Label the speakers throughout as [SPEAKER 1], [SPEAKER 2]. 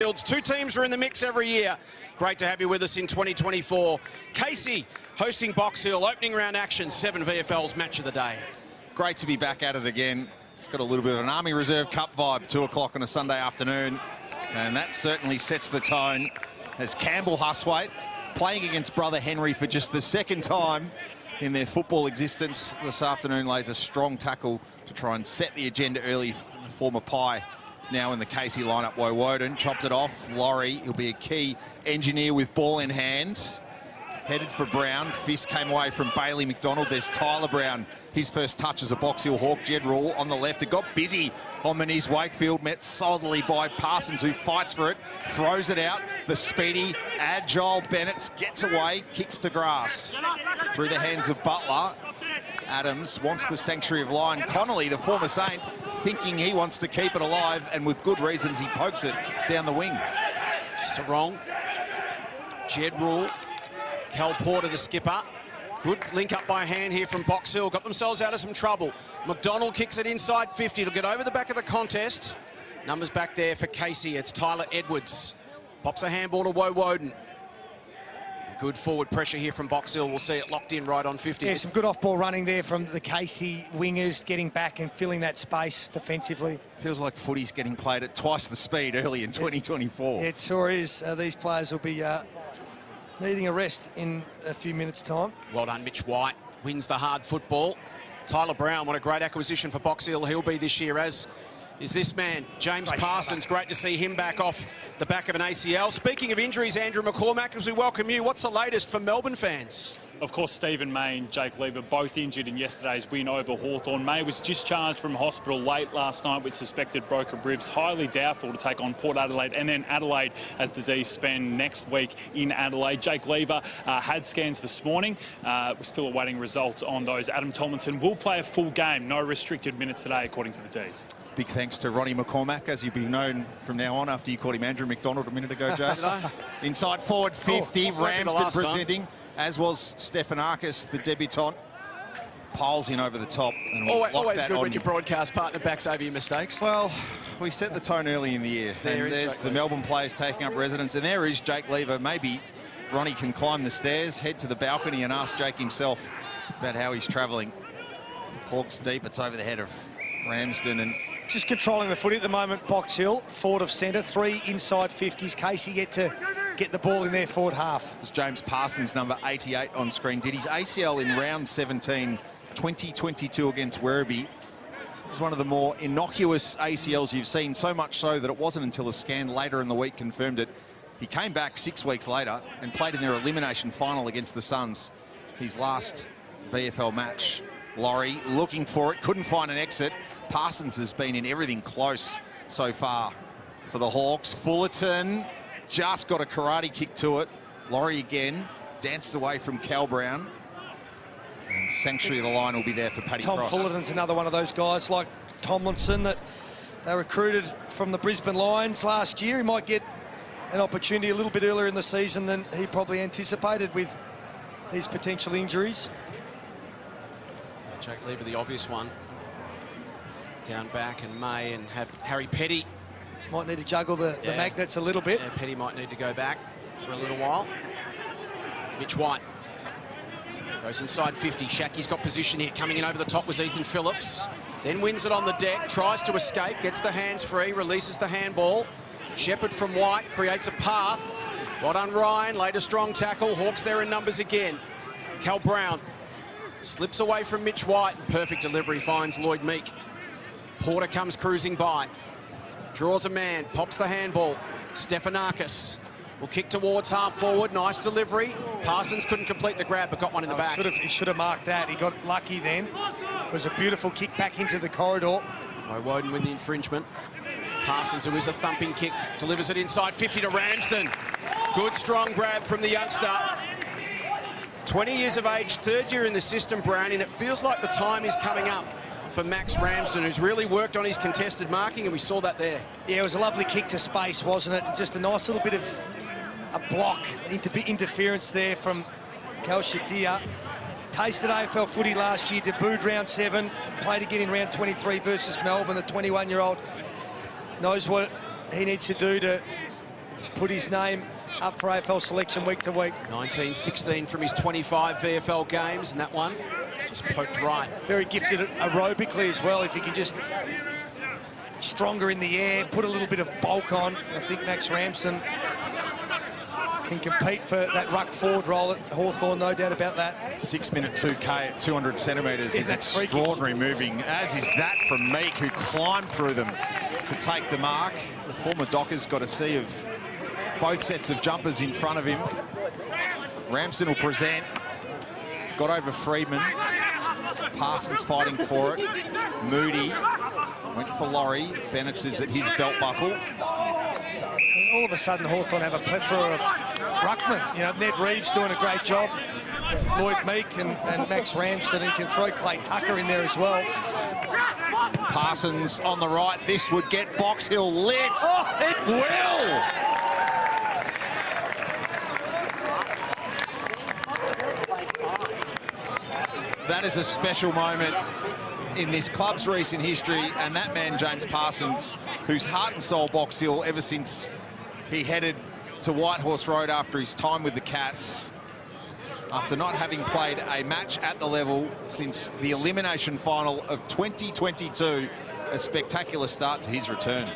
[SPEAKER 1] Fields. Two teams are in the mix every year. Great to have you with us in 2024. Casey hosting Box Hill, opening round action, 7 VFL's match of the day.
[SPEAKER 2] Great to be back at it again. It's got a little bit of an Army Reserve Cup vibe, 2 o'clock on a Sunday afternoon. And that certainly sets the tone as Campbell Huswaite playing against brother Henry for just the second time in their football existence this afternoon, lays a strong tackle to try and set the agenda early. Former Pie now in the Casey lineup. Woden chopped it off. Laurie, he'll be a key engineer with ball in hand. Headed for Brown. Fist came away from Bailey McDonald. There's Tyler Brown. His first touch as a Box Hill Hawk. Jed Rule on the left. It got busy on Maniz Wakefield. Met solidly by Parsons, who fights for it. Throws it out. The speedy, agile Bennett gets away. Kicks to grass. Through the hands of Butler. Adams wants the sanctuary of line. Connolly, the former Saint, thinking he wants to keep it alive, and with good reasons, he pokes it down the wing.
[SPEAKER 1] Sarong. Jed Rule. Cal Porter, the skipper. Good link up by hand here from Box Hill. Got themselves out of some trouble. McDonald kicks it inside 50. It'll get over the back of the contest. Numbers back there for Casey. It's Tyler Edwards. Pops a handball to Woden. Good forward pressure here from Box Hill. We'll see it locked in right on 50.
[SPEAKER 3] Yeah, some good off-ball running there from the Casey wingers, getting back and filling that space defensively.
[SPEAKER 2] Feels like footy's getting played at twice the speed early in 2024.
[SPEAKER 3] Yeah, it sure is. These players will be needing a rest in a few minutes' time.
[SPEAKER 1] Well done, Mitch White. Wins the hard football. Tyler Brown, what a great acquisition for Box Hill. He'll be this year, as is this man, James Parsons. Great to see him back off the back of an ACL. Speaking of injuries, Andrew McCormack, as we welcome you, what's the latest for Melbourne fans?
[SPEAKER 4] Of course, Stephen May and Jake Lever both injured in yesterday's win over Hawthorn. May was discharged from hospital late last night with suspected broken ribs. Highly doubtful to take on Port Adelaide, and then Adelaide as the D's spend next week in Adelaide. Jake Lever had scans this morning. We're still awaiting results on those. Adam Tomlinson will play a full game. No restricted minutes today, according to the D's.
[SPEAKER 2] Big thanks to Ronnie McCormack, as you'll be known from now on after you called him Andrew McDonald a minute ago, Jace. Inside forward 50, Ramsden presenting. As was Stephanakis, the debutant. Piles in over the top. And
[SPEAKER 1] always good when your broadcast partner backs over your mistakes.
[SPEAKER 2] Well, we set the tone early in the year. There's the Melbourne players taking up residence. And there is Jake Lever. Maybe Ronnie can climb the stairs, head to the balcony and ask Jake himself about how he's travelling. Hawks deep. It's over the head of Ramsden. And
[SPEAKER 3] just controlling the footy at the moment, Box Hill. Forward of centre. 3 inside 50s. Casey yet to get the ball in their forward half.
[SPEAKER 2] It was James Parsons, number 88 on screen. Did his ACL in round 17, 2022 against Werribee. It was one of the more innocuous ACLs you've seen, so much so that it wasn't until a scan later in the week confirmed it. He came back 6 weeks later and played in their elimination final against the Suns, his last VFL match. Laurie looking for it, couldn't find an exit. Parsons has been in everything close so far for the Hawks. Fullerton just got a karate kick to it. Laurie again dances away from Cal Brown. And sanctuary of the line will be there for Paddy Cross.
[SPEAKER 3] Tom Fullerton's another one of those guys like Tomlinson that they recruited from the Brisbane Lions last year. He might get an opportunity a little bit earlier in the season than he probably anticipated with these potential injuries.
[SPEAKER 1] Jake Lever, the obvious one. Down back, and May and have Harry Petty.
[SPEAKER 3] Might need to juggle the magnets a little bit.
[SPEAKER 1] Yeah, Petty might need to go back for a little while. Mitch White goes inside 50. Shacky's got position here. Coming in over the top was Ethan Phillips. Then wins it on the deck, tries to escape, gets the hands free, releases the handball. Shepherd from White creates a path. Well done, Ryan. Laid a strong tackle. Hawks there in numbers again. Cal Brown slips away from Mitch White. Perfect delivery, finds Lloyd Meek. Porter comes cruising by. Draws a man, pops the handball. Stephanakis will kick towards half forward. Nice delivery. Parsons couldn't complete the grab, but got one in the back.
[SPEAKER 3] He should have marked that. He got lucky then. It was a beautiful kick back into the corridor.
[SPEAKER 1] Woden with the infringement. Parsons, who is a thumping kick, delivers it inside 50 to Ramsden. Good strong grab from the youngster. 20 years of age, 3rd year in the system, Brown, and it feels like the time is coming up for Max Ramsden, who's really worked on his contested marking, and we saw that there.
[SPEAKER 3] Yeah, it was a lovely kick to space, wasn't it? Just a nice little bit of a block, interference there from Cal Shadia. Tasted AFL footy last year, debuted round 7, played again in round 23 versus Melbourne. The 21-year-old knows what he needs to do to put his name up for AFL selection week to week.
[SPEAKER 1] 19-16 from his 25 VFL games, and that one just poked right.
[SPEAKER 3] Very gifted aerobically as well. If he can just stronger in the air, put a little bit of bulk on, I think Max Ramsden can compete for that ruck forward role at Hawthorn, no doubt about that.
[SPEAKER 2] 6-minute 2K at 200 centimetres is extraordinary moving, as is that from Meek, who climbed through them to take the mark. The former Dockers got a see of both sets of jumpers in front of him. Ramsden will present. Got over Freedman. Parsons fighting for it. Moody went for Laurie. Bennett's is at his belt buckle.
[SPEAKER 3] All of a sudden, Hawthorn have a plethora of ruckmen. You know, Ned Reeves doing a great job. Lloyd Meek and Max Ramsden, and can throw Clay Tucker in there as well.
[SPEAKER 2] Parsons on the right. This would get Box Hill lit. Oh, it will! That is a special moment in this club's recent history, and that man, James Parsons, whose heart and soul Box Hill ever since he headed to Whitehorse Road after his time with the Cats, after not having played a match at the level since the elimination final of 2022, a spectacular start to his return.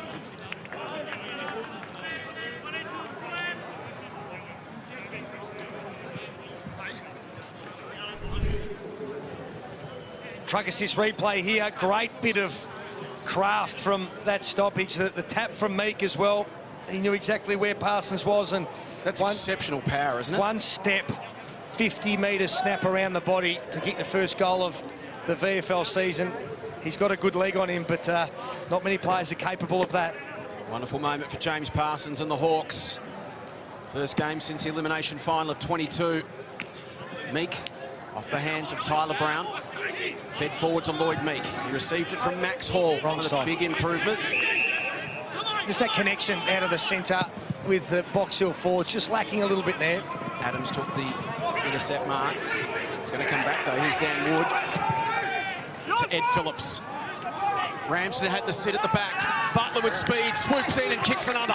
[SPEAKER 3] Truck assist replay here. Great bit of craft from that stoppage. The tap from Meek as well. He knew exactly where Parsons was, and
[SPEAKER 1] that's exceptional power, isn't it?
[SPEAKER 3] One step, 50-metre snap around the body to kick the first goal of the VFL season. He's got a good leg on him, but not many players are capable of that.
[SPEAKER 1] Wonderful moment for James Parsons and the Hawks. First game since the elimination final of 22. Meek off the hands of Tyler Brown. Fed forward to Lloyd Meek. He received it from Max Hall.
[SPEAKER 3] Wrong
[SPEAKER 1] one of
[SPEAKER 3] side.
[SPEAKER 1] the big improvements.
[SPEAKER 3] Just that connection out of the centre with the Box Hill forwards, just lacking a little bit there.
[SPEAKER 1] Adams took the intercept mark. It's going to come back, though. Here's Dan Wood to Ed Phillips. Ramsden had the sit at the back. Butler with speed, swoops in and kicks another.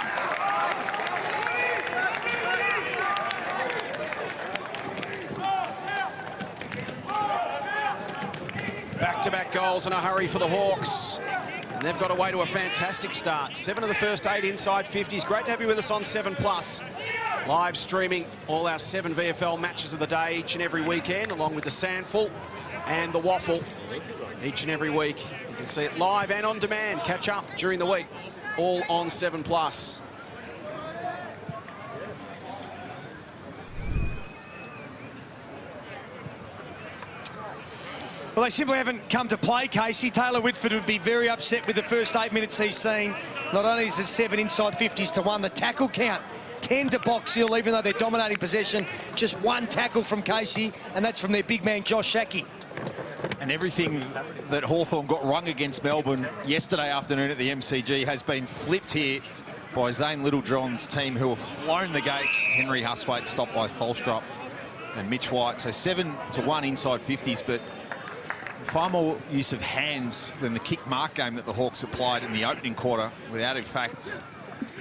[SPEAKER 1] Back-to-back goals in a hurry for the Hawks. And they've got away to a fantastic start. 7 of the first 8 inside 50s. Great to have you with us on 7+. Live streaming all our 7 VFL matches of the day each and every weekend, along with the Sandful and the Waffle each and every week. You can see it live and on demand. Catch up during the week, all on 7+.
[SPEAKER 3] Well, they simply haven't come to play, Casey. Taylor Whitford would be very upset with the first 8 minutes he's seen. Not only is it 7 inside 50s to 1, the tackle count 10 to Box Hill, even though they're dominating possession. Just 1 tackle from Casey, and that's from their big man, Josh Shackey.
[SPEAKER 2] And everything that Hawthorn got wrong against Melbourne yesterday afternoon at the MCG has been flipped here by Zane Littlejohn's team, who have flown the gates. Henry Huswaite stopped by Tholstrup and Mitch White. So 7 to 1 inside 50s, but far more use of hands than the kick mark game that the Hawks applied in the opening quarter. Without, in fact,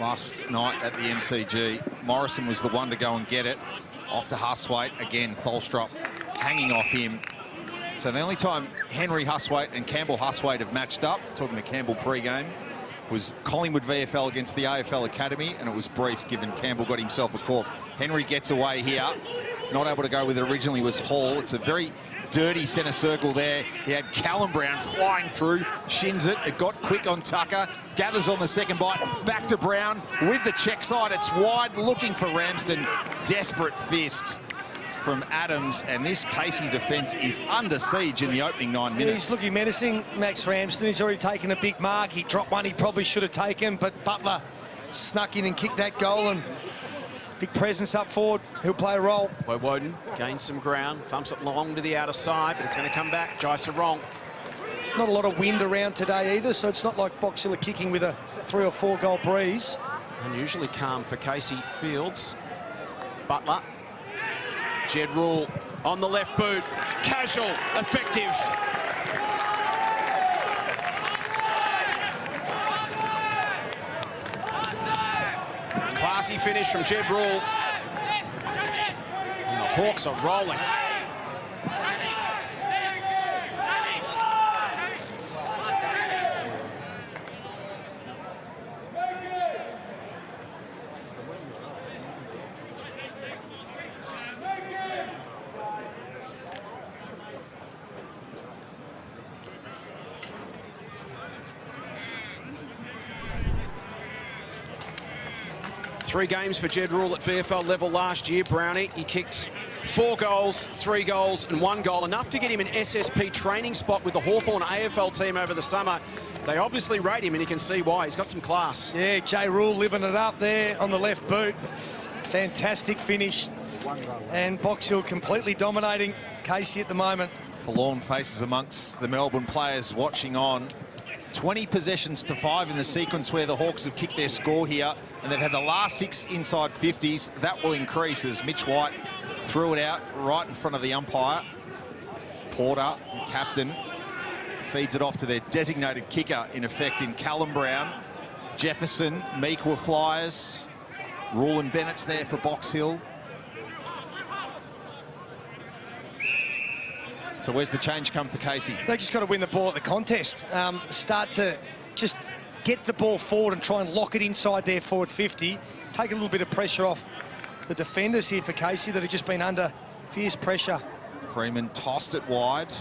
[SPEAKER 2] last night at the MCG, Morrison was the one to go and get it. Off to Huswaite. Again, Tholstrup hanging off him. So the only time Henry Huswaite and Campbell Huswaite have matched up, talking to Campbell pre-game, was Collingwood VFL against the AFL Academy, and it was brief given Campbell got himself a cork. Henry gets away here. Not able to go with it originally was Hall. It's a very dirty centre circle there. He had Callum Brown flying through, shins it. It got quick on Tucker, gathers on the second bite, back to Brown with the check side. It's wide, looking for Ramsden. Desperate fist from Adams, and this Casey defence is under siege in the opening 9 minutes.
[SPEAKER 3] He's looking menacing, Max Ramsden. He's already taken a big mark. He dropped one he probably should have taken, but Butler snuck in and kicked that goal, and big presence up forward. He'll play a role.
[SPEAKER 1] Woden gains some ground, thumps it long to the outer side, but it's going to come back. Jai wrong.
[SPEAKER 3] Not a lot of wind around today either, so it's not like Box Hill are kicking with a 3 or 4 goal breeze.
[SPEAKER 1] Unusually calm for Casey Fields. Butler. Jed Rule on the left boot. Casual, effective. Classy finish from Jed Rule. And the Hawks are rolling. Three games for Jed Rule at VFL level last year, Brownie. He kicked 4 goals, 3 goals and 1 goal, enough to get him an SSP training spot with the Hawthorn AFL team over the summer. They obviously rate him, and you can see why. He's got some class.
[SPEAKER 3] Yeah, J Rule living it up there on the left boot. Fantastic finish. And Box Hill completely dominating Casey at the moment.
[SPEAKER 2] Forlorn faces amongst the Melbourne players watching on. 20 possessions to 5 in the sequence where the Hawks have kicked their score here, and they've had the last 6 inside 50s. That will increase as Mitch White threw it out right in front of the umpire. Porter, the captain, feeds it off to their designated kicker, in effect, in Callum Brown. Jefferson, Meek were flyers. Rule and Bennett's there for Box Hill. So where's the change come for Casey?
[SPEAKER 3] They just got to win the ball at the contest. Start to just get the ball forward and try and lock it inside their forward 50. Take a little bit of pressure off the defenders here for Casey that have just been under fierce pressure.
[SPEAKER 2] Freeman tossed it wide.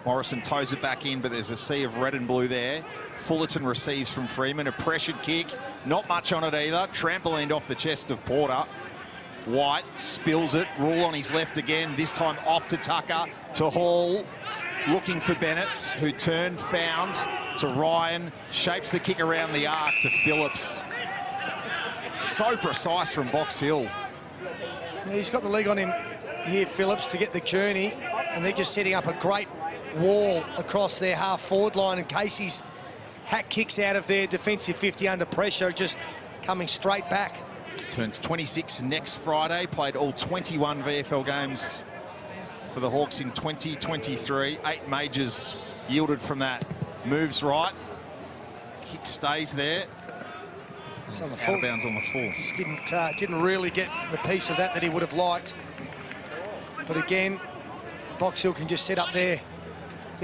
[SPEAKER 2] Morrison toes it back in, but there's a sea of red and blue there. Fullerton receives from Freeman, a pressured kick. Not much on it either. Trampolined off the chest of Porter. White spills it. Rule on his left again, this time off to Tucker, to Hall, looking for Bennett, who turned, found, to Ryan, shapes the kick around the arc to Phillips. So precise from Box Hill.
[SPEAKER 3] Yeah, he's got the leg on him here, Phillips, to get the journey, and they're just setting up a great wall across their half-forward line, and Casey's hack kicks out of their defensive 50 under pressure, just coming straight back.
[SPEAKER 2] Turns 26 next Friday, played all 21 VFL games for the Hawks in 2023. 8 majors yielded from that. Moves right, kick stays there.
[SPEAKER 3] It's on the
[SPEAKER 2] out of bounds on the full.
[SPEAKER 3] Just didn't really get the piece of that he would have liked. But again, Box Hill can just set up their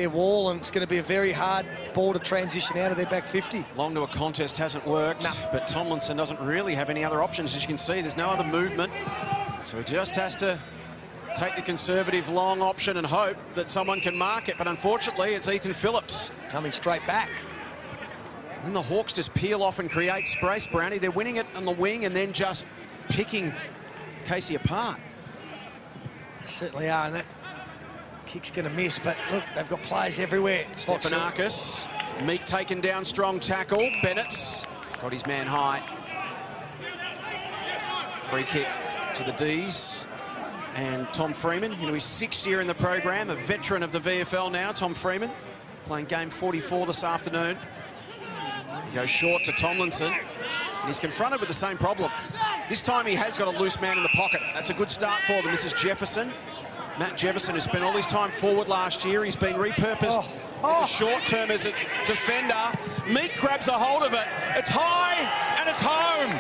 [SPEAKER 3] wall, and it's going to be a very hard ball to transition out of their back 50.
[SPEAKER 1] Long to a contest hasn't worked, but Tomlinson doesn't really have any other options. As you can see, there's no other movement. So he just has to take the conservative long option and hope that someone can mark it. But unfortunately, it's Ethan Phillips.
[SPEAKER 3] Coming straight back.
[SPEAKER 1] And the Hawks just peel off and create space, Brownie. They're winning it on the wing and then just picking Casey apart.
[SPEAKER 3] They certainly are, and that kick's going to miss, but look, they've got players everywhere.
[SPEAKER 1] Stephanakis, Meek taken down, strong tackle. Bennett's got his man high. Free kick to the D's. And Tom Freeman, his 6th year in the program, a veteran of the VFL now, Tom Freeman, playing game 44 this afternoon. He goes short to Tomlinson, and he's confronted with the same problem. This time he has got a loose man in the pocket. That's a good start for them. This is Jefferson. Matt Jefferson, who spent all his time forward last year. He's been repurposed in the short term as a defender. Meek grabs a hold of it. It's high, and it's home.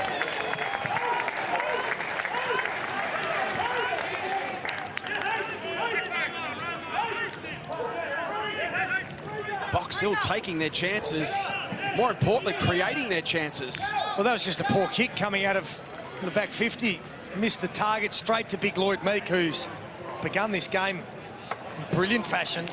[SPEAKER 1] Box Hill taking their chances, more importantly, creating their chances.
[SPEAKER 3] Well, that was just a poor kick coming out of the back 50. Missed the target straight to Big Lloyd Meek, who's begun this game in brilliant fashion.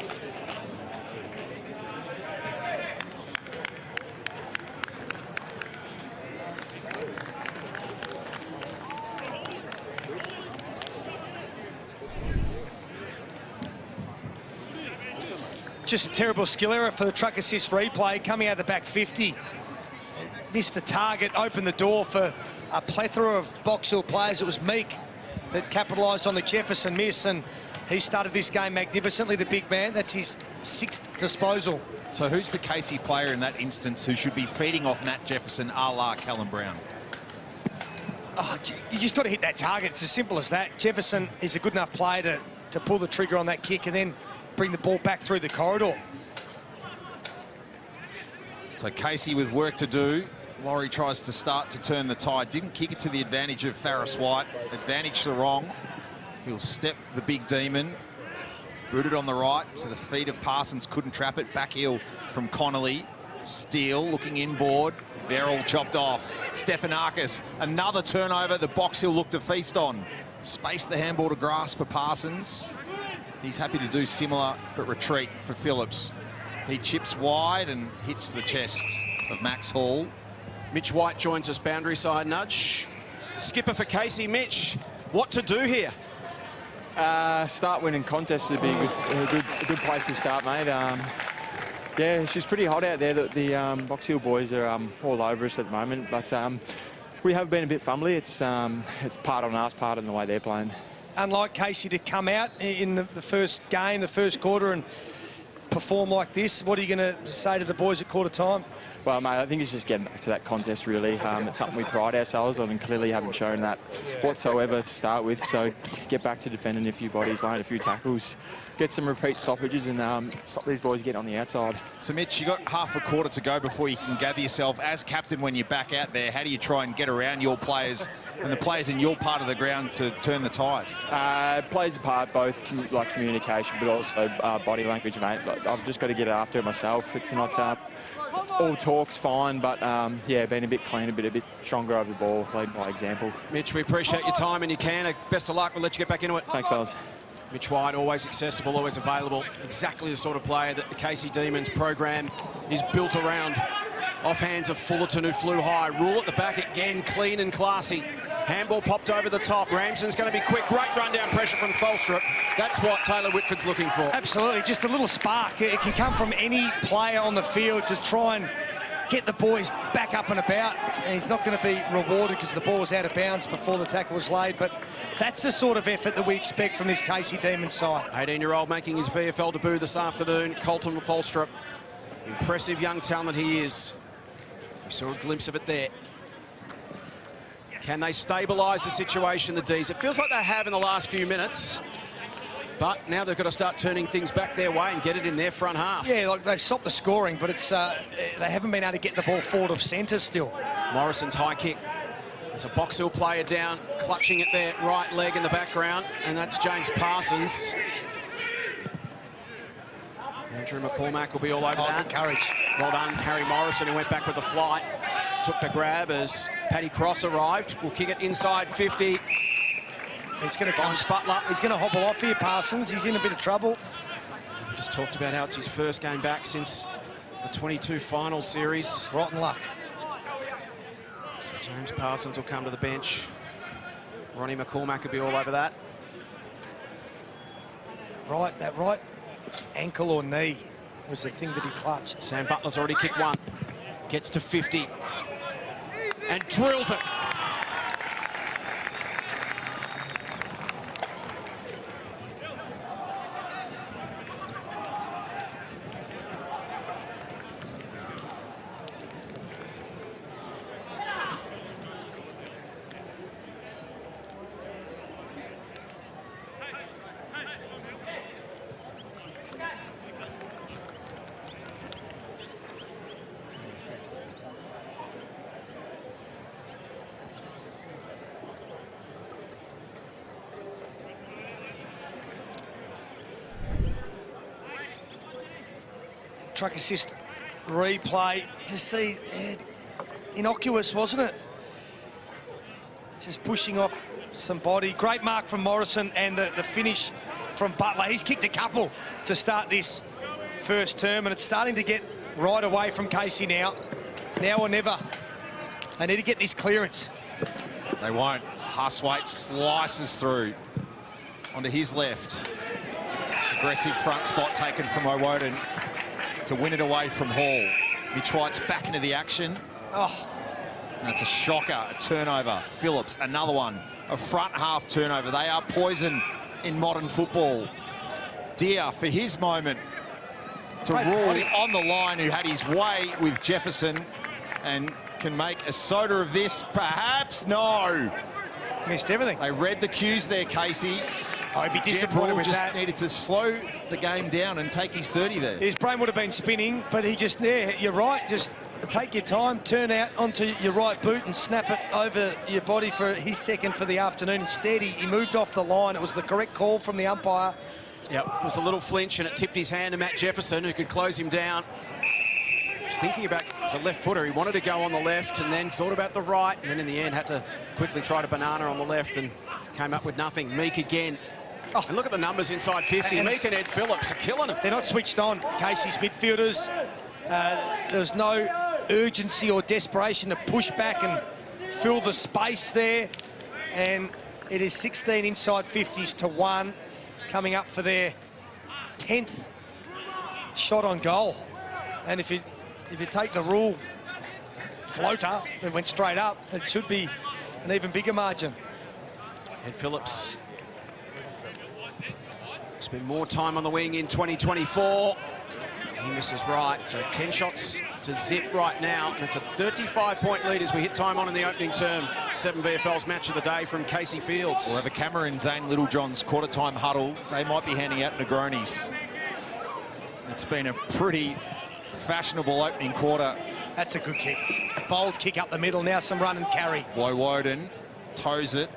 [SPEAKER 3] Just a terrible skill error for the truck assist replay coming out of the back 50. Missed the target, opened the door for a plethora of Box Hill players. It was Meek that capitalised on the Jefferson miss, and he started this game magnificently, the big man. That's his 6th disposal.
[SPEAKER 2] So who's the Casey player in that instance who should be feeding off Matt Jefferson a la Callum Brown?
[SPEAKER 3] Oh, you just got to hit that target. It's as simple as that. Jefferson is a good enough player to pull the trigger on that kick and then bring the ball back through the corridor.
[SPEAKER 2] So Casey with work to do. Laurie tries to start to turn the tide. Didn't kick it to the advantage of Farris White. Advantage to the wrong. He'll step the big demon. Booted on the right to the feet of Parsons. Couldn't trap it. Back heel from Connolly. Steele looking inboard. Verrill chopped off. Stephanakis, another turnover. The box he'll look to feast on. Space the handball to grass for Parsons. He's happy to do similar, but retreat for Phillips. He chips wide and hits the chest of Max Hall.
[SPEAKER 1] Mitch White joins us, boundary side nudge. The skipper for Casey. Mitch, what to do here?
[SPEAKER 5] Start winning contests would be a good place to start, mate. Yeah, she's pretty hot out there. The Box Hill boys are all over us at the moment, but we have been a bit fumbly. It's part on us, part on the way they're playing.
[SPEAKER 3] Unlike Casey to come out in the first game, the first quarter, and perform like this, what are you going to say to the boys at quarter time?
[SPEAKER 5] Well, mate, I think it's just getting back to that contest, really. It's something we pride ourselves on and clearly haven't shown that whatsoever to start with. So get back to defending a few bodies, laying a few tackles, get some repeat stoppages and stop these boys getting on the outside.
[SPEAKER 2] So, Mitch, you got half a quarter to go before you can gather yourself. As captain, when you're back out there, how do you try and get around your players and the players in your part of the ground to turn the tide?
[SPEAKER 5] Plays a part, both like communication, but also body language, mate. I've just got to get after it myself. It's not all talk's fine, but yeah, being a bit cleaner, a bit stronger over the ball, lead by example.
[SPEAKER 1] Mitch, we appreciate your time and you can. Best of luck. We'll let you get back into it.
[SPEAKER 5] Thanks, fellas.
[SPEAKER 1] Mitch White, always accessible, always available. Exactly the sort of player that the Casey Demons program is built around. Off hands of Fullerton, who flew high. Rule at the back again, clean and classy. Handball popped over the top. Ramsden's going to be quick. Great run-down pressure from Tholstrup. That's what Taylor Whitford's looking for.
[SPEAKER 3] Absolutely, just a little spark. It can come from any player on the field to try and get the boys back up and about. And he's not going to be rewarded because the ball was out of bounds before the tackle was laid. But that's the sort of effort that we expect from this Casey Demons side.
[SPEAKER 1] 18-year-old making his VFL debut this afternoon. Colton Tholstrup. Impressive young talent he is. We saw a glimpse of it there. Can they stabilise the situation, the D's? It feels like they have in the last few minutes. But now they've got to start turning things back their way and get it in their front half.
[SPEAKER 3] Yeah, like they've stopped the scoring, but it's they haven't been able to get the ball forward of centre still.
[SPEAKER 1] Morrison's high kick. There's a Box Hill player down, clutching at their right leg in the background, and that's James Parsons. Andrew McCormack will be all over that.
[SPEAKER 3] Good courage.
[SPEAKER 1] Well done, Harry Morrison, who went back with the flight. Took the grab as Paddy Cross arrived. Will kick it inside 50.
[SPEAKER 3] He's going to come.
[SPEAKER 1] Butler.
[SPEAKER 3] He's going to hobble off here, Parsons. He's in a bit of trouble.
[SPEAKER 1] We just talked about how it's his first game back since the 22 final series.
[SPEAKER 3] Rotten luck.
[SPEAKER 1] So James Parsons will come to the bench. Ronnie McCormack will be all over that.
[SPEAKER 3] Right, that right ankle or knee was the thing that he clutched.
[SPEAKER 1] Sam Butler's already kicked one. Gets to 50 and drills it.
[SPEAKER 3] Truck assist replay to see, innocuous, wasn't it? Just pushing off some body. Great mark from Morrison and the finish from Butler. He's kicked a couple to start this first term, and it's starting to get right away from Casey now. Now or never. They need to get this clearance.
[SPEAKER 2] They won't. Huswaite slices through onto his left. Aggressive front spot taken from O'Woden to win it away from Hall. Mitch White's back into the action.
[SPEAKER 3] Oh,
[SPEAKER 2] That's a shocker, a turnover. Phillips, another one. A front half turnover. They are poison in modern football. Deere for his moment to rule on the line, who had his way with Jefferson and can make a soda of this, perhaps. No.
[SPEAKER 3] missed everything.
[SPEAKER 2] They read the cues there, Casey.
[SPEAKER 3] Oh, he'd be disappointed with
[SPEAKER 2] just
[SPEAKER 3] that.
[SPEAKER 2] Needed to slow the game down and take his 30 there.
[SPEAKER 3] His brain would have been spinning, but he just, yeah, you're right, just take your time, turn out onto your right boot and snap it over your body for his second for the afternoon. Instead, he moved off the line. It was the correct call from the umpire.
[SPEAKER 1] Yep, it was a little flinch and it tipped his hand to Matt Jefferson, who could close him down. He was thinking about, as a left footer, he wanted to go on the left and then thought about the right, and then in the end had to quickly try to banana on the left and came up with nothing. Meek again. Oh, and look at the numbers inside 50. Meek and Ed Phillips are killing him.
[SPEAKER 3] They're not switched on, Casey's midfielders. There's no urgency or desperation to push back and fill the space there. And it is 16 inside 50s to 1, coming up for their 10th shot on goal. And if you take the rule floater that went straight up, it should be an even bigger margin.
[SPEAKER 1] Ed Phillips spent more time on the wing in 2024. He misses right, so 10 shots to zip right now, and it's a 35-point lead as we hit time on in the opening term. 7 VFL's match of the day from Casey Fields.
[SPEAKER 2] We'll have a camera in Zane Littlejohn's quarter-time huddle. They might be handing out Negronis. It's been a pretty fashionable opening quarter.
[SPEAKER 3] That's a good kick. A bold kick up the middle, now some run and carry.
[SPEAKER 2] Woden toes it,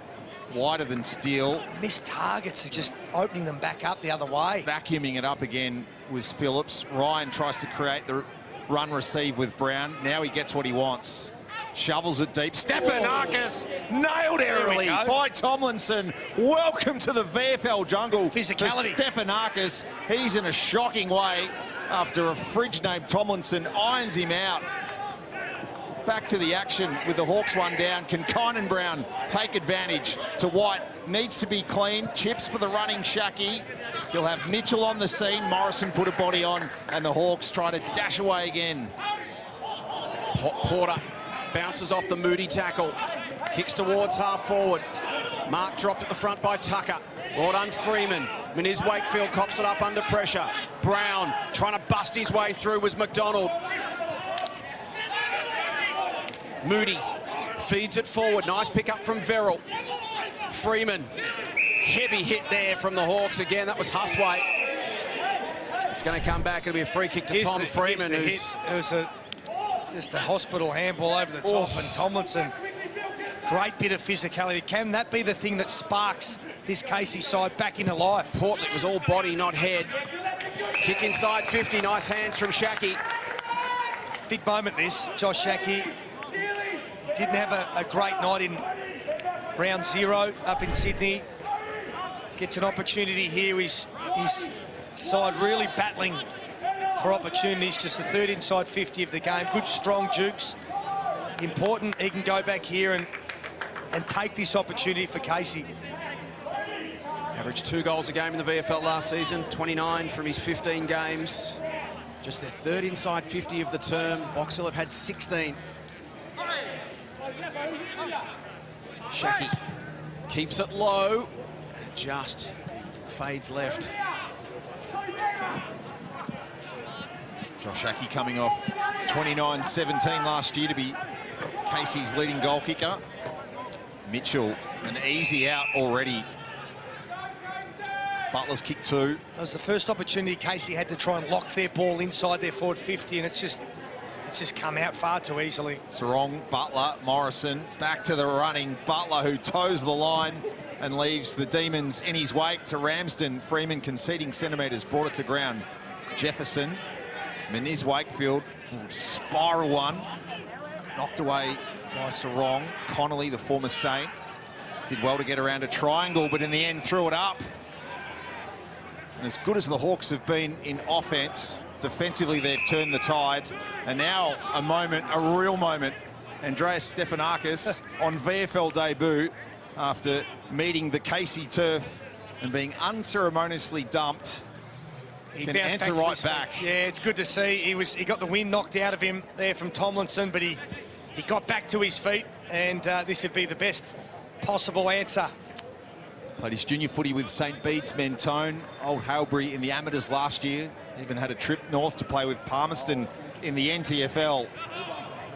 [SPEAKER 2] wider than steel.
[SPEAKER 3] Missed targets are just opening them back up the other way.
[SPEAKER 2] Vacuuming it up again was Phillips. Ryan tries to create the run receive with Brown. Now he gets what he wants. Shovels it deep. Stefanakis nailed early by Tomlinson. Welcome to the VFL jungle.
[SPEAKER 3] Physicality.
[SPEAKER 2] For Stefanakis. He's in a shocking way after a fridge named Tomlinson irons him out. Back to the action with the Hawks one down. Can Kynan Brown take advantage to White? Needs to be clean. Chips for the running Shacky. He'll have Mitchell on the scene. Morrison put a body on, and the Hawks try to dash away again.
[SPEAKER 1] Porter bounces off the Moody tackle. Kicks towards half forward. Mark dropped at the front by Tucker. Well done, Freeman. Meniz Wakefield cops it up under pressure. Brown trying to bust his way through was McDonald. Moody feeds it forward. Nice pick up from Verrill. Freeman. Heavy hit there from the Hawks again. That was Huswaite. It's going to come back. It'll be a free kick to Tom Freeman.
[SPEAKER 3] It was just a hospital handball over the top, and Tomlinson. Great bit of physicality. Can that be the thing that sparks this Casey side back into life?
[SPEAKER 1] Portlett was all body, not head. Kick inside 50. Nice hands from Shacky.
[SPEAKER 3] Big moment this. Josh Shacky didn't have a great night in round 0 up in Sydney. Gets an opportunity here. His side really battling for opportunities. Just the 3rd inside 50 of the game. Good, strong jukes. Important he can go back here and take this opportunity for Casey.
[SPEAKER 1] Averaged 2 goals a game in the VFL last season. 29 from his 15 games. Just their 3rd inside 50 of the term. Box Hill have had 16. Shacky keeps it low. And just fades left.
[SPEAKER 2] Josh Shacky coming off 29-17 last year to be Casey's leading goal kicker. Mitchell, an easy out already. Butler's kick 2.
[SPEAKER 3] That was the first opportunity Casey had to try and lock their ball inside their forward 50, and it's just come out far too easily.
[SPEAKER 2] Sarong, Butler, Morrison, back to the running. Butler, who toes the line and leaves the Demons in his wake to Ramsden. Freeman conceding centimetres, brought it to ground. Jefferson, Meniz Wakefield, spiral one, knocked away by Sarong. Connolly, the former Saint, did well to get around a triangle, but in the end threw it up. And as good as the Hawks have been in offence, defensively they've turned the tide. And now a moment, a real moment. Andreas Stefanakis on VFL debut after meeting the Casey turf and being unceremoniously dumped. He can answer right back.
[SPEAKER 3] Yeah, it's good to see. He got the wind knocked out of him there from Tomlinson, but he got back to his feet, and this would be the best possible answer.
[SPEAKER 2] Played his junior footy with St Bede's Mentone, Old Hailbury in the amateurs last year. Even had a trip north to play with Palmerston in the NTFL.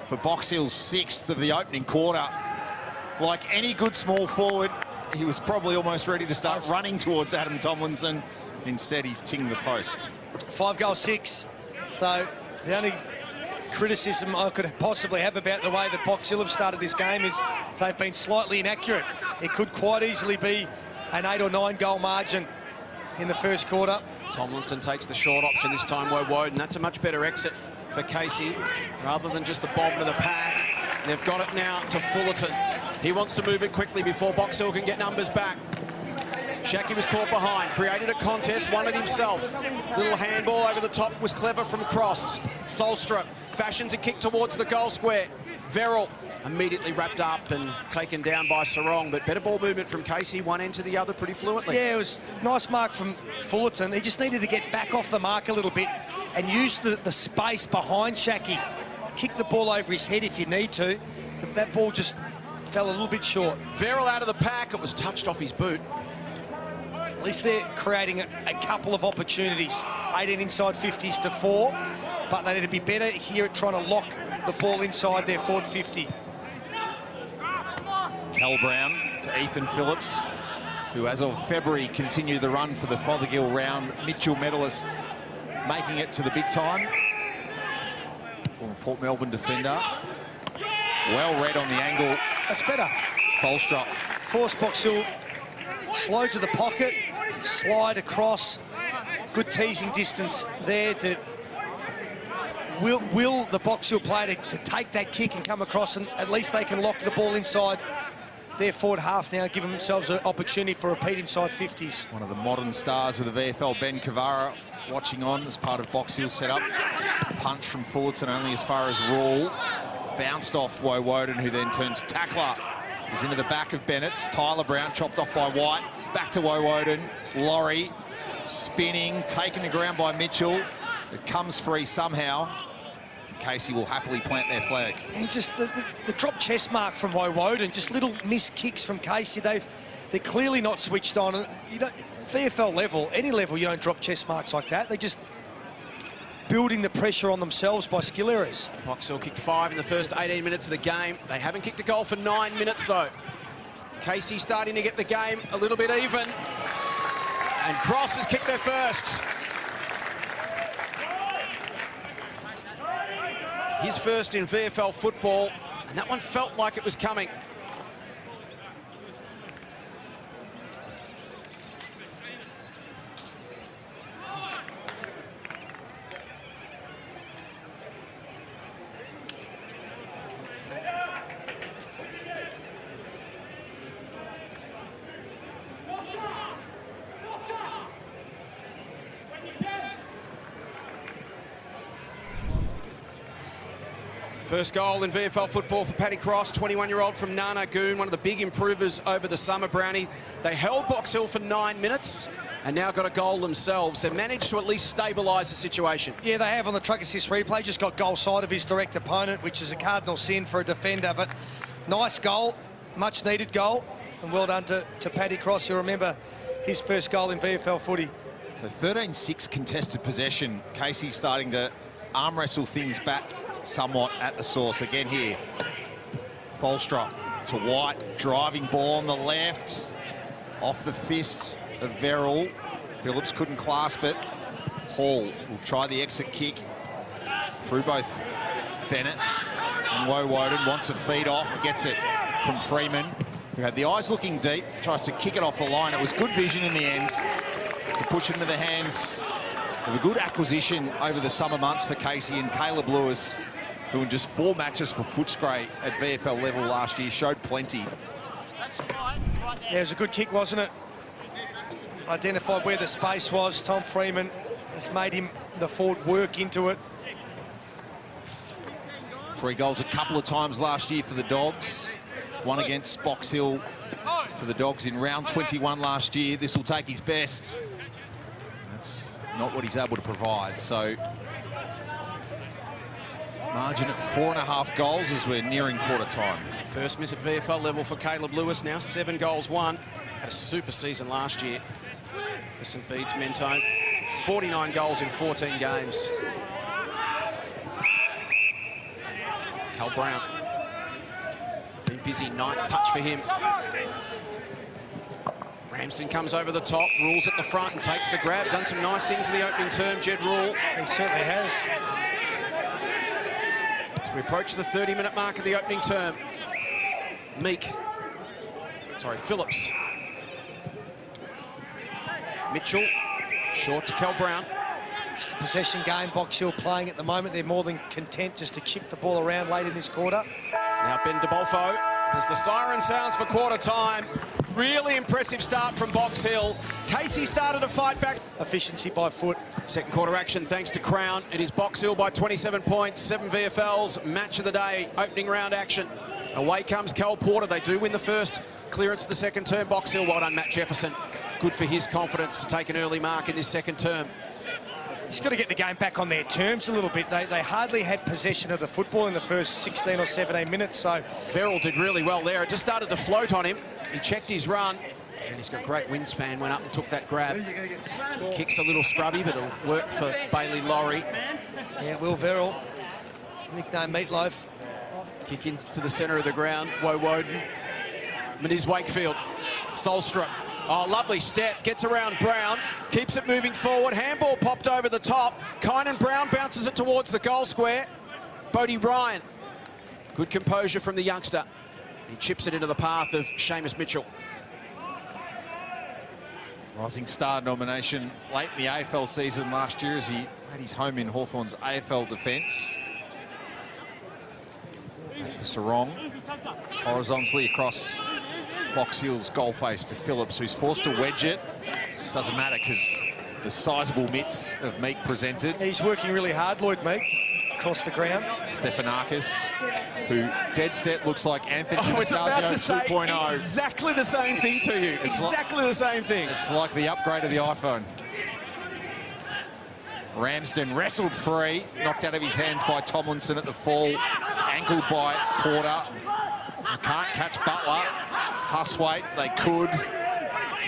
[SPEAKER 2] For Box Hill's 6th of the opening quarter. Like any good small forward, he was probably almost ready to start running towards Adam Tomlinson. Instead, he's tinged the post.
[SPEAKER 3] 5 goals, 6. So the only criticism I could possibly have about the way that Box Hill have started this game is they've been slightly inaccurate. It could quite easily be an 8 or 9 goal margin in the first quarter.
[SPEAKER 1] Tomlinson takes the short option this time, Woden. That's a much better exit for Casey, rather than just the bomb to the pack. They've got it now to Fullerton. He wants to move it quickly before Box Hill can get numbers back. Shaki was caught behind, created a contest, won it himself. Little handball over the top was clever from Cross. Tholstrup fashions a kick towards the goal square. Verrill immediately wrapped up and taken down by Sarong, but better ball movement from Casey, one end to the other pretty fluently.
[SPEAKER 3] Yeah, it was a nice mark from Fullerton. He just needed to get back off the mark a little bit and use the space behind Shaki. Kick the ball over his head if you need to. That ball just fell a little bit short.
[SPEAKER 1] Verrill out of the pack. It was touched off his boot.
[SPEAKER 3] At least they're creating a couple of opportunities. 18 inside 50s to 4, but they need to be better here at trying to lock the ball inside their forward 50.
[SPEAKER 2] Cal Brown to Ethan Phillips, who as of February continued the run for the Fothergill round Mitchell medalist, making it to the big time. Former Port Melbourne defender. Well read on the angle.
[SPEAKER 3] That's better.
[SPEAKER 2] Tholstrup.
[SPEAKER 3] Force Box Hill, slow to the pocket, slide across. Good teasing distance there to will the Box Hill player to take that kick and come across, and at least they can lock the ball inside their forward half now, giving themselves an opportunity for repeat inside 50s.
[SPEAKER 2] One of the modern stars of the VFL, Ben Cavara, watching on as part of Box Hill setup. Punch from Fullerton only as far as Rule. Bounced off Woden, who then turns tackler. He's into the back of Bennett's. Tyler Brown chopped off by White. Back to Woden. Laurie spinning, taken to ground by Mitchell. It comes free somehow. Casey will happily plant their flag.
[SPEAKER 3] And just the drop chest mark from Woden, just little missed kicks from Casey. They're clearly not switched on. You know, VFL level, any level, you don't drop chest marks like that. They're just building the pressure on themselves by skill errors.
[SPEAKER 1] Box Hill kicked 5 in the first 18 minutes of the game. They haven't kicked a goal for 9 minutes, though. Casey starting to get the game a little bit even. And Cross has kicked their first. His first in VFL football, and that one felt like it was coming. First goal in VFL football for Paddy Cross, 21-year-old from Nana Goon, one of the big improvers over the summer, Brownie. They held Box Hill for 9 minutes and now got a goal themselves. They've managed to at least stabilise the situation.
[SPEAKER 3] Yeah, they have on the truck assist replay. Just got goal side of his direct opponent, which is a cardinal sin for a defender. But nice goal, much needed goal. And well done to Paddy Cross. You'll remember his first goal in VFL footy.
[SPEAKER 2] So 13-6 contested possession. Casey starting to arm wrestle things back somewhat at the source. Again here, Tholstrup to White, driving ball on the left, off the fist of Verrill. Phillips couldn't clasp it. Hall will try the exit kick through both Bennett's and Woden. Wants a feed off, gets it from Freeman, who had the eyes looking deep, tries to kick it off the line. It was good vision in the end to push it into the hands of a good acquisition over the summer months for Casey, and Caleb Lewis, who in just 4 matches for Footscray at VFL level last year showed plenty.
[SPEAKER 3] Yeah, it was a good kick, wasn't it? Identified where the space was. Tom Freeman has made him, the forward, work into it.
[SPEAKER 2] 3 goals a couple of times last year for the Dogs. One against Box Hill for the Dogs in round 21 last year. This will take his best. That's not what he's able to provide. So margin at 4.5 goals as we're nearing quarter time.
[SPEAKER 1] First miss at VFL level for Caleb Lewis, now 7 goals won. Had a super season last year for St Bede's Mentone. 49 goals in 14 games. Cal Brown. Been busy, 9th touch for him. Ramsden comes over the top, Rule's at the front and takes the grab. Done some nice things in the opening term, Jed Rule.
[SPEAKER 3] He certainly has.
[SPEAKER 1] we approach the 30-minute mark of the opening term. Phillips. Mitchell, short to Kel Brown.
[SPEAKER 3] Just a possession game, Box Hill playing at the moment. They're more than content just to chip the ball around late in this quarter.
[SPEAKER 1] Now Ben DeBolfo, as the siren sounds for quarter time. Really impressive start from Box Hill. Casey started to fight back.
[SPEAKER 3] Efficiency by foot.
[SPEAKER 1] Second quarter action thanks to Crown. It is Box Hill by 27 points, 7 VFLs, match of the day, opening round action. Away comes Cal Porter. They do win the first clearance of the second term. Box Hill, well done, Matt Jefferson. Good for his confidence to take an early mark in this second term.
[SPEAKER 3] He's got to get the game back on their terms a little bit. They hardly had possession of the football in the first 16 or 17 minutes, so...
[SPEAKER 1] Ferrell did really well there. It just started to float on him. He checked his run, and he's got great wingspan, went up and took that grab. Kicks a little scrubby, but it'll work for Bailey Laurie.
[SPEAKER 3] Yeah, Will Verrill, nickname Meatloaf.
[SPEAKER 1] Kick into the centre of the ground. Woden. Moniz Wakefield. Tholstrup. Oh, lovely step. Gets around Brown. Keeps it moving forward. Handball popped over the top. Kynan Brown bounces it towards the goal square. Bodie Ryan. Good composure from the youngster. He chips it into the path of Seamus Mitchell.
[SPEAKER 2] Rising Star nomination late in the AFL season last year as he had his home in Hawthorn's AFL defence. Sarong horizontally across Box Hill's goal face to Phillips, who's forced to wedge it. Doesn't matter because the sizable mitts of Meek presented.
[SPEAKER 3] He's working really hard, Lloyd Meek, across the ground.
[SPEAKER 2] Stefanakis, who dead set looks like Anthony
[SPEAKER 1] I was about to say
[SPEAKER 2] 2.0.
[SPEAKER 1] exactly the same thing to you. Exactly the same thing.
[SPEAKER 2] It's like the upgrade of the iPhone. Ramsden wrestled free, knocked out of his hands by Tomlinson at the fall, ankled by Porter. They can't catch Butler. Huswaite, they could.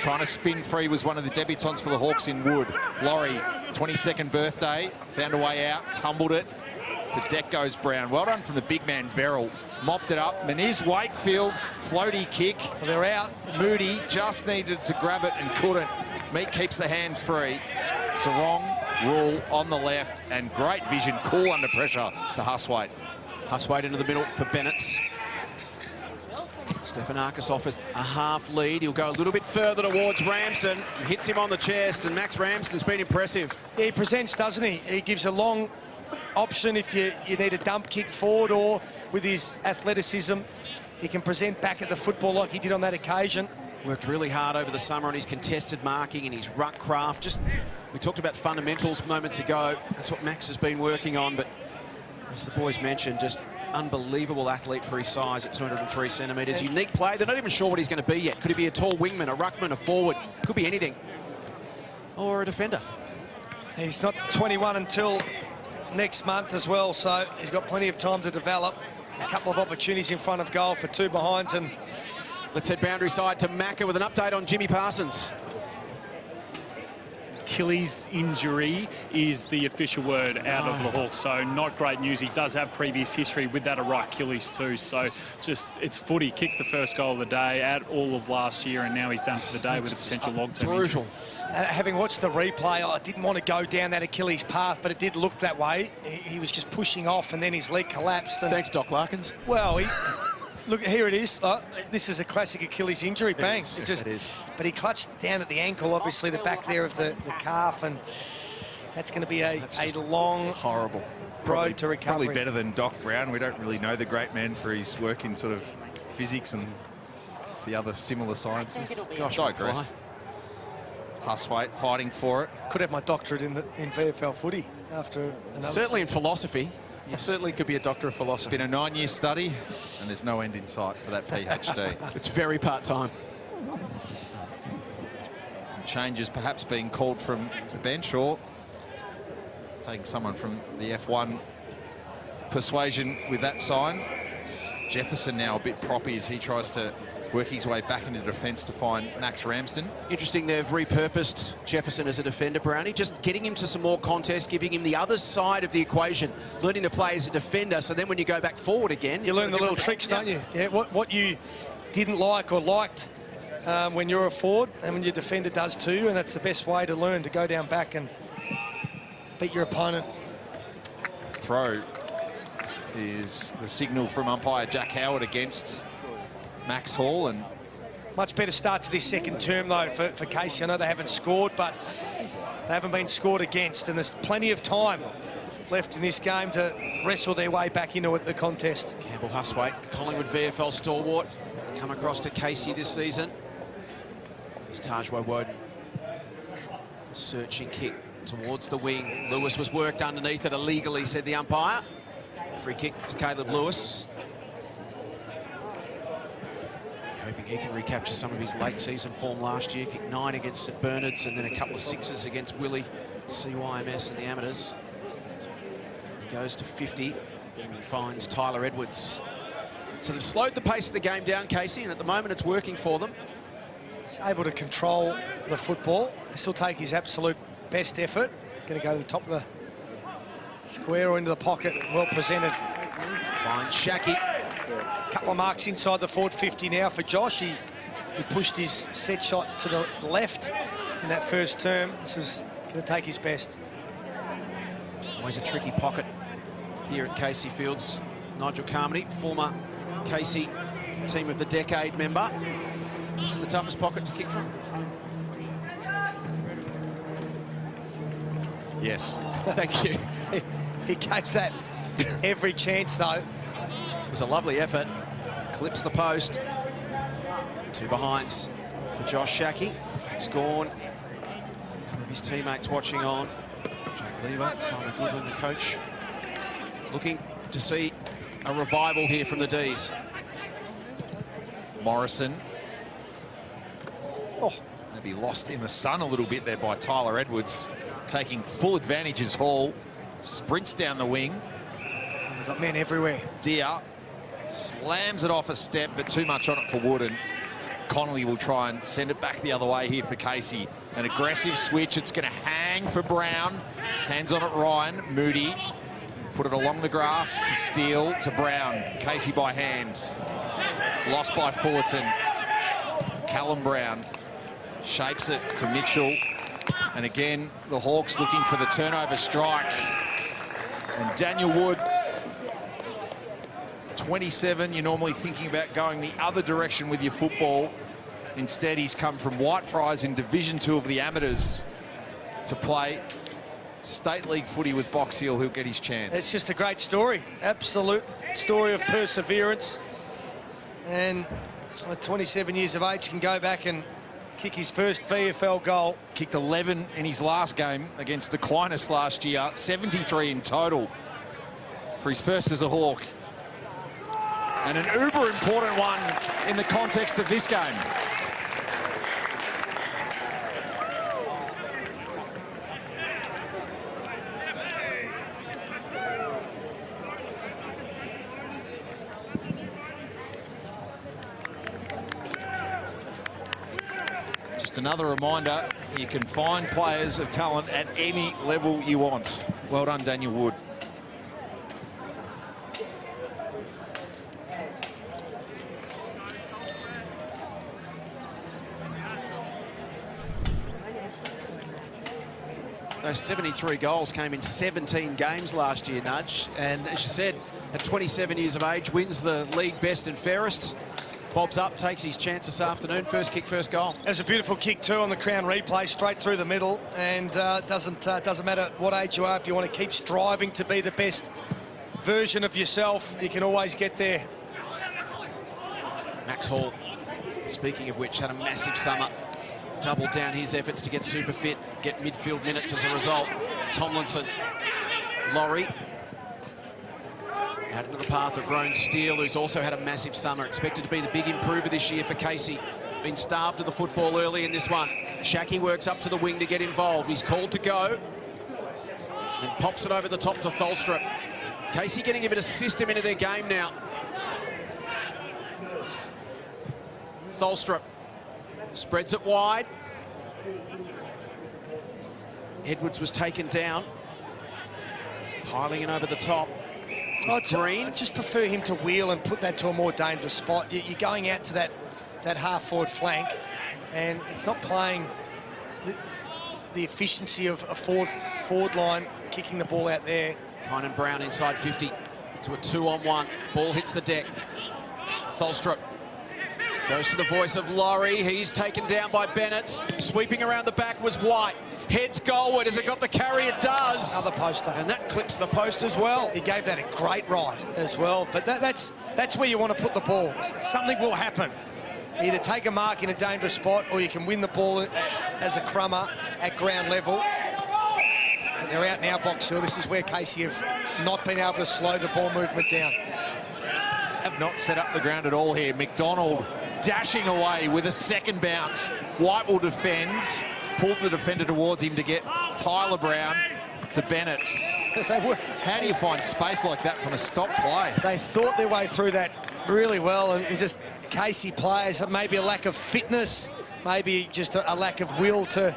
[SPEAKER 2] Trying to spin free was one of the debutants for the Hawks in Wood. Laurie, 22nd birthday, found a way out, tumbled it. To deck goes Brown. Well done from the big man, Verrill. Mopped it up. Moniz Wakefield, floaty kick.
[SPEAKER 3] Well, they're out.
[SPEAKER 2] Moody just needed to grab it and couldn't. Meek keeps the hands free. Sarong, Rule on the left, and great vision, cool under pressure to Huswaite.
[SPEAKER 1] Huswaite into the middle for Bennett's. Stefanakis offers a half lead. He'll go a little bit further towards Ramsden. Hits him on the chest, and Max Ramsden's been impressive.
[SPEAKER 3] Yeah, he presents, doesn't he? He gives a long option if you need a dump kick forward, or with his athleticism, he can present back at the football like he did on that occasion.
[SPEAKER 1] Worked really hard over the summer on his contested marking and his ruck craft. Just, we talked about fundamentals moments ago. That's what Max has been working on, but as the boys mentioned, just unbelievable athlete for his size at 203 centimetres. Unique play. They're not even sure what he's going to be yet. Could he be a tall wingman, a ruckman, a forward? Could be anything. Or a defender.
[SPEAKER 3] He's not 21 until next month as well, so he's got plenty of time to develop. A couple of opportunities in front of goal for two behinds, and
[SPEAKER 1] let's head boundary side to Macca with an update on Jimmy Parsons.
[SPEAKER 4] Achilles injury is the official word out of the Hawks, so not great news. He does have previous history with that right Achilles too, so just it's footy. Kicks the first goal of the day, out all of last year, and now he's done for the day with a potential long-term injury.
[SPEAKER 3] Having watched the replay, I didn't want to go down that Achilles path, but it did look that way. He was just pushing off, and then his leg collapsed. And,
[SPEAKER 1] thanks, Doc Larkins.
[SPEAKER 3] Well, look, here it is. This is a classic Achilles injury. Bang. It is. But he clutched down at the ankle, obviously, the back there of the calf, and that's going to be a long,
[SPEAKER 1] horrible
[SPEAKER 3] road to recovery.
[SPEAKER 2] Probably better than Doc Brown. We don't really know the great man for his work in sort of physics and the other similar sciences.
[SPEAKER 1] Gosh,
[SPEAKER 2] digress. Huswaite fighting for it.
[SPEAKER 3] Could have my doctorate in VFL footy after another
[SPEAKER 1] certainly
[SPEAKER 3] season.
[SPEAKER 1] In philosophy. You certainly could be a doctor of philosophy.
[SPEAKER 2] It's been a 9-year study, and there's no end in sight for that PhD.
[SPEAKER 1] It's very part-time.
[SPEAKER 2] Some changes perhaps being called from the bench, or taking someone from the F1 persuasion with that sign. It's Jefferson now a bit proppy as he tries to work his way back into defence to find Max Ramsden.
[SPEAKER 1] Interesting, they've repurposed Jefferson as a defender, Brownie, just getting him to some more contests, giving him the other side of the equation, learning to play as a defender, so then when you go back forward again...
[SPEAKER 3] You learn the little tricks, don't you? Yeah, what you didn't like or liked when you're a forward, and when your defender does too, and that's the best way to learn, to go down back and beat your opponent.
[SPEAKER 2] Throw is the signal from umpire Jack Howard against Max Hall. And
[SPEAKER 3] much better start to this second term, though, for Casey. I know they haven't scored, but they haven't been scored against, and there's plenty of time left in this game to wrestle their way back into the contest.
[SPEAKER 1] Campbell Huswaite, Collingwood VFL stalwart, come across to Casey this season. It's Tajwa Woden. Searching kick towards the wing. Lewis was worked underneath it illegally, said the umpire. Free kick to Caleb Lewis. Hoping he can recapture some of his late season form last year. Kicked 9 against St Bernard's and then a couple of 6s against Willie, CYMS and the Amateurs. He goes to 50 and finds Tyler Edwards. So they've slowed the pace of the game down, Casey, and at the moment it's working for them.
[SPEAKER 3] He's able to control the football. He still take his absolute best effort. Going to go to the top of the square or into the pocket. Well presented.
[SPEAKER 1] Finds Shaki.
[SPEAKER 3] Couple of marks inside the forward 50 now for Josh. He pushed his set shot to the left in that first term. This is going to take his best.
[SPEAKER 1] Always a tricky pocket here at Casey Fields. Nigel Carmody, former Casey Team of the Decade member. Is this the toughest pocket to kick from?
[SPEAKER 2] yes,
[SPEAKER 1] Thank you.
[SPEAKER 3] He gave that every chance, though.
[SPEAKER 1] It was a lovely effort. Clips the post. 2 behinds for Josh Shaki. Back's gone. One of his teammates watching on. Jake Lever, Simon Goodwin, the coach. Looking to see a revival here from the D's.
[SPEAKER 2] Morrison. Oh, maybe lost in the sun a little bit there by Tyler Edwards, taking full advantage as Hall sprints down the wing.
[SPEAKER 3] They've got men everywhere.
[SPEAKER 2] Deer slams it off a step, but too much on it for Wood, and Connolly will try and send it back the other way here for Casey. An aggressive switch. It's going to hang for Brown. Hands on it, Ryan. Moody put it along the grass to Steele to Brown. Casey by hand. Lost by Fullerton. Callum Brown shapes it to Mitchell. And again, the Hawks looking for the turnover strike. And Daniel Wood, 27, you're normally thinking about going the other direction with your football. Instead, he's come from Whitefriars in Division 2 of the Amateurs to play State League footy with Box Hill. He'll get his chance.
[SPEAKER 3] It's just a great story. Absolute story of perseverance. And at 27 years of age, can go back and kick his first VFL goal.
[SPEAKER 2] Kicked 11 in his last game against Aquinas last year. 73 in total for his first as a Hawk. And an uber important one in the context of this game. Just another reminder, you can find players of talent at any level you want. Well done, Daniel Wood.
[SPEAKER 1] Those 73 goals came in 17 games last year, Nudge. And as you said, at 27 years of age, wins the league best and fairest. Bob's up, takes his chance this afternoon. First kick, first goal.
[SPEAKER 3] There's a beautiful kick too on the Crown replay, straight through the middle. And doesn't matter what age you are, if you want to keep striving to be the best version of yourself, you can always get there.
[SPEAKER 1] Max Hall, speaking of which, had a massive summer. Doubled down his efforts to get super fit, get midfield minutes as a result. Tomlinson, Laurie, out into the path of Roan Steele, who's also had a massive summer. Expected to be the big improver this year for Casey. Been starved of the football early in this one. Shaki works up to the wing to get involved. He's called to go. And pops it over the top to Tholstrup. Casey getting a bit of system into their game now. Tholstrup spreads it wide. Edwards was taken down. Piling in over the top. Green.
[SPEAKER 3] I just prefer him to wheel and put that to a more dangerous spot. You're going out to that half-forward flank, and it's not playing the efficiency of a forward line, kicking the ball out there.
[SPEAKER 1] Kynan Brown inside 50. to a 2-on-1. Ball hits the deck. Tholstrup goes to the voice of Laurie. He's taken down by Bennett. Sweeping around the back was White. Heads goalward. Has it got the carry? It does.
[SPEAKER 3] Another poster.
[SPEAKER 1] And that clips the post as well.
[SPEAKER 3] He gave that a great ride as well. But that's where you want to put the ball. Something will happen. Either take a mark in a dangerous spot or you can win the ball as a crummer at ground level. But they're out now, Box Hill. This is where Casey have not been able to slow the ball movement down.
[SPEAKER 2] Have not set up the ground at all here. McDonald dashing away with a second bounce. White will defend. Pulled the defender towards him to get Tyler Brown to Bennett. How do you find space like that from a stop play?
[SPEAKER 3] They thought their way through that really well, and just Casey players, maybe a lack of fitness, maybe just a lack of will to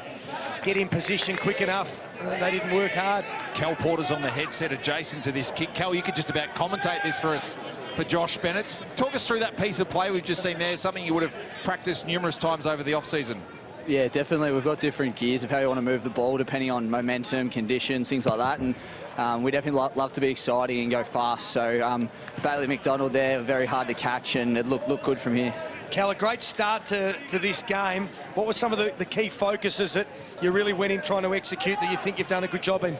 [SPEAKER 3] get in position quick enough. They didn't work hard.
[SPEAKER 2] Cal Porter's on the headset adjacent to this kick. Cal, you could just about commentate this for us, for Josh Bennett. Talk us through that piece of play we've just seen there, something you would have practiced numerous times over the off-season.
[SPEAKER 6] Yeah, definitely. We've got different gears of how you want to move the ball depending on momentum, conditions, things like that. And we definitely love to be exciting and go fast. So Bailey McDonald there, very hard to catch, and it looked good from here.
[SPEAKER 3] Cal, a great start to this game. What were some of the key focuses that you really went in trying to execute that you think you've done a good job in?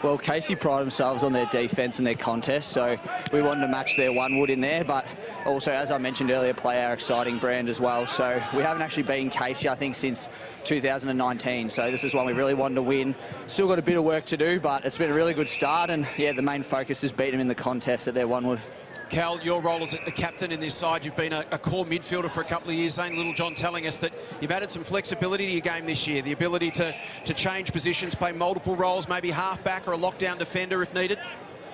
[SPEAKER 6] Well, Casey pride themselves on their defence and their contest, so we wanted to match their one wood in there, but also, as I mentioned earlier, play our exciting brand as well. So we haven't actually beaten Casey, I think, since 2019, so this is one we really wanted to win. Still got a bit of work to do, but it's been a really good start, and yeah, the main focus is beating them in the contest at their one wood.
[SPEAKER 1] Cal, your role as a captain in this side, you've been a core midfielder for a couple of years. Zane Littlejohn telling us that you've added some flexibility to your game this year, the ability to change positions, play multiple roles, maybe half-back or a lockdown defender if needed.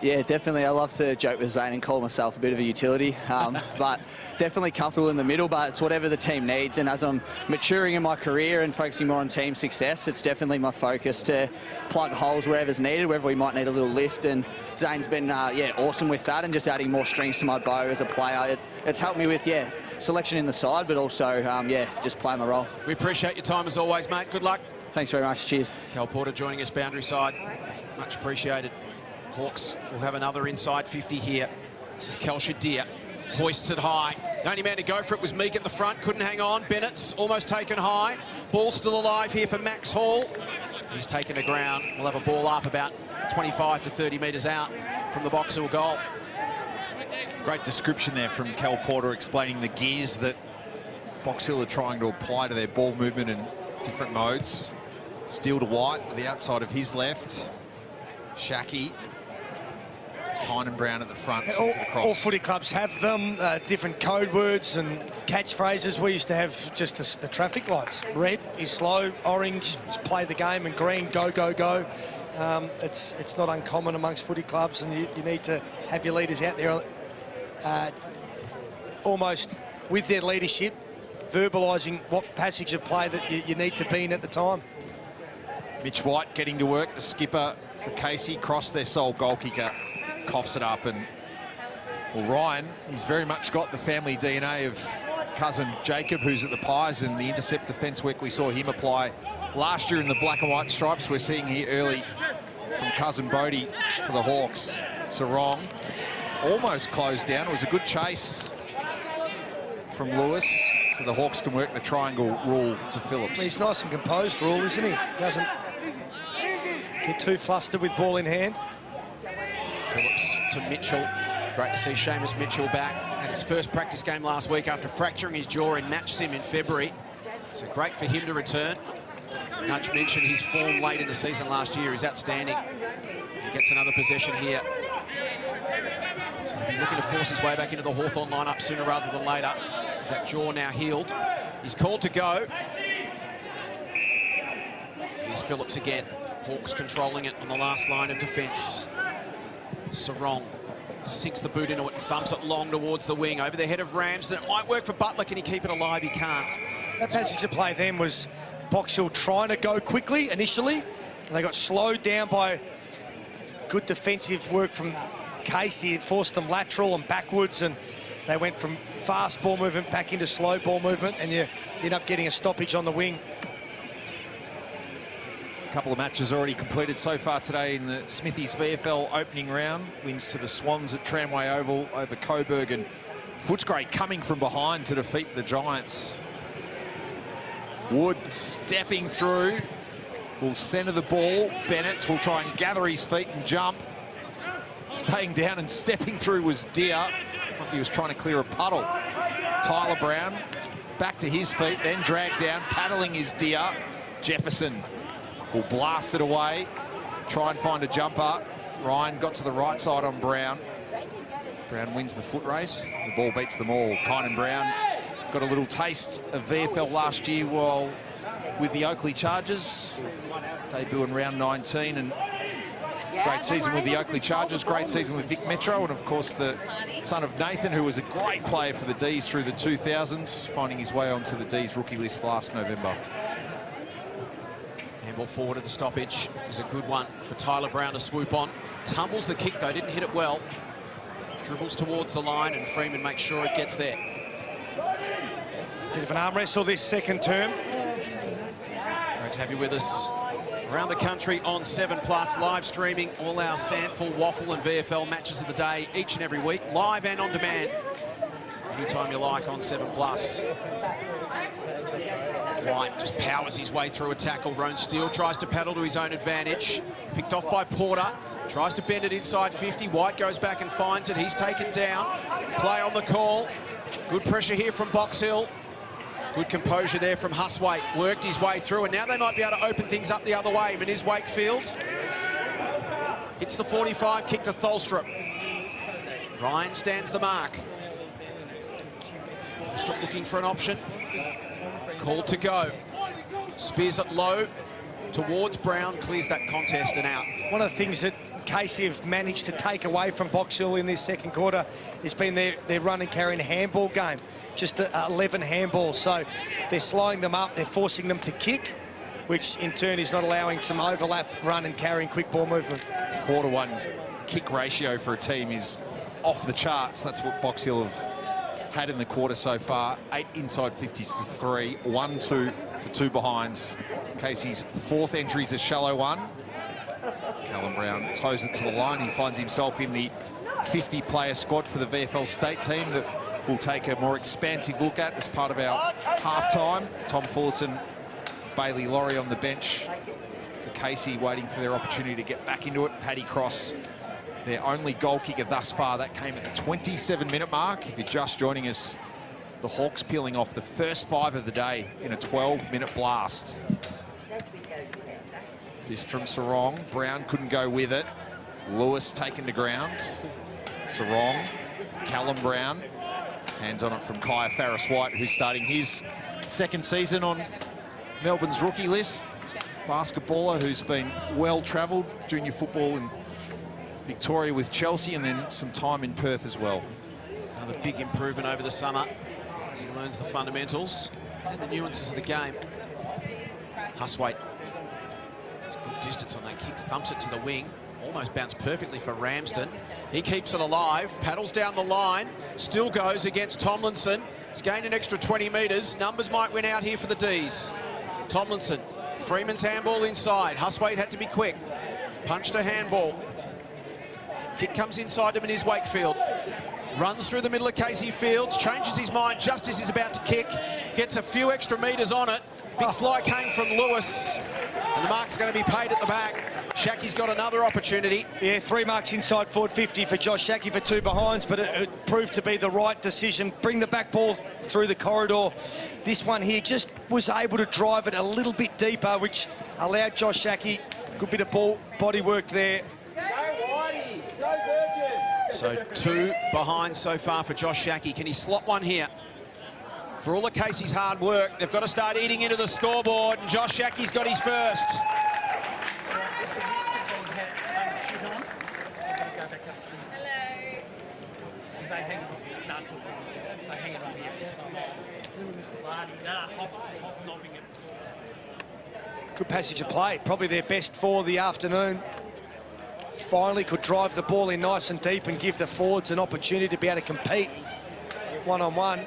[SPEAKER 6] Yeah, definitely. I love to joke with Zane and call myself a bit of a utility, but definitely comfortable in the middle, but it's whatever the team needs. And as I'm maturing in my career and focusing more on team success, it's definitely my focus to plug holes wherever's needed, wherever we might need a little lift. And Zane's been, awesome with that and just adding more strings to my bow as a player. It's helped me with, selection in the side, but also, just playing my role.
[SPEAKER 1] We appreciate your time as always, mate. Good luck.
[SPEAKER 6] Thanks very much. Cheers.
[SPEAKER 1] Cal Porter joining us boundary side. Much appreciated. Hawks will have another inside 50 here. This is Kel Shadir. Hoists it high. The only man to go for it was Meek at the front. Couldn't hang on. Bennett's almost taken high. Ball still alive here for Max Hall. He's taken the ground. We'll have a ball up about 25 to 30 metres out from the Box Hill goal.
[SPEAKER 2] Great description there from Cal Porter explaining the gears that Box Hill are trying to apply to their ball movement in different modes. Steele to White at the outside of his left. Shacky. Pine and Brown at the front.
[SPEAKER 3] All footy clubs have them, different code words and catchphrases. We used to have just the traffic lights. Red is slow, orange is play the game, and green, go, go, go. It's not uncommon amongst footy clubs, and you need to have your leaders out there almost with their leadership, verbalising what passage of play that you need to be in at the time.
[SPEAKER 2] Mitch White getting to work, the skipper for Casey, cross their sole goal kicker. Coughs it up, and well, Ryan, he's very much got the family DNA of cousin Jacob, who's at the Pies, and the intercept defence work we saw him apply last year in the black and white stripes. We're seeing here early from cousin Bodie for the Hawks. Sarong almost closed down. It was a good chase from Lewis. The Hawks can work the triangle rule to Phillips.
[SPEAKER 3] He's nice and composed, Rule, isn't he? He doesn't get too flustered with ball in hand.
[SPEAKER 1] Phillips to Mitchell. Great to see Seamus Mitchell back at his first practice game last week after fracturing his jaw in match sim in February. So great for him to return. Nudge mentioned his form late in the season last year is outstanding. He gets another possession here. So he'll be looking to force his way back into the Hawthorn lineup sooner rather than later. That jaw now healed. He's called to go. Here's Phillips again. Hawks controlling it on the last line of defence. Sarong sinks the boot into it and thumps it long towards the wing over the head of Ramsden. It might work for Butler. Can he keep it alive? He can't.
[SPEAKER 3] That passage of play then was Box Hill trying to go quickly initially, and they got slowed down by good defensive work from Casey. It forced them lateral and backwards, and they went from fast ball movement back into slow ball movement, and you end up getting a stoppage on the wing.
[SPEAKER 2] couple of matches already completed so far today in the Smithies VFL opening round. Wins to the Swans at Tramway Oval over Coburg, and Footscray coming from behind to defeat the Giants. Wood stepping through, will centre the ball. Bennett will try and gather his feet and jump. Staying down and stepping through was Deer. I think he was trying to clear a puddle. Tyler Brown back to his feet, then dragged down. Paddling is Deer. Jefferson will blast it away. Try and find a jumper. Ryan got to the right side on Brown. Brown wins the foot race. The ball beats them all. Kynan Brown got a little taste of VFL last year while with the Oakley Chargers. Debut in round 19, and great season with the Oakley Chargers, great season with Vic Metro, and of course the son of Nathan, who was a great player for the D's through the 2000s, finding his way onto the D's rookie list last November.
[SPEAKER 1] Handball forward of the stoppage is a good one for Tyler Brown to swoop on. Tumbles the kick though, didn't hit it well. Dribbles towards the line, and Freeman makes sure it gets there.
[SPEAKER 3] Bit of an arm wrestle this second term.
[SPEAKER 1] Great to have you with us around the country on 7plus, live streaming all our Sandful, Waffle and VFL matches of the day each and every week, live and on demand, anytime you like on 7plus. White just powers his way through a tackle. Roan Steele tries to paddle to his own advantage. Picked off by Porter. Tries to bend it inside 50. White goes back and finds it. He's taken down. Play on the call. Good pressure here from Box Hill. Good composure there from Huswaite. Worked his way through, and now they might be able to open things up the other way. Meniz Wakefield hits the 45, kick to Tholstrup. Ryan stands the mark. Tholstrup looking for an option. Call to go. Spears it low towards Brown, clears that contest and out.
[SPEAKER 3] One of the things that Casey have managed to take away from Box Hill in this second quarter has been their run and carry and handball game. Just 11 handballs, so they're slowing them up, they're forcing them to kick, which in turn is not allowing some overlap, run and carry and quick ball movement.
[SPEAKER 2] 4-to-1 kick ratio for a team is off the charts. That's what Box Hill have had in the quarter so far. 8 inside 50s to 3, 1-2 to 2 behinds. Casey's fourth entry is a shallow one. Callum Brown toes it to the line. He finds himself in the 50-player squad for the VFL state team that we'll take a more expansive look at as part of our half-time. Tom Fullerton, Bailey Laurie on the bench for Casey, waiting for their opportunity to get back into it. Paddy Cross, their only goal kicker thus far. That came at the 27-minute mark. If you're just joining us, the Hawks peeling off the first 5 of the day in a 12-minute blast. Fist from Sarong. Brown couldn't go with it. Lewis taken to ground. Sarong, Callum Brown. Hands on it from Kaya Farris-White, who's starting his second season on Melbourne's rookie list. Basketballer who's been well-travelled, junior football in Victoria with Chelsea, and then some time in Perth as well.
[SPEAKER 1] Another big improvement over the summer as he learns the fundamentals and the nuances of the game. Huswaite, it's good distance on that kick, thumps it to the wing. Almost bounced perfectly for Ramsden. He keeps it alive, paddles down the line, still goes against Tomlinson. He's gained an extra 20 metres. Numbers might win out here for the D's. Tomlinson, Freeman's handball inside. Huswaite had to be quick. Punched a handball. Kick comes inside to Meniz Wakefield. Runs through the middle of Casey Fields, changes his mind just as he's about to kick. Gets a few extra metres on it. Big fly came from Lewis. And the mark's going to be paid at the back. Shackie's got another opportunity.
[SPEAKER 3] Yeah, 3 marks inside forward 50 for Josh Shackie for 2 behinds, but it proved to be the right decision. Bring the back ball through the corridor. This one here just was able to drive it a little bit deeper, which allowed Josh Shackie good bit of body work there.
[SPEAKER 1] So 2 behind so far for Josh Shackie. Can he slot one here? For all of Casey's hard work, they've got to start eating into the scoreboard, and Josh Shackie's got his first.
[SPEAKER 3] Good passage of play, probably their best for the afternoon. Finally could drive the ball in nice and deep and give the forwards an opportunity to be able to compete one-on-one.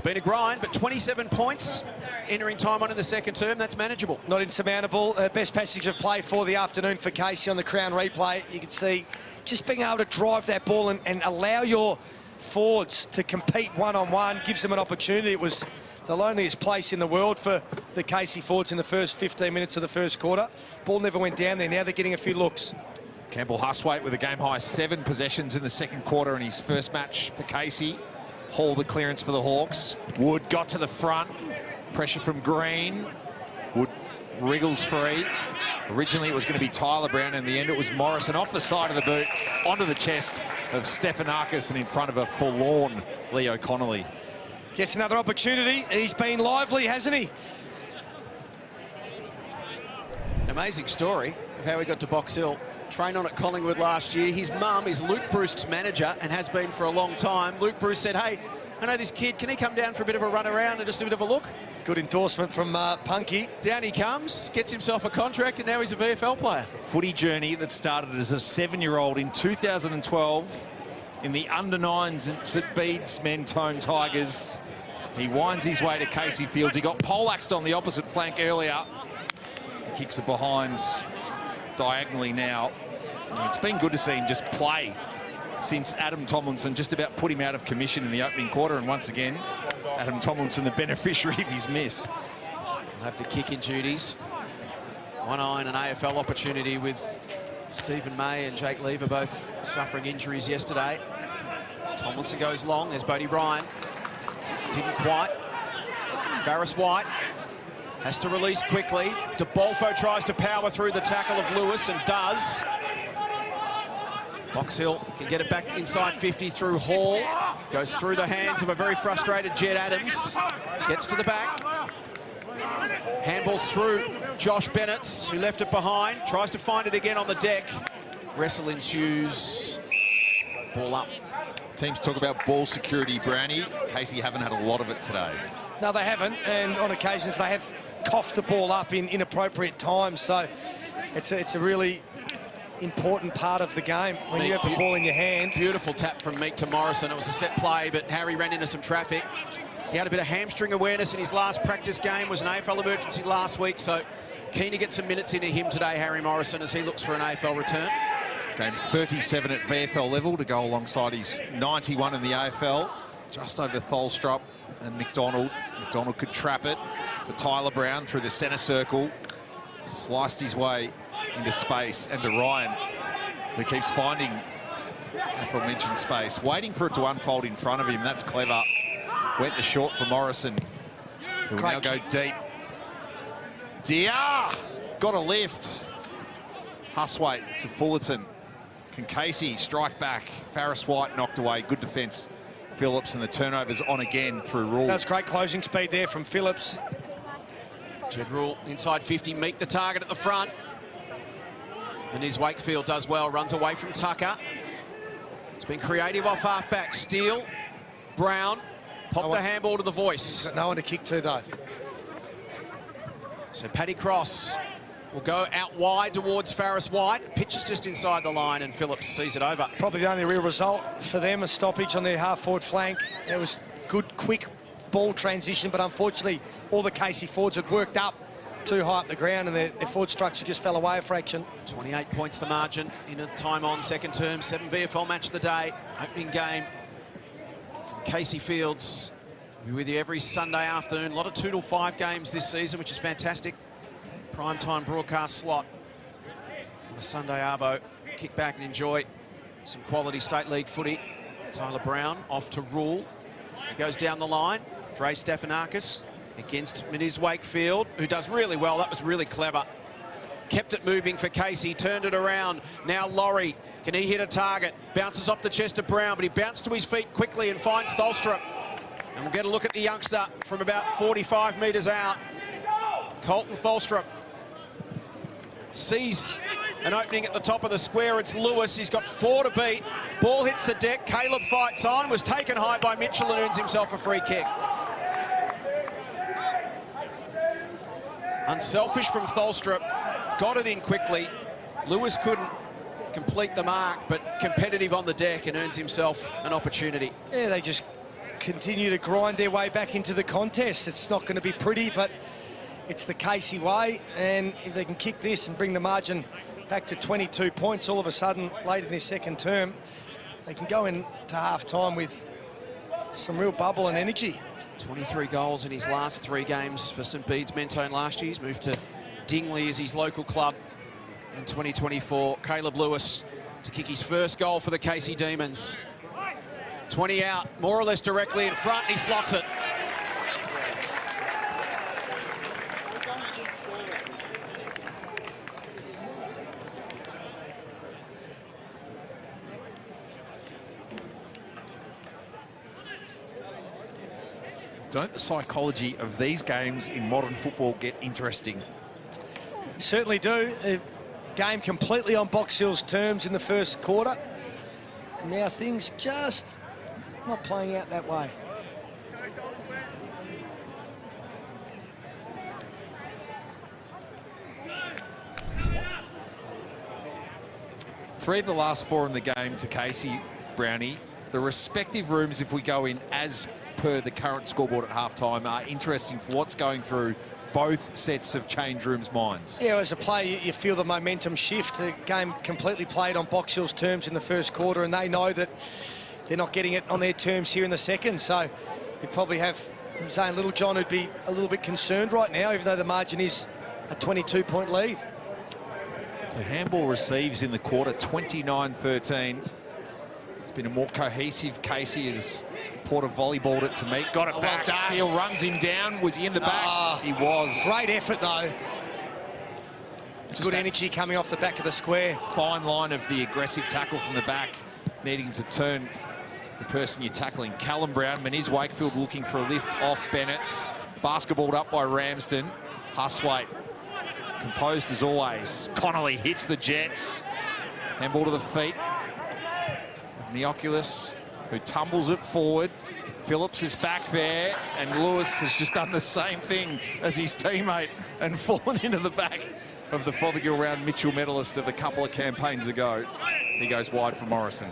[SPEAKER 1] It's been a grind, but 27 points entering time on in the second term. That's manageable.
[SPEAKER 3] Not insurmountable. Best passage of play for the afternoon for Casey on the Crown replay. You can see just being able to drive that ball and allow your forwards to compete one-on-one gives them an opportunity. It was the loneliest place in the world for the Casey forwards in the first 15 minutes of the first quarter. Ball never went down there. Now they're getting a few looks.
[SPEAKER 2] Campbell Huswaite with a game-high 7 possessions in the second quarter in his first match for Casey. Hall the clearance for the Hawks. Wood got to the front. Pressure from Green. Wood wriggles free. Originally it was going to be Tyler Brown. In the end it was Morrison off the side of the boot onto the chest of Stefanakis and in front of a forlorn Leo Connolly.
[SPEAKER 3] Gets another opportunity. He's been lively, hasn't he?
[SPEAKER 1] An amazing story of how he got to Box Hill. Trained on at Collingwood last year. His mum is Luke Bruce's manager and has been for a long time. Luke Bruce said, hey, I know this kid, can he come down for a bit of a run around and just a bit of a look?
[SPEAKER 3] Good endorsement from Punky.
[SPEAKER 1] Down he comes, gets himself a contract, and now he's a VFL player.
[SPEAKER 2] Footy journey that started as a 7-year-old in 2012 in the under-9s at St Bede's Mentone Tigers. He winds his way to Casey Fields. He got poleaxed on the opposite flank earlier. He kicks it behind diagonally now. And it's been good to see him just play since Adam Tomlinson just about put him out of commission in the opening quarter. And once again, Adam Tomlinson, the beneficiary of his miss.
[SPEAKER 1] We'll have the kick-in duties. One eye and an AFL opportunity with Stephen May and Jake Lever both suffering injuries yesterday. Tomlinson goes long. There's Bodie Ryan. Didn't quite. Farris White has to release quickly. DeBolfo tries to power through the tackle of Lewis and does. Box Hill can get it back inside 50 through Hall. Goes through the hands of a very frustrated Jed Adams. Gets to the back. Handballs through Josh Bennett, who left it behind. Tries to find it again on the deck. Wrestle ensues. Ball up.
[SPEAKER 2] Teams talk about ball security, Brownie. Casey haven't had a lot of it today.
[SPEAKER 3] No, they haven't, and on occasions they have coughed the ball up in inappropriate times. So it's a really important part of the game when you have the ball in your hand.
[SPEAKER 1] Beautiful tap from Meek to Morrison. It was a set play, but Harry ran into some traffic. He had a bit of hamstring awareness in his last practice game. Was an AFL emergency last week, so keen to get some minutes into him today, Harry Morrison, as he looks for an AFL return.
[SPEAKER 2] Game 37 at VFL level to go alongside his 91 in the AFL. Just over Tholstrup and McDonald. McDonald could trap it to Tyler Brown through the centre circle. Sliced his way into space, and to Ryan, who keeps finding aforementioned space, waiting for it to unfold in front of him. That's clever. Went to short for Morrison, who will now go deep. Dia got a lift. Huswaite to Fullerton. Can Casey strike back? Farris White knocked away. Good defence. Phillips, and the turnovers on again through Rule.
[SPEAKER 3] That's great closing speed there from Phillips.
[SPEAKER 1] Jed Rule inside 50, Meek the target at the front. And his Wakefield does well, runs away from Tucker. It's been creative off half-back. Steele, Brown, pop the handball to the voice.
[SPEAKER 3] He's got no one to kick to, though.
[SPEAKER 1] So Paddy Cross will go out wide towards Farris White. Pitches just inside the line, and Phillips sees it over.
[SPEAKER 3] Probably the only real result for them, a stoppage on their half-forward flank. It was good, quick ball transition, but unfortunately, all the Casey forwards had worked up too high up the ground, and their forward structure just fell away a fraction.
[SPEAKER 1] 28 points the margin in a time on second term. 7 VFL match of the day. Opening game from Casey Fields. We'll be with you every Sunday afternoon. A lot of 2 till 5 games this season, which is fantastic. Prime time broadcast slot on a Sunday arvo. Kick back and enjoy some quality state league footy. Tyler Brown off to Rule. He goes down the line. Dre Stefanakis against Miniz Wakefield, who does really well. That was really clever. Kept it moving for Casey, turned it around. Now Laurie, can he hit a target? Bounces off the chest of Brown, but he bounced to his feet quickly and finds Tholstrup. And we'll get a look at the youngster from about 45 metres out. Colton Tholstrup sees an opening at the top of the square. It's Lewis. He's got 4 to beat. Ball hits the deck. Caleb fights on. Was taken high by Mitchell and earns himself a free kick. Unselfish from Tholstrup. Got it in quickly. Lewis couldn't complete the mark, but competitive on the deck and earns himself an opportunity.
[SPEAKER 3] Yeah, they just continue to grind their way back into the contest. It's not going to be pretty, but it's the Casey way, and if they can kick this and bring the margin back to 22 points all of a sudden late in their second term, they can go into half-time with some real bubble and energy.
[SPEAKER 1] 23 goals in his last 3 games for St Bede's Mentone last year. He's moved to Dingley as his local club in 2024. Caleb Lewis to kick his first goal for the Casey Demons. 20 out, more or less directly in front. He slots it.
[SPEAKER 2] Don't the psychology of these games in modern football get interesting?
[SPEAKER 3] Certainly do. A game completely on Box Hill's terms in the first quarter. And now things just not playing out that way.
[SPEAKER 2] Three of the last 4 in the game to Casey, Brownie. The respective rooms, if we go in as per the current scoreboard at halftime, are interesting for what's going through both sets of change rooms' minds.
[SPEAKER 3] Yeah, as a player, you feel the momentum shift. The game completely played on Box Hill's terms in the first quarter, and they know that they're not getting it on their terms here in the second. So you probably have Zane Littlejohn who'd be a little bit concerned right now, even though the margin is a 22-point lead.
[SPEAKER 2] So handball receives in the quarter, 29-13. It's been a more cohesive Casey as Porter volleyballed it to Meek. Got it back. Steele runs him down. Was he in the back? He was.
[SPEAKER 3] Great effort, though.
[SPEAKER 2] Just
[SPEAKER 3] good
[SPEAKER 2] that
[SPEAKER 3] energy coming off the back of the square.
[SPEAKER 2] Fine line of the aggressive tackle from the back, needing to turn the person you're tackling. Callum Brown, Meniz Wakefield looking for a lift off Bennett's. Basketballed up by Ramsden. Huswaite, composed as always. Connolly hits the Jets. Handball to the feet of Neoculus, who tumbles it forward. Phillips is back there, and Lewis has just done the same thing as his teammate and fallen into the back of the Fothergill Round Mitchell medalist of a couple of campaigns ago. He goes wide for Morrison.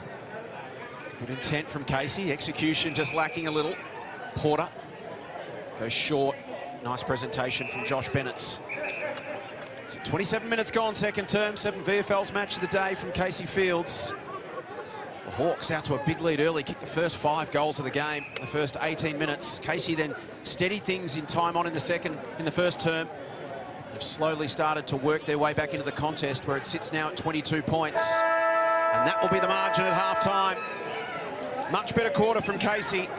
[SPEAKER 1] Good intent from Casey. Execution just lacking a little. Porter goes short. Nice presentation from Josh Bennett's. So 27 minutes gone, second term. 7 VFL's match of the day from Casey Fields. The Hawks out to a big lead early, kicked the first 5 goals of the game in the first 18 minutes. Casey then steadied things in time on in the first term. They've slowly started to work their way back into the contest, where it sits now at 22 points. And that will be the margin at half-time. Much better quarter from Casey.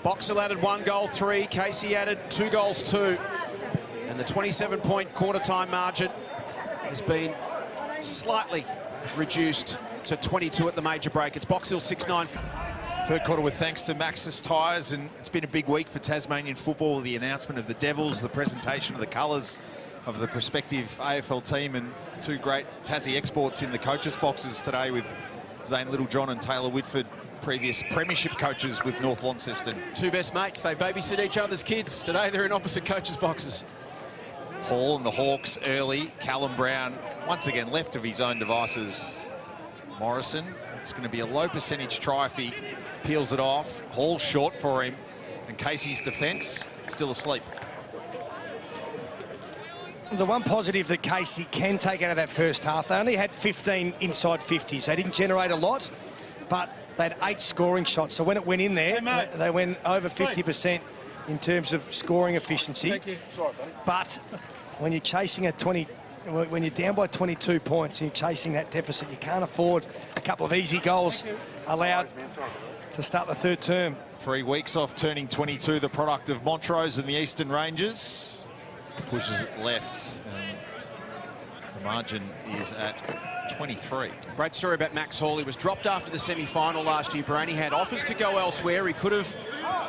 [SPEAKER 1] Boxall added 1 goal, 3. Casey added 2 goals, 2. And the 27-point quarter-time margin has been slightly reduced to 22 at the major break. It's Box Hill 6-9.
[SPEAKER 2] Third quarter with thanks to Maxis Tyres, and it's been a big week for Tasmanian football. The announcement of the Devils, the presentation of the colours of the prospective AFL team, and 2 great Tassie exports in the coaches' boxes today with Zane Littlejohn and Taylor Whitford, previous premiership coaches with North Launceston.
[SPEAKER 1] 2 best mates. They babysit each other's kids. Today they're in opposite coaches' boxes.
[SPEAKER 2] Hall and the Hawks early. Callum Brown once again left of his own devices. Morrison, it's going to be a low percentage try if he peels it off. Hall short for him, and Casey's defence still asleep.
[SPEAKER 3] The one positive that Casey can take out of that first half, they only had 15 inside 50s. They didn't generate a lot, but they had 8 scoring shots. So when it went in there, they went over 50% in terms of scoring efficiency.
[SPEAKER 7] Thank you. Sorry, buddy.
[SPEAKER 3] But when you're chasing when you're down by 22 points and you're chasing that deficit, you can't afford a couple of easy goals allowed to start the third term.
[SPEAKER 2] 3 weeks off, turning 22, the product of Montrose and the Eastern Rangers. Pushes it left, and the margin is at 23.
[SPEAKER 1] Great story about Max Hall. He was dropped after the semi-final last year, Brian. He had offers to go elsewhere. He could have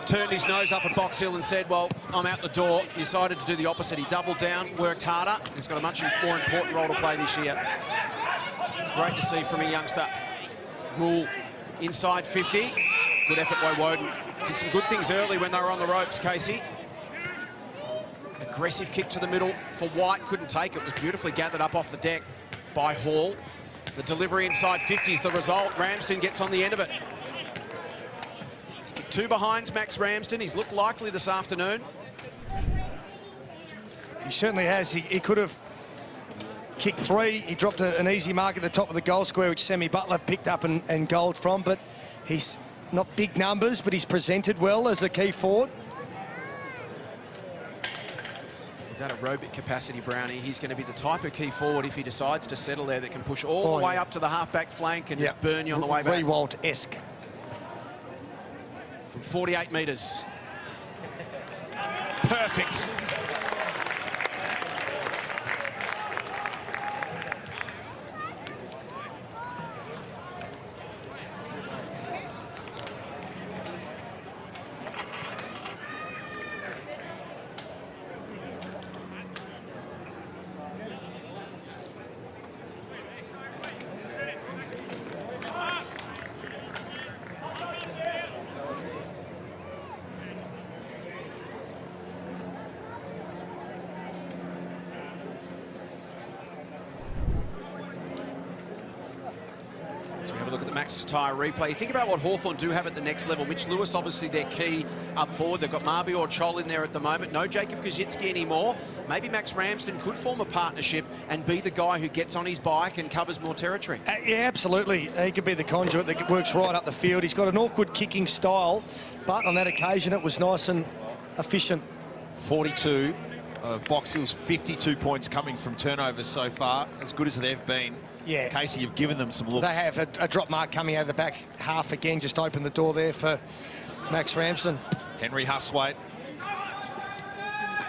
[SPEAKER 1] turned his nose up at Box Hill and said, well, I'm out the door. He decided to do the opposite. He doubled down, worked harder. He's got a much more important role to play this year. Great to see from a youngster. Moole inside 50. Good effort by Woden. Did some good things early when they were on the ropes, Casey. Aggressive kick to the middle for White. Couldn't take it. It was beautifully gathered up off the deck by Hall. The delivery inside 50 is the result. Ramsden gets on the end of it. He's kicked 2 behinds Max Ramsden. He's looked likely this afternoon.
[SPEAKER 3] He certainly has. He could have kicked 3. He dropped an easy mark at the top of the goal square, which Sammy Butler picked up and goaled from. But he's not big numbers, but he's presented well as a key forward.
[SPEAKER 1] With that aerobic capacity, Brownie, he's going to be the type of key forward, if he decides to settle there, that can push all the way up to the half-back flank and burn you on the way back.
[SPEAKER 3] Rewalt-esque.
[SPEAKER 1] From 48 metres. Perfect. So we have a look at the Max's Tyre replay. Think about what Hawthorn do have at the next level. Mitch Lewis, obviously, their key up forward. They've got Marby or Chol in there at the moment. No Jacob Koschitzki anymore. Maybe Max Ramsden could form a partnership and be the guy who gets on his bike and covers more territory.
[SPEAKER 3] Yeah, absolutely. He could be the conduit that works right up the field. He's got an awkward kicking style, but on that occasion, it was nice and efficient.
[SPEAKER 2] 42 of Box Hill's 52 points coming from turnovers so far, as good as they've been.
[SPEAKER 3] Yeah.
[SPEAKER 2] Casey, you've given them some looks.
[SPEAKER 3] They have a drop mark coming out of the back half again, just opened the door there for Max Ramsden.
[SPEAKER 2] Henry Huswaite.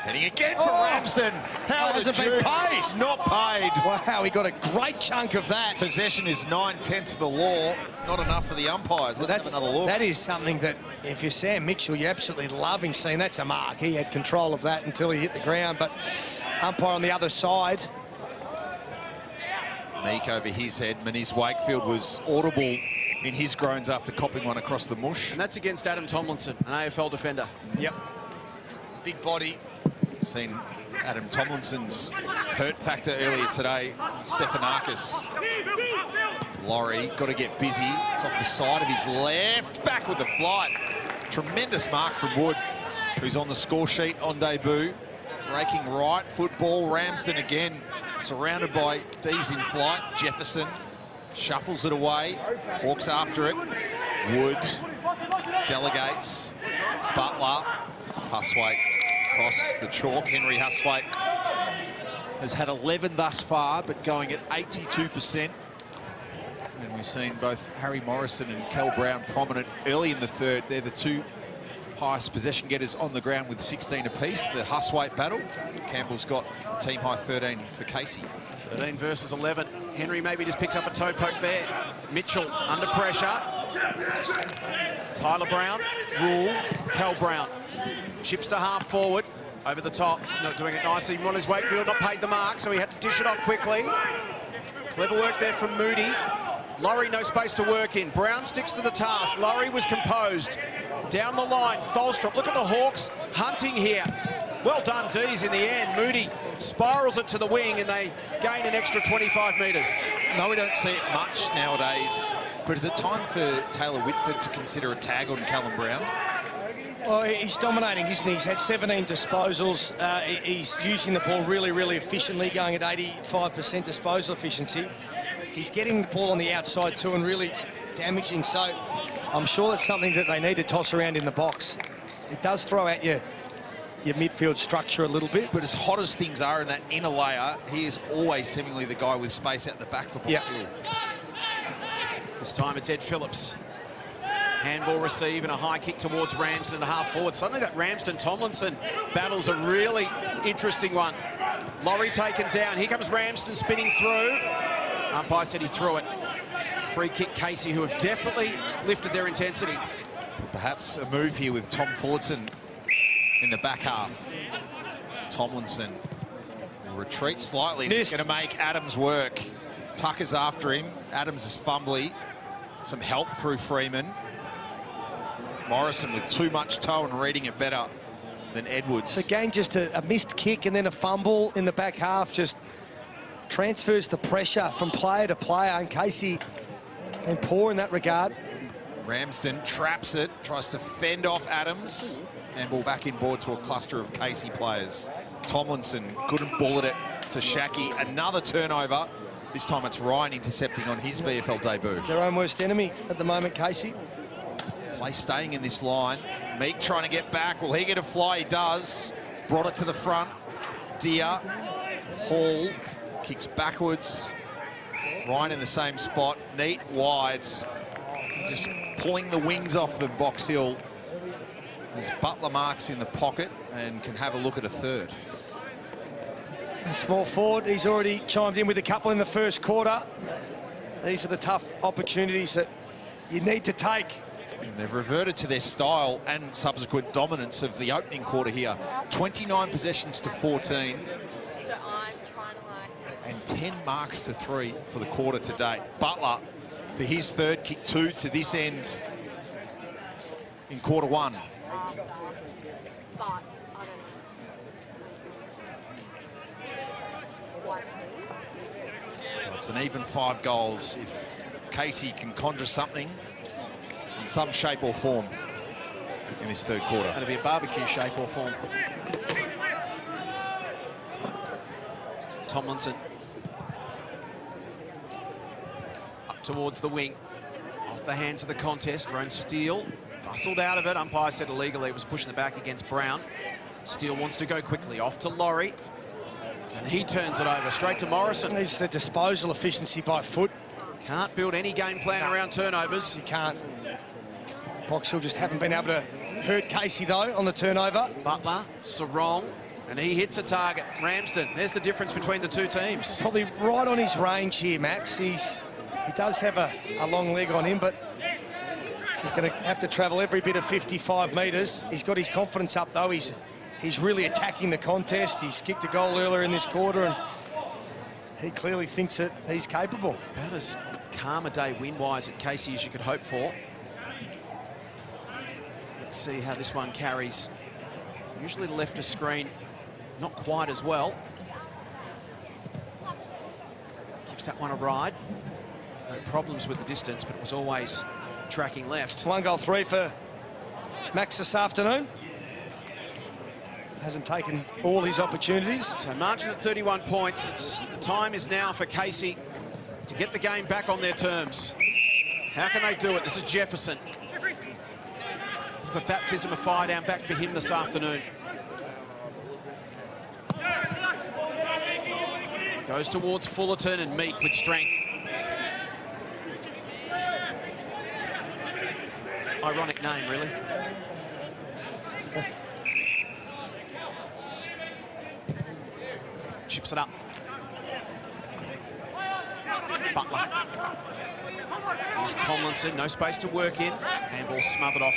[SPEAKER 2] Heading again for Ramsden. How
[SPEAKER 3] has it been paid?
[SPEAKER 2] It's not paid.
[SPEAKER 3] Wow, he got a great chunk of that.
[SPEAKER 2] Possession is 9/10 of the law. Not enough for the umpires. Let's have another look.
[SPEAKER 3] That is something that, if you're Sam Mitchell, you're absolutely loving seeing. That's a mark. He had control of that until he hit the ground, but umpire on the other side.
[SPEAKER 2] Meek over his head. Maniz Wakefield was audible in his groans after copping one across the mush.
[SPEAKER 1] And that's against Adam Tomlinson, an AFL defender.
[SPEAKER 3] Yep. Big body.
[SPEAKER 2] Seen Adam Tomlinson's hurt factor earlier today. Stephanakis. Laurie got to get busy. It's off the side of his left. Back with the flight. Tremendous mark from Wood, who's on the score sheet on debut. Raking right. Football. Ramsden again. Surrounded by D's in flight. Jefferson shuffles it away. Walks after it. Wood delegates. Butler. Huswaite across the chalk. Henry Huswaite has had 11 thus far, but going at 82%. And we've seen both Harry Morrison and Kel Brown prominent early in the third. They're the two highest possession getters on the ground with 16 apiece. The Huswaite battle. Campbell's got a team high 13 for Casey.
[SPEAKER 1] 13 versus 11. Henry maybe just picks up a toe poke there. Mitchell under pressure. Tyler Brown, Rule, Cal Brown. Chips to half forward, over the top. Not doing it nicely. Ronnie's Wakefield not paid the mark, so he had to dish it off quickly. Clever work there from Moody. Laurie no space to work in. Brown sticks to the task. Laurie was composed. Down the line, Tholstrup. Look at the Hawks hunting here. Well done, D's in the end. Moody spirals it to the wing and they gain an extra 25 metres.
[SPEAKER 2] No, we don't see it much nowadays. But is it time for Taylor Whitford to consider a tag on Callum Brown?
[SPEAKER 3] Well, he's dominating, isn't he? He's had 17 disposals. He's using the ball really, really efficiently, going at 85% disposal efficiency. He's getting the ball on the outside too and really damaging. So I'm sure that's something that they need to toss around in the box. It does throw out your midfield structure a little bit.
[SPEAKER 2] But as hot as things are in that inner layer, he is always seemingly the guy with space out the back for Box Hill.
[SPEAKER 1] This time it's Ed Phillips. Handball receive and a high kick towards Ramsden and a half forward. Suddenly that Ramsden-Tomlinson battle's a really interesting one. Laurie taken down. Here comes Ramsden spinning through. Umpire said he threw it. Free kick Casey, who have definitely lifted their intensity.
[SPEAKER 2] Perhaps a move here with Tom Fullerton in the back half. Tomlinson will retreat slightly. And he's going to make Adams work. Tucker's after him. Adams is fumbly. Some help through Freeman. Morrison with too much toe and reading it better than Edwards.
[SPEAKER 3] So again, just a missed kick and then a fumble in the back half. Just transfers the pressure from player to player. And Casey been poor in that regard.
[SPEAKER 2] Ramsden traps it, tries to fend off Adams, and ball back inboard to a cluster of Casey players. Tomlinson couldn't bullet it to Shaki. Another turnover. This time it's Ryan intercepting on his VFL debut.
[SPEAKER 3] Their own worst enemy at the moment, Casey.
[SPEAKER 2] Play staying in this line. Meek trying to get back. Will he get a fly? He does. Brought it to the front. Deer. Hall. Kicks backwards. Ryan in the same spot. Neat wide. Just pulling the wings off the Box Hill. As Butler marks in the pocket and can have a look at a third.
[SPEAKER 3] A small forward, he's already chimed in with a couple in the first quarter. These are the tough opportunities that you need to take.
[SPEAKER 2] And they've reverted to their style and subsequent dominance of the opening quarter here. 29 possessions to 14. And 10 marks to 3 for the quarter to date. Butler for his third, kick 2 to this end in quarter 1. So it's an even 5 goals if Casey can conjure something in some shape or form in this third quarter.
[SPEAKER 1] That'll be a barbecue shape or form. Tomlinson. Up towards the wing. Off the hands of the contest. Ron Steele hustled out of it. Umpire said illegally. It was pushing the back against Brown. Steele wants to go quickly. Off to Laurie. And he turns it over straight to Morrison.
[SPEAKER 3] It's the disposal efficiency by foot.
[SPEAKER 1] Can't build any game plan around turnovers.
[SPEAKER 3] You can't. Box Hill just haven't been able to hurt Casey, though, on the turnover.
[SPEAKER 1] Butler, Sarong, and he hits a target. Ramsden, there's the difference between the two teams.
[SPEAKER 3] Probably right on his range here, Max. He does have a long leg on him, but he's going to have to travel every bit of 55 metres. He's got his confidence up, though. He's really attacking the contest. He's kicked a goal earlier in this quarter, and he clearly thinks that he's capable.
[SPEAKER 1] About as calm a day win-wise at Casey as you could hope for. Let's see how this one carries. Usually the left of screen, not quite as well. Gives that one a ride. No problems with the distance, but it was always tracking left.
[SPEAKER 3] 1 goal 3 for Max this afternoon. Hasn't taken all his opportunities.
[SPEAKER 1] So margin at 31 points. The time is now for Casey to get the game back on their terms. How can they do it? This is Jefferson. For baptism of fire down back for him this afternoon. Goes towards Fullerton and Meek with strength. Ironic name, really. Chips it up. Butler. Here's Tomlinson, no space to work in. Handball smothered off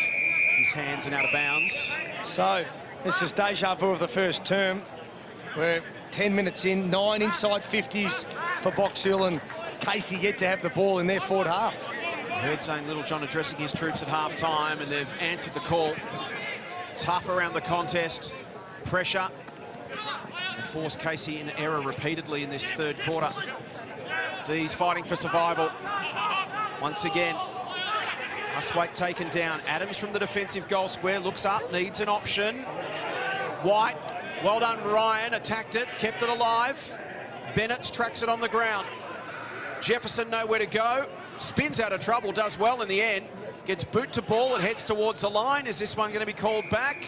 [SPEAKER 1] his hands and out of bounds.
[SPEAKER 3] So this is deja vu of the first term. We're 10 minutes in, 9 inside 50s for Box Hill, and Casey yet to have the ball in their forward half.
[SPEAKER 1] I heard saying Little John addressing his troops at half-time, and they've answered the call. Tough around the contest. Pressure. They forced Casey in error repeatedly in this third quarter. D's fighting for survival. Once again, Huswaite taken down. Adams from the defensive goal square looks up, needs an option. White, well done Ryan, attacked it, kept it alive. Bennett tracks it on the ground. Jefferson nowhere to go. Spins out of trouble, does well in the end. Gets boot to ball, it heads towards the line. Is this one going to be called back?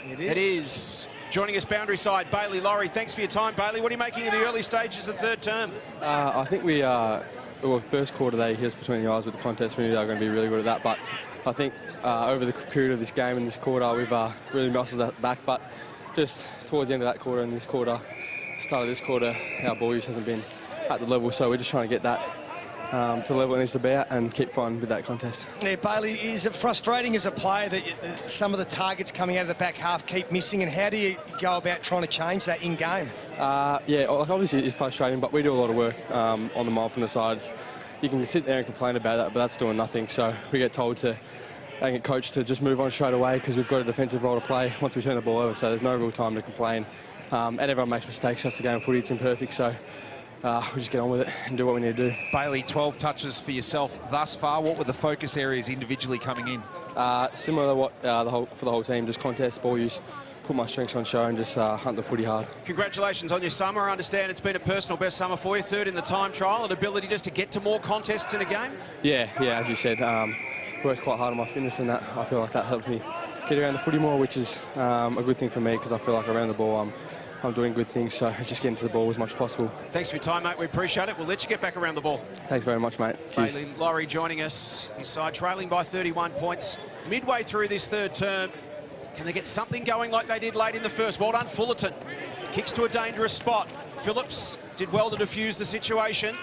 [SPEAKER 1] It is. Joining us boundary side, Bailey Laurie. Thanks for your time, Bailey. What are you making of the early stages of the third term?
[SPEAKER 7] I think well, first quarter they hit us between the eyes with the contest. We knew they were going to be really good at that, but I think over the period of this game and this quarter, we've really muscled that back. But just towards the end of that quarter and this quarter, start of this quarter, our ball use hasn't been at the level, so we're just trying to get that to the level it needs to be at and keep fighting with that contest. Yeah,
[SPEAKER 3] Bailey, is it frustrating as a player that some of the targets coming out of the back half keep missing, and how do you go about trying to change that in-game?
[SPEAKER 7] Yeah, obviously it's frustrating, but we do a lot of work on the mindfulness sides. You can sit there and complain about that, but that's doing nothing. So we get told to and get coached to just move on straight away because we've got a defensive role to play once we turn the ball over. So there's no real time to complain. And everyone makes mistakes. That's the game of footy. It's imperfect. So we just get on with it and do what we need to do.
[SPEAKER 2] Bailey, 12 touches for yourself thus far. What were the focus areas individually coming in?
[SPEAKER 7] Similar to what for the whole team, just contest, ball use, put my strengths on show and just hunt the footy hard.
[SPEAKER 1] Congratulations on your summer. I understand it's been a personal best summer for you, third in the time trial, and ability just to get to more contests in a game.
[SPEAKER 7] Yeah, as you said, worked quite hard on my fitness, and that I feel like that helped me get around the footy more, which is a good thing for me because I feel like around the ball I'm doing good things, so just getting to the ball as much as possible. Thanks
[SPEAKER 1] for your time, mate. We appreciate it. We'll let you get back around the ball.
[SPEAKER 7] Thanks very much, mate. Cheers.
[SPEAKER 1] Bailey Laurie joining us. His side trailing by 31 points midway through this third term. Can they get something going like they did late in the first? Well done, Fullerton. Kicks to a dangerous spot. Phillips did well to defuse the situation.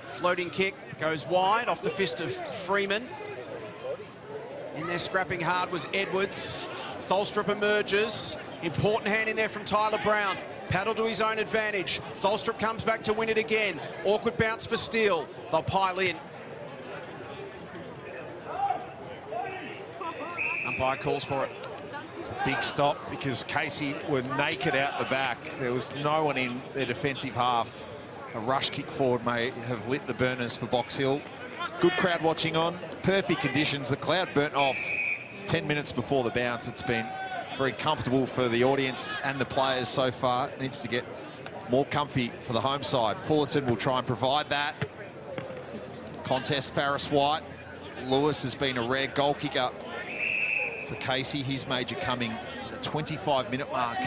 [SPEAKER 1] Floating kick goes wide off the fist of Freeman. In there scrapping hard was Edwards. Tholstrup emerges. Important hand in there from Tyler Brown. Paddle to his own advantage. Tholstrup comes back to win it again. Awkward bounce for Steele. They'll pile in. Umpire calls for it.
[SPEAKER 2] It's a big stop because Casey were naked out the back. There was no one in their defensive half. A rush kick forward may have lit the burners for Box Hill. Good crowd watching on. Perfect conditions. The cloud burnt off 10 minutes before the bounce. It's been very comfortable for the audience and the players so far. It needs to get more comfy for the home side. Fullerton will try and provide that. Contest Farris White. Lewis has been a rare goal kicker for Casey. His major coming at the 25-minute mark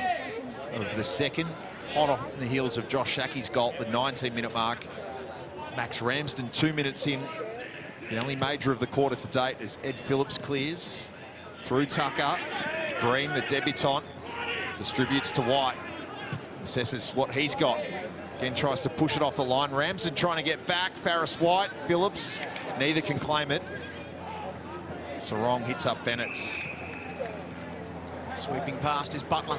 [SPEAKER 2] of the second. Hot off the heels of Josh Shackey's goal at the 19-minute mark. Max Ramsden 2 minutes in. The only major of the quarter to date as Ed Phillips clears through Tucker. Green, the debutant, distributes to White. Assesses what he's got. Again, tries to push it off the line. Ramsden trying to get back. Farris White, Phillips, neither can claim it. Sarong hits up Bennett's.
[SPEAKER 1] Sweeping past is Butler.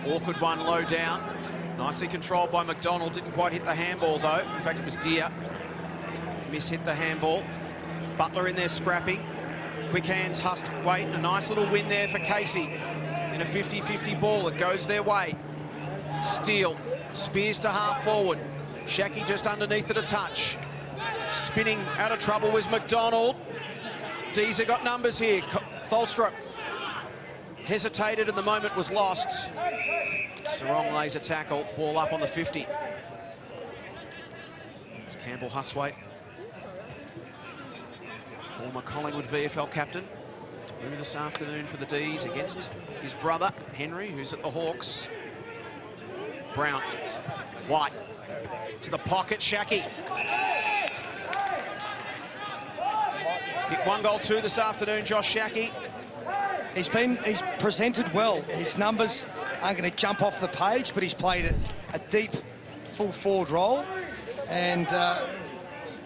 [SPEAKER 1] Awkward one low down. Nicely controlled by McDonald. Didn't quite hit the handball, though. In fact, it was Deer. Miss-hit the handball. Butler in there scrapping. Quick hands, Hustwaite. A nice little win there for Casey. In a 50-50 ball, it goes their way. Steele. Spears to half forward. Shackey just underneath it a touch. Spinning out of trouble was McDonald. Deezer got numbers here. Tholstrup hesitated and the moment was lost. Sarong lays a tackle. Ball up on the 50. It's Campbell Hustwaite. Former Collingwood VFL captain. Debut this afternoon for the D's against his brother, Henry, who's at the Hawks. Brown. White. To the pocket, Shackey. He's kicked 1 goal 2 this afternoon, Josh Shackey.
[SPEAKER 3] He's presented well. His numbers aren't going to jump off the page, but he's played a deep, full forward role. And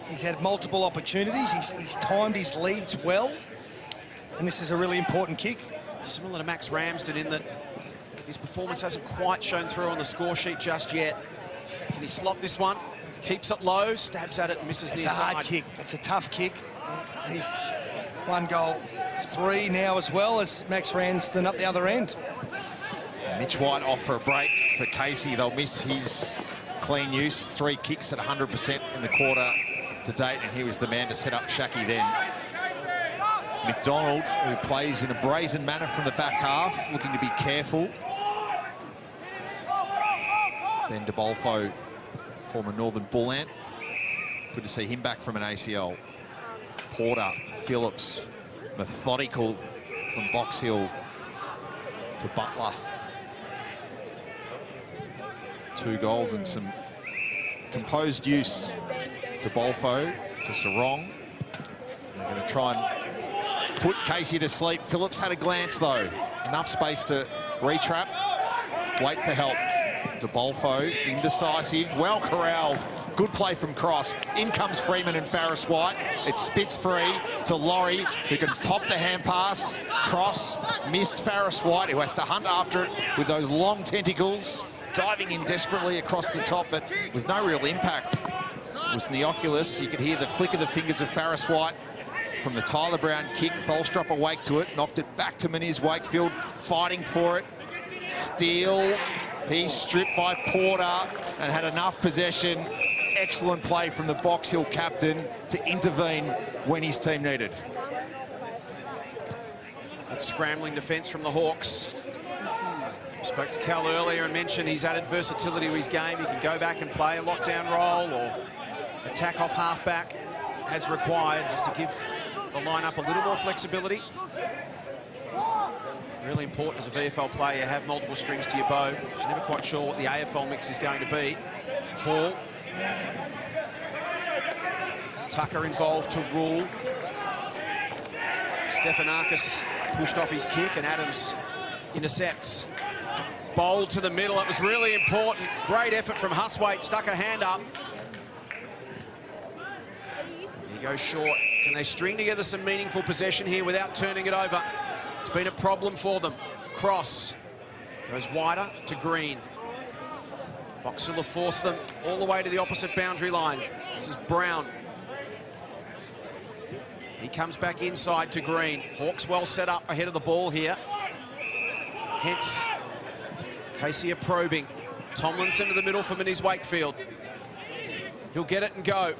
[SPEAKER 3] he's had multiple opportunities. He's timed his leads well. And this is a really important kick.
[SPEAKER 1] Similar to Max Ramsden in that his performance hasn't quite shown through on the score sheet just yet. Can he slot this one? Keeps it low, stabs at it and misses near side.
[SPEAKER 3] It's a hard kick. It's a tough kick. He's 1 goal 3 now as well as Max Ramsden up the other end.
[SPEAKER 2] Mitch White off for a break for Casey. They'll miss his clean use. 3 kicks at 100% in the quarter to date, and he was the man to set up Shackey then. McDonald, who plays in a brazen manner from the back half, looking to be careful. Ben DeBolfo, former Northern Bull Ant. Good to see him back from an ACL. Porter, Phillips, methodical from Box Hill to Butler. 2 goals and some composed use to Bolfo, to Sarong. They're going to try and put Casey to sleep. Phillips had a glance, though. Enough space to retrap. Wait for help. To Bolfo, indecisive, well corralled. Good play from Cross. In comes Freeman and Farris White. It spits free to Laurie, who can pop the hand pass. Cross missed Farris White, who has to hunt after it with those long tentacles. Diving in desperately across the top, but with no real impact. It was Neoculus. You could hear the flick of the fingers of Farris White from the Tyler Brown kick. Tholstrup awake to it, knocked it back to Moniz Wakefield, fighting for it. Steele He's stripped by Porter and had enough possession. Excellent play from the Box Hill captain to intervene when his team needed.
[SPEAKER 1] Good scrambling defence from the Hawks. Spoke to Cal earlier and mentioned he's added versatility to his game. He can go back and play a lockdown role or attack off half-back as required, just to give the lineup a little more flexibility. Really important as a VFL player, you have multiple strings to your bow. You're never quite sure what the AFL mix is going to be. Hall. Tucker involved to rule. Stephanakis pushed off his kick and Adams intercepts. Bowl to the middle, that was really important. Great effort from Huswaite, stuck a hand up. He goes short. Can they string together some meaningful possession here without turning it over? It's been a problem for them. Cross goes wider to Green. Box Hill have forced them all the way to the opposite boundary line. This is Brown. He comes back inside to Green. Hawks well set up ahead of the ball here. Hence, Casey are probing. Tomlinson to the middle for Minis Wakefield. He'll get it and go.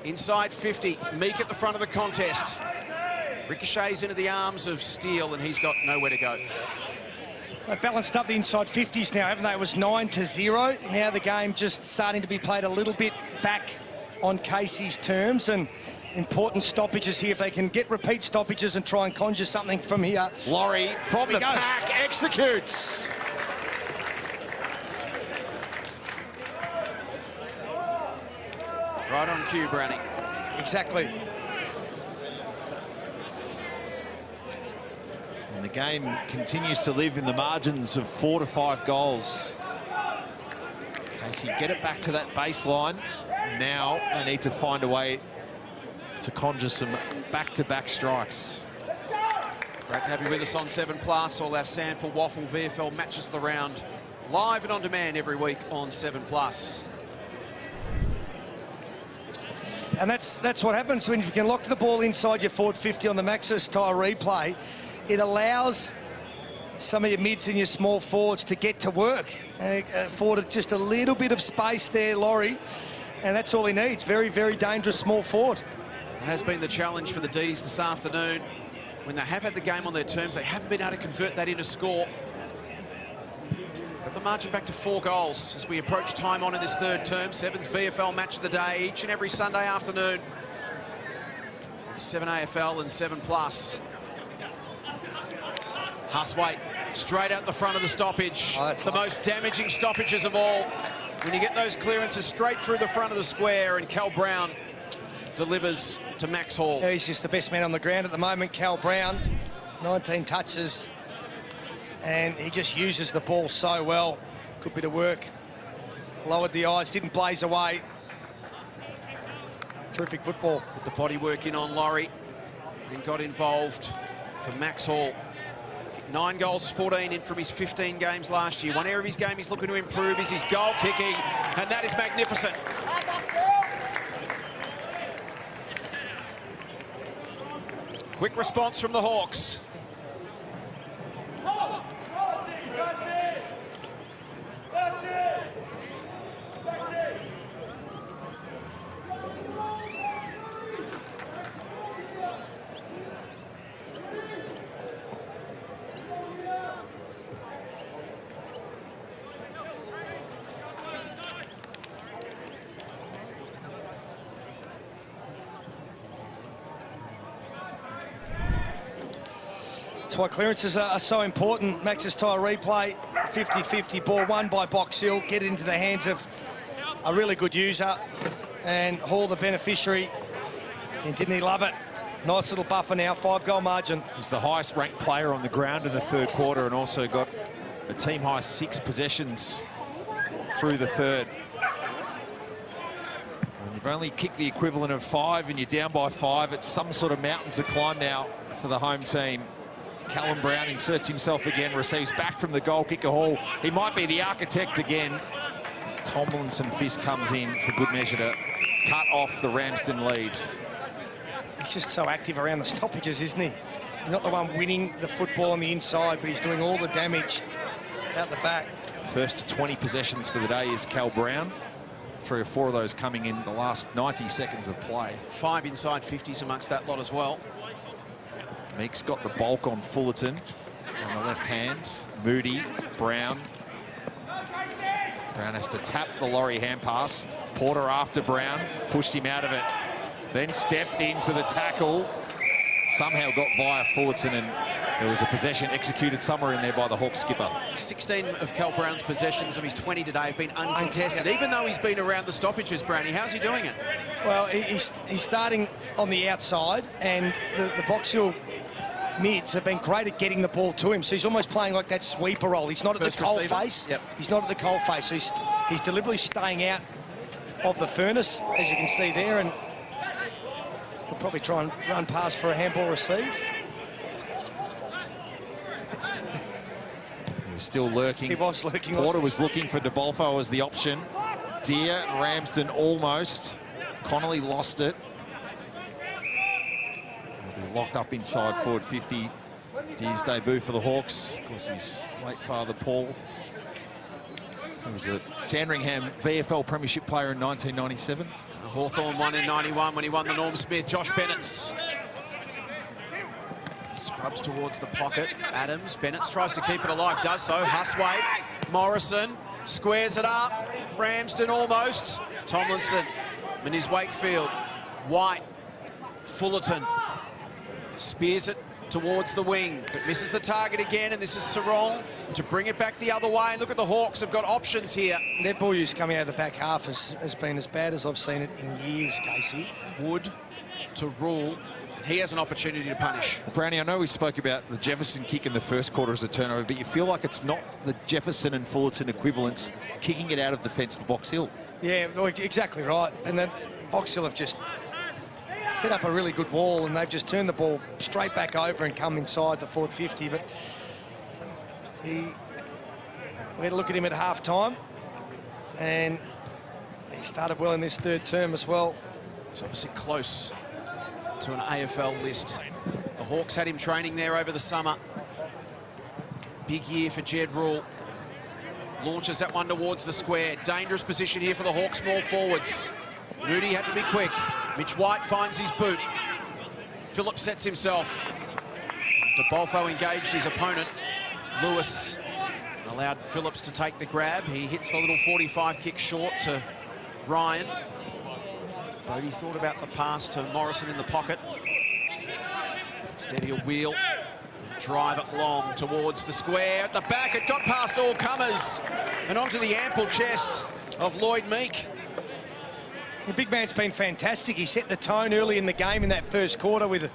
[SPEAKER 1] Inside 50, Meek at the front of the contest. Ricochets into the arms of Steele and he's got nowhere to go.
[SPEAKER 3] They've balanced up the inside 50s now, haven't they? It was 9-0. Now the game just starting to be played a little bit back on Casey's terms, and important stoppages here. If they can get repeat stoppages and try and conjure something from here.
[SPEAKER 2] Laurie from the pack executes.
[SPEAKER 1] Right on cue, Brownie.
[SPEAKER 3] Exactly.
[SPEAKER 2] And the game continues to live in the margins of 4 to 5 goals. Casey get it back to that baseline. Now they need to find a way to conjure some back-to-back strikes.
[SPEAKER 1] Great to have you with us on 7+. All our Sandford Waffle VFL matches of the round live and on demand every week on 7+.
[SPEAKER 3] And that's what happens when you can lock the ball inside your forward 50 on the Maxis style replay. It allows some of your mids and your small forwards to get to work. Afforded just a little bit of space there, Laurie, and that's all he needs. Very, very dangerous small forward.
[SPEAKER 1] It has been the challenge for the D's this afternoon. When they have had the game on their terms, they haven't been able to convert that into score. Got the margin back to 4 goals as we approach time on in this third term. 7's VFL match of the day each and every Sunday afternoon. 7 AFL and 7+. Huswaite straight out the front of the stoppage.
[SPEAKER 3] Oh, that's
[SPEAKER 1] the most damaging stoppages of all. When you get those clearances straight through the front of the square, and Cal Brown delivers to Max Hall.
[SPEAKER 3] Yeah, he's just the best man on the ground at the moment, Cal Brown. 19 touches, and he just uses the ball so well. Good bit of work. Lowered the eyes, didn't blaze away. Terrific football.
[SPEAKER 1] Put the body work in on Laurie, then got involved for Max Hall. 9 goals, 14 in from his 15 games last year. One area of his game he's looking to improve is his goal kicking, and that is magnificent. Quick response from the Hawks.
[SPEAKER 3] That's why clearances are so important. Max's tire replay, 50-50 ball won by Box Hill. Get it into the hands of a really good user, and Hall the beneficiary. And didn't he love it? Nice little buffer now, 5-goal margin.
[SPEAKER 2] He's the highest ranked player on the ground in the third quarter, and also got a team high 6 possessions through the third. When you've only kicked the equivalent of 5 and you're down by 5, it's some sort of mountain to climb now for the home team. Callum Brown inserts himself again, receives back from the goal kicker Hall. He might be the architect again. Tomlinson fist comes in for good measure to cut off the Ramsden lead.
[SPEAKER 3] He's just so active around the stoppages, isn't he? He's not the one winning the football on the inside, but he's doing all the damage out the back.
[SPEAKER 2] First to 20 possessions for the day is Cal Brown. 3 or 4 of those coming in the last 90 seconds of play.
[SPEAKER 1] 5 inside 50s amongst that lot as well.
[SPEAKER 2] Meek's got the bulk on Fullerton on the left hand. Moody, Brown. Brown has to tap the Laurie hand pass. Porter after Brown, pushed him out of it. Then stepped into the tackle. Somehow got via Fullerton, and there was a possession executed somewhere in there by the Hawks skipper.
[SPEAKER 1] 16 of Cal Brown's possessions of his 20 today have been uncontested, even though he's been around the stoppages, Brownie. How's he doing it?
[SPEAKER 3] Well, he's starting on the outside, and the Box Hill mids have been great at getting the ball to him, so he's almost playing like that sweeper role. He's not
[SPEAKER 1] First
[SPEAKER 3] at the coal
[SPEAKER 1] receiver.
[SPEAKER 3] face.
[SPEAKER 1] Yep.
[SPEAKER 3] He's not at the coal face, so he's deliberately staying out of the furnace, as you can see there, and he'll probably try and run past for a handball receive.
[SPEAKER 2] He was still lurking.
[SPEAKER 3] He was lurking.
[SPEAKER 2] Porter was looking for DeBolfo as the option. Deere and Ramsden almost. Connolly lost it. He'll be locked up inside forward 50. Deere's debut for the Hawks. Of course, his late father, Paul, he was a Sandringham VFL premiership player in 1997.
[SPEAKER 1] Hawthorn won in 91 when he won the Norm Smith. Josh Bennett's scrubs towards the pocket. Adams. Bennett tries to keep it alive. Does so. Huswaite. Morrison squares it up. Ramsden almost. Tomlinson. And his Wakefield. White. Fullerton. Spears it towards the wing, but misses the target again, and this is Sarong to bring it back the other way. And look at the Hawks, have got options here.
[SPEAKER 3] Their ball use coming out of the back half has been as bad as I've seen it in years, Casey.
[SPEAKER 1] Wood to Rule. He has an opportunity to punish.
[SPEAKER 2] Brownie, I know we spoke about the Jefferson kick in the first quarter as a turnover, but you feel like it's not the Jefferson and Fullerton equivalents kicking it out of defence for Box Hill.
[SPEAKER 3] Yeah, well, exactly right. And then Box Hill have just set up a really good wall, and they've just turned the ball straight back over and come inside the forward 50. But we had a look at him at half-time, and he started well in this third term as well.
[SPEAKER 1] He's obviously close to an AFL list. The Hawks had him training there over the summer. Big year for Jed Rule. Launches that one towards the square. Dangerous position here for the Hawks small forwards. Moody had to be quick. Mitch White finds his boot. Phillips sets himself. DeBolfo engaged his opponent. Lewis allowed Phillips to take the grab. He hits the little 45 kick short to Ryan. Bodie thought about the pass to Morrison in the pocket. Instead he'll wheel, drive it long towards the square. At the back, it got past all comers and onto the ample chest of Lloyd Meek.
[SPEAKER 3] The big man's been fantastic. He set the tone early in the game in that first quarter with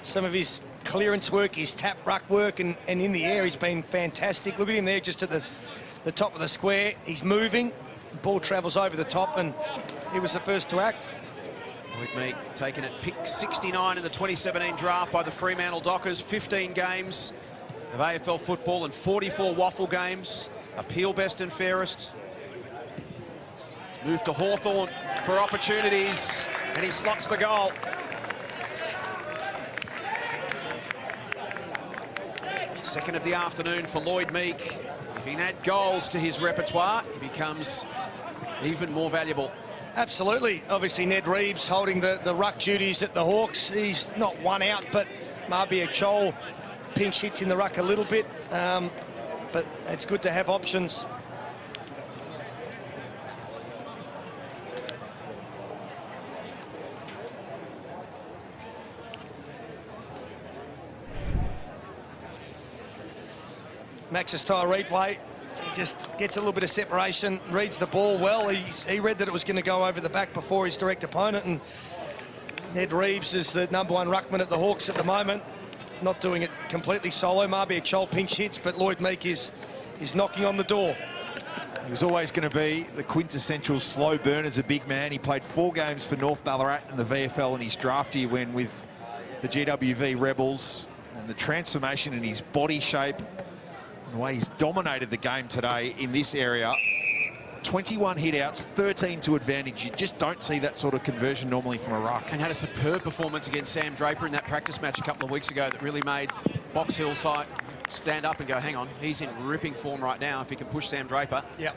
[SPEAKER 3] some of his clearance work, his tap ruck work, and in the air he's been fantastic. Look at him there just at the top of the square. He's moving, the ball travels over the top, and he was the first to act.
[SPEAKER 1] Lloyd Meek taken at pick 69 in the 2017 draft by the Fremantle Dockers. 15 games of AFL football and 44 waffle games. Appeal best and fairest. Move to Hawthorn for opportunities, and he slots the goal. Second of the afternoon for Lloyd Meek. If he can add goals to his repertoire, he becomes even more valuable.
[SPEAKER 3] Absolutely. Obviously, Ned Reeves holding the ruck duties at the Hawks. He's not one out, but Marbia Chol pinch hits in the ruck a little bit. But it's good to have options. Max's tire replay. He just gets a little bit of separation, reads the ball well. He read that it was going to go over the back before his direct opponent, and Ned Reeves is the #1 ruckman at the Hawks at the moment, not doing it completely solo. Marbia Chol pinch hits, but Lloyd Meek is knocking on the door.
[SPEAKER 2] He was always going to be the quintessential slow burn as a big man. He played 4 games for North Ballarat in the VFL in his draft year when with the GWV Rebels, and the transformation in his body shape, the way he's dominated the game today in this area. 21 hit-outs, 13 to advantage. You just don't see that sort of conversion normally from a ruck.
[SPEAKER 1] And had a superb performance against Sam Draper in that practice match a couple of weeks ago that really made Box Hill side stand up and go, hang on, he's in ripping form right now if he can push Sam Draper.
[SPEAKER 3] Yep.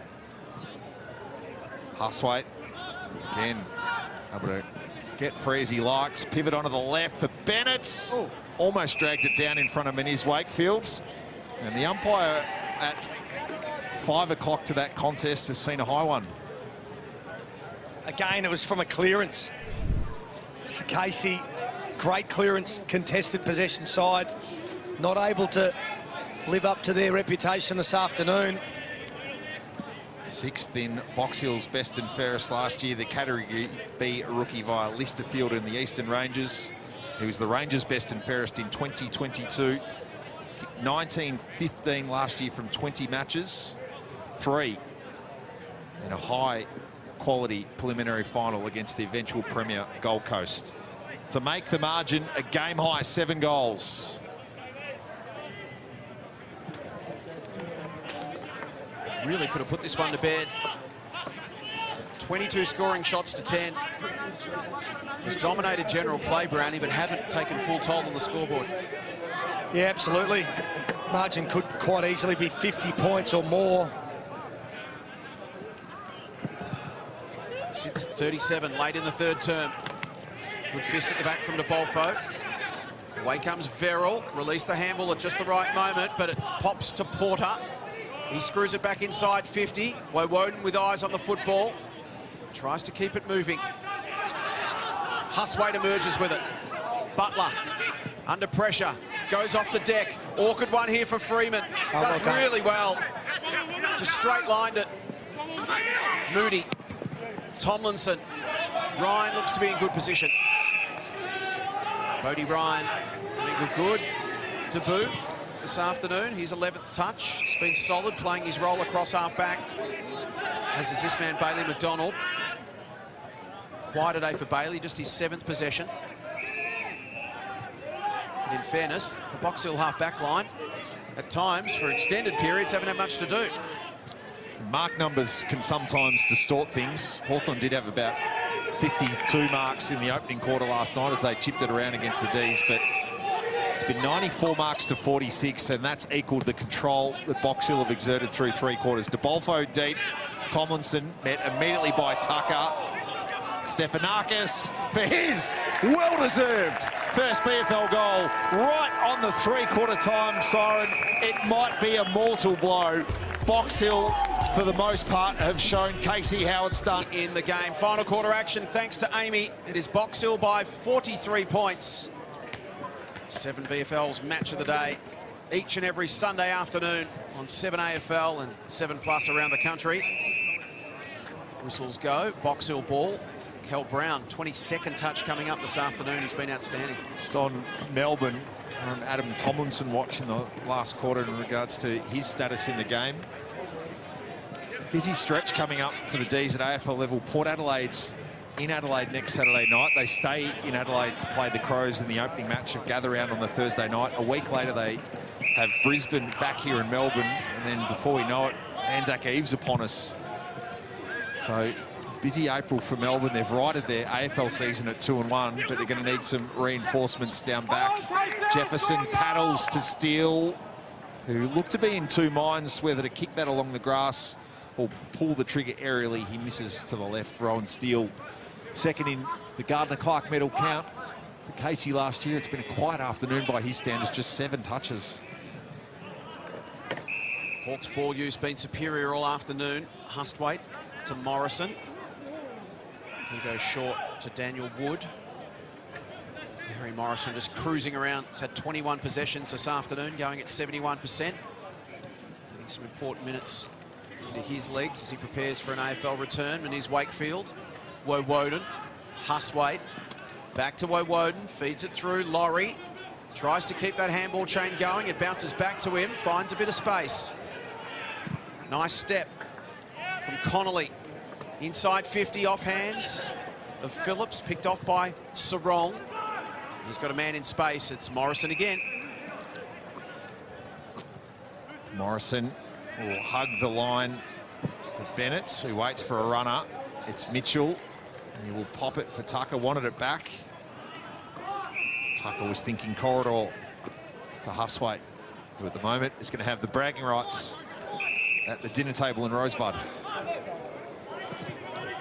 [SPEAKER 2] Huswaite, again, able to get free as he likes. Pivot onto the left for Bennett.
[SPEAKER 3] Ooh.
[SPEAKER 2] Almost dragged it down in front of Menzies Wakefield. And the umpire at 5 o'clock to that contest has seen a high one.
[SPEAKER 3] Again, it was from a clearance. So Casey, great clearance, contested possession side. Not able to live up to their reputation this afternoon.
[SPEAKER 2] 6th in Box Hill's best and fairest last year, the Category B rookie via Listerfield in the Eastern Ranges. He was the Rangers' best and fairest in 2022. 19-15 last year from 20 matches. 3 in a high-quality preliminary final against the eventual Premier Gold Coast. To make the margin a game-high 7 goals.
[SPEAKER 1] Really could have put this one to bed. 22 scoring shots to 10. He dominated general play, Brownie, but haven't taken full toll on the scoreboard.
[SPEAKER 3] Yeah, absolutely. Margin could quite easily be 50 points or more.
[SPEAKER 1] Sits at 37 late in the 3rd term. Good fist at the back from DeBolfo. Away comes Verrill. Release the handball at just the right moment, but it pops to Porter. He screws it back inside 50. Woden with eyes on the football. Tries to keep it moving. Huswaite emerges with it. Butler under pressure. Goes off the deck. Awkward one here for Freeman. Does really well. Just straight lined it. Moody. Tomlinson. Ryan looks to be in good position. Bodie Ryan having a good debut this afternoon. His 11th touch. He's been solid, playing his role across half-back, as is this man, Bailey McDonald. Quiet today for Bailey, just his 7th possession. And in fairness, the Box Hill half-back line, at times, for extended periods, haven't had much to do.
[SPEAKER 2] Mark numbers can sometimes distort things. Hawthorn did have about 52 marks in the opening quarter last night as they chipped it around against the D's, but it's been 94 marks to 46, and that's equaled the control that Box Hill have exerted through 3 quarters. DeBolfo deep, Tomlinson met immediately by Tucker. Stephanakis for his well-deserved first VFL goal right on the 3-quarter time siren. It might be a mortal blow. Box Hill, for the most part, have shown Casey how it's done
[SPEAKER 1] in the game. Final quarter action, thanks to Amy. It is Box Hill by 43 points. 7 VFL's match of the day, each and every Sunday afternoon on 7 AFL and 7+ around the country. Whistles go, Box Hill ball. Kel Brown, 22nd touch coming up this afternoon. He's been outstanding.
[SPEAKER 2] Just on Melbourne, Adam Tomlinson watching the last quarter in regards to his status in the game. Busy stretch coming up for the D's at AFL level. Port Adelaide in Adelaide next Saturday night. They stay in Adelaide to play the Crows in the opening match of Gather Round on the Thursday night. A week later, they have Brisbane back here in Melbourne. And then before we know it, Anzac Eve's upon us. So busy April for Melbourne. They've righted their AFL season at 2-1, but they're going to need some reinforcements down back. Jefferson paddles to Steele, who looked to be in 2 minds whether to kick that along the grass or pull the trigger aerially. He misses to the left. Rowan Steele, second in the Gardner-Clark medal count for Casey last year. It's been a quiet afternoon by his standards, just 7 touches.
[SPEAKER 1] Hawks ball use been superior all afternoon. Hustwaite to Morrison. He goes short to Daniel Wood. Harry Morrison just cruising around. He's had 21 possessions this afternoon, going at 71%. Getting some important minutes into his legs as he prepares for an AFL return. And here's Wakefield. Woden. Hustwaite. Back to Woden. Feeds it through. Laurie tries to keep that handball chain going. It bounces back to him. Finds a bit of space. Nice step from Connolly. Inside 50 off hands of Phillips, picked off by Sarong. He's got a man in space. It's Morrison again.
[SPEAKER 2] Morrison will hug the line for Bennett, who waits for a runner. It's Mitchell. He will pop it for Tucker. Wanted it back. Tucker was thinking corridor to Hustwaite. who at the moment is going to have the bragging rights at the dinner table in Rosebud.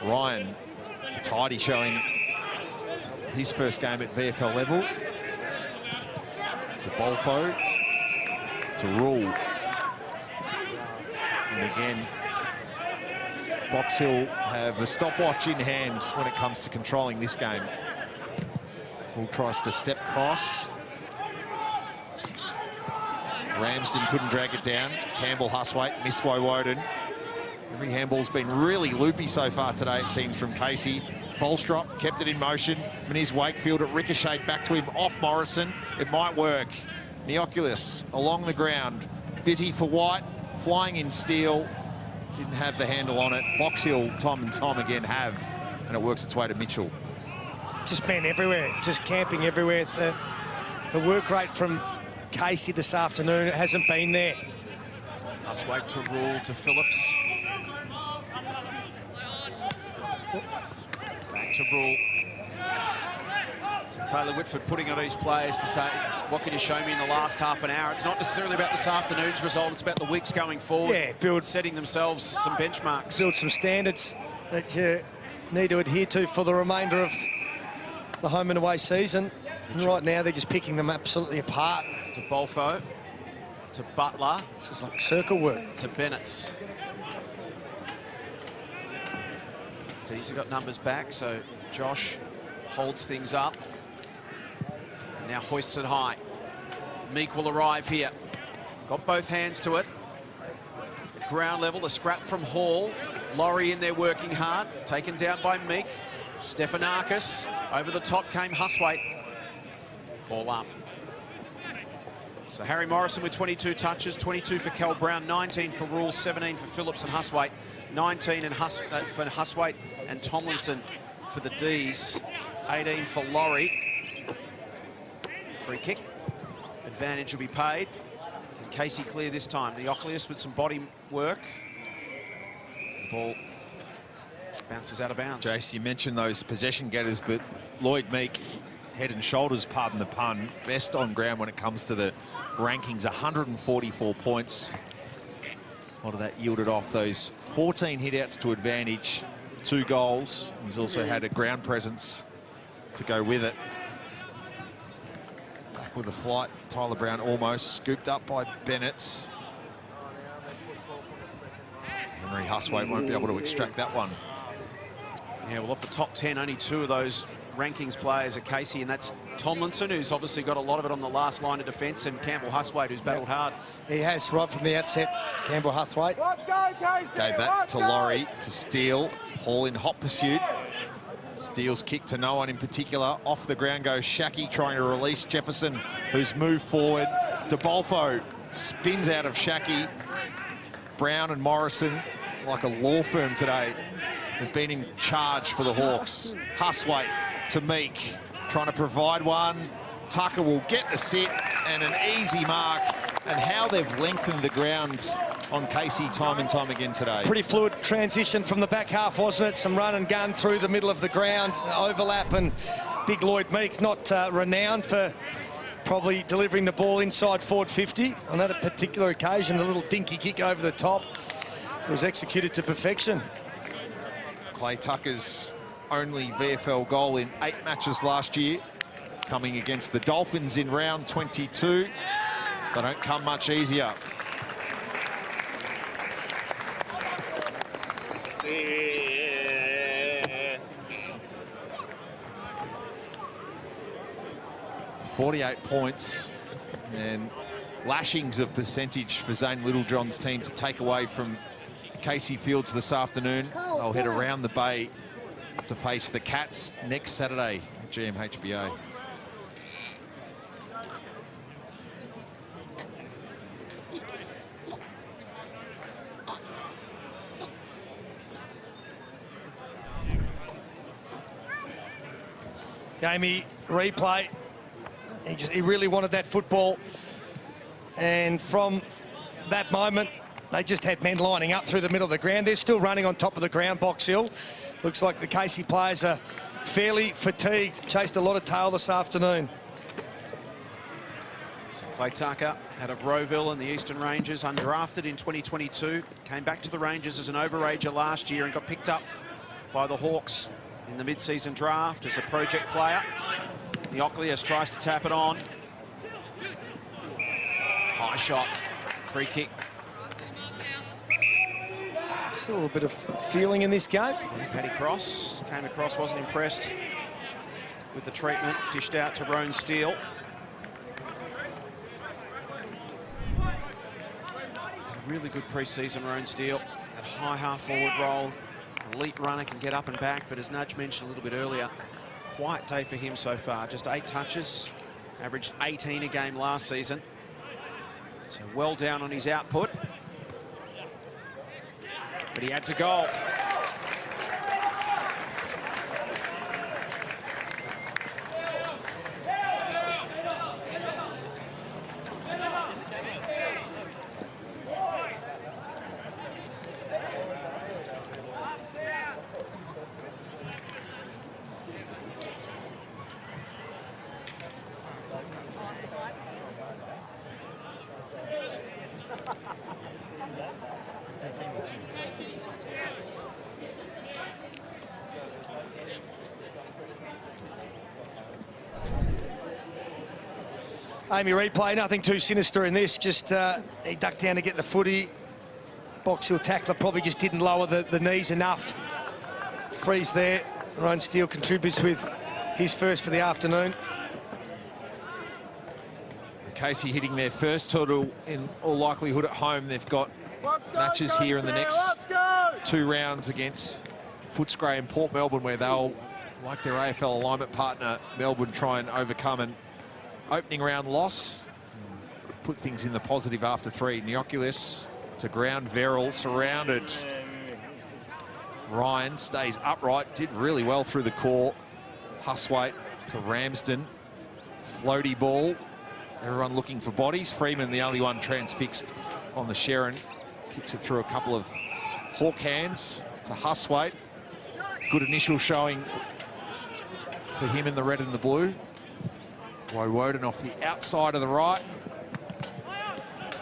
[SPEAKER 2] Ryan, tidy, showing his first game at VFL level. To Bolfo, to Rule. And again, Box Hill have the stopwatch in hand when it comes to controlling this game. Rule tries to step cross. Ramsden couldn't drag it down. Campbell, Huswaite, missed Woden. Every handball's been really loopy so far today, it seems, from Casey. Tholstrup kept it in motion. Meniz Wakefield, it ricocheted back to him off Morrison. It might work. Neoculus along the ground. Busy for White, flying in steel. Didn't have the handle on it. Box Hill, time and time again, have. And it works its way to Mitchell.
[SPEAKER 3] Just been everywhere, just camping everywhere. The work rate from Casey this afternoon, it hasn't been there.
[SPEAKER 1] Huswaite to Rule, to Phillips. Back to Rule. So Taylor Whitford putting on these players to say, what can you show me in the last half an hour? It's not necessarily about this afternoon's result, it's about the weeks going forward.
[SPEAKER 3] Yeah,
[SPEAKER 1] setting themselves some benchmarks.
[SPEAKER 3] Build some standards that you need to adhere to for the remainder of the home and away season. And right now, they're just picking them absolutely apart.
[SPEAKER 1] To Bolfo, to Butler.
[SPEAKER 3] This is like circle work.
[SPEAKER 1] To Bennett's. D's have got numbers back, so Josh holds things up. Now hoists it high. Meek will arrive here. Got both hands to it. Ground level, the scrap from Hall. Laurie in there working hard. Taken down by Meek. Stephanakis. Over the top came Huswaite. Ball up. So Harry Morrison with 22 touches, 22 for Cal Brown, 19 for Rule, 17 for Phillips and Huswaite, 19 for Huswaite and Tomlinson for the D's, 18 for Laurie. Free kick. Advantage will be paid. Can Casey clear this time? Neoculus with some body work. The ball bounces out of bounds.
[SPEAKER 2] Jace, you mentioned those possession getters, but Lloyd Meek, head and shoulders, pardon the pun, best on ground when it comes to the rankings, 144 points. A lot of that yielded off those 14 hit-outs to advantage, 2 goals. He's also had a ground presence to go with it. Back with the flight, Tyler Brown almost scooped up by Bennett. Henry Huswaite won't be able to extract that one.
[SPEAKER 1] Yeah, well, off the top 10, only 2 of those rankings players are Casey, and that's Tomlinson, who's obviously got a lot of it on the last line of defence, and Campbell Huswaite, who's battled hard.
[SPEAKER 3] He has, right from the outset, Campbell Huswaite.
[SPEAKER 2] Gave that to Laurie, to Steele. Hall in hot pursuit. Steele's kick to no one in particular. Off the ground goes Shaki, trying to release Jefferson, who's moved forward. DeBolfo spins out of Shaki. Brown and Morrison, like a law firm today, have been in charge for the Hawks. Huswaite to Meek, trying to provide one. Tucker will get the sit and an easy mark. And how they've lengthened the ground on Casey time and time again today.
[SPEAKER 3] Pretty fluid transition from the back half, wasn't it? Some run and gun through the middle of the ground, overlap, and big Lloyd Meek, not renowned for probably delivering the ball inside forward 50. On that particular occasion, the little dinky kick over the top was executed to perfection.
[SPEAKER 2] Clay Tucker's only VFL goal in 8 matches last year, coming against the Dolphins in round 22. They don't come much easier. .48 points and lashings of percentage for Zane Littlejohn's team to take away from Casey Fields this afternoon. They'll head around the bay to face the Cats next Saturday at GMHBA.
[SPEAKER 3] Jamie, replay. He really wanted that football. And from that moment, they just had men lining up through the middle of the ground. They're still running on top of the ground, Box Hill. Looks like the Casey players are fairly fatigued. Chased a lot of tail this afternoon.
[SPEAKER 1] So Clay Tucker out of Rowville in the Eastern Rangers, undrafted in 2022. Came back to the Rangers as an overager last year and got picked up by the Hawks in the mid-season draft as a project player. Neoclius tries to tap it on. High shot, free kick.
[SPEAKER 3] Still a little bit of feeling in this game.
[SPEAKER 1] Yeah, Paddy Cross came across, wasn't impressed with the treatment, dished out to Roan Steele. A really good pre-season, Roan Steele. That high half-forward role, elite runner, can get up and back, but as Nudge mentioned a little bit earlier, quiet day for him so far. Just 8 touches, averaged 18 a game last season. So well down on his output. But he adds a goal.
[SPEAKER 3] Amy replay, nothing too sinister in this. Just he ducked down to get the footy. Box Hill tackler probably just didn't lower the knees enough. Freeze there. Roan Steele contributes with his first for the afternoon.
[SPEAKER 2] Casey hitting their first total in all likelihood at home. They've got matches here in the next 2 rounds against Footscray and Port Melbourne, where they'll, like their AFL alignment partner, Melbourne, try and overcome an opening round loss. Put things in the positive after 3. Neoclius to ground. Verrill surrounded. Ryan stays upright, did really well through the core. Huswaite to Ramsden. Floaty ball. Everyone looking for bodies. Freeman, the only one transfixed on the Sharon. Kicks it through a couple of hawk hands to Huswaite. Good initial showing for him in the red and the blue. Woden off the outside of the right.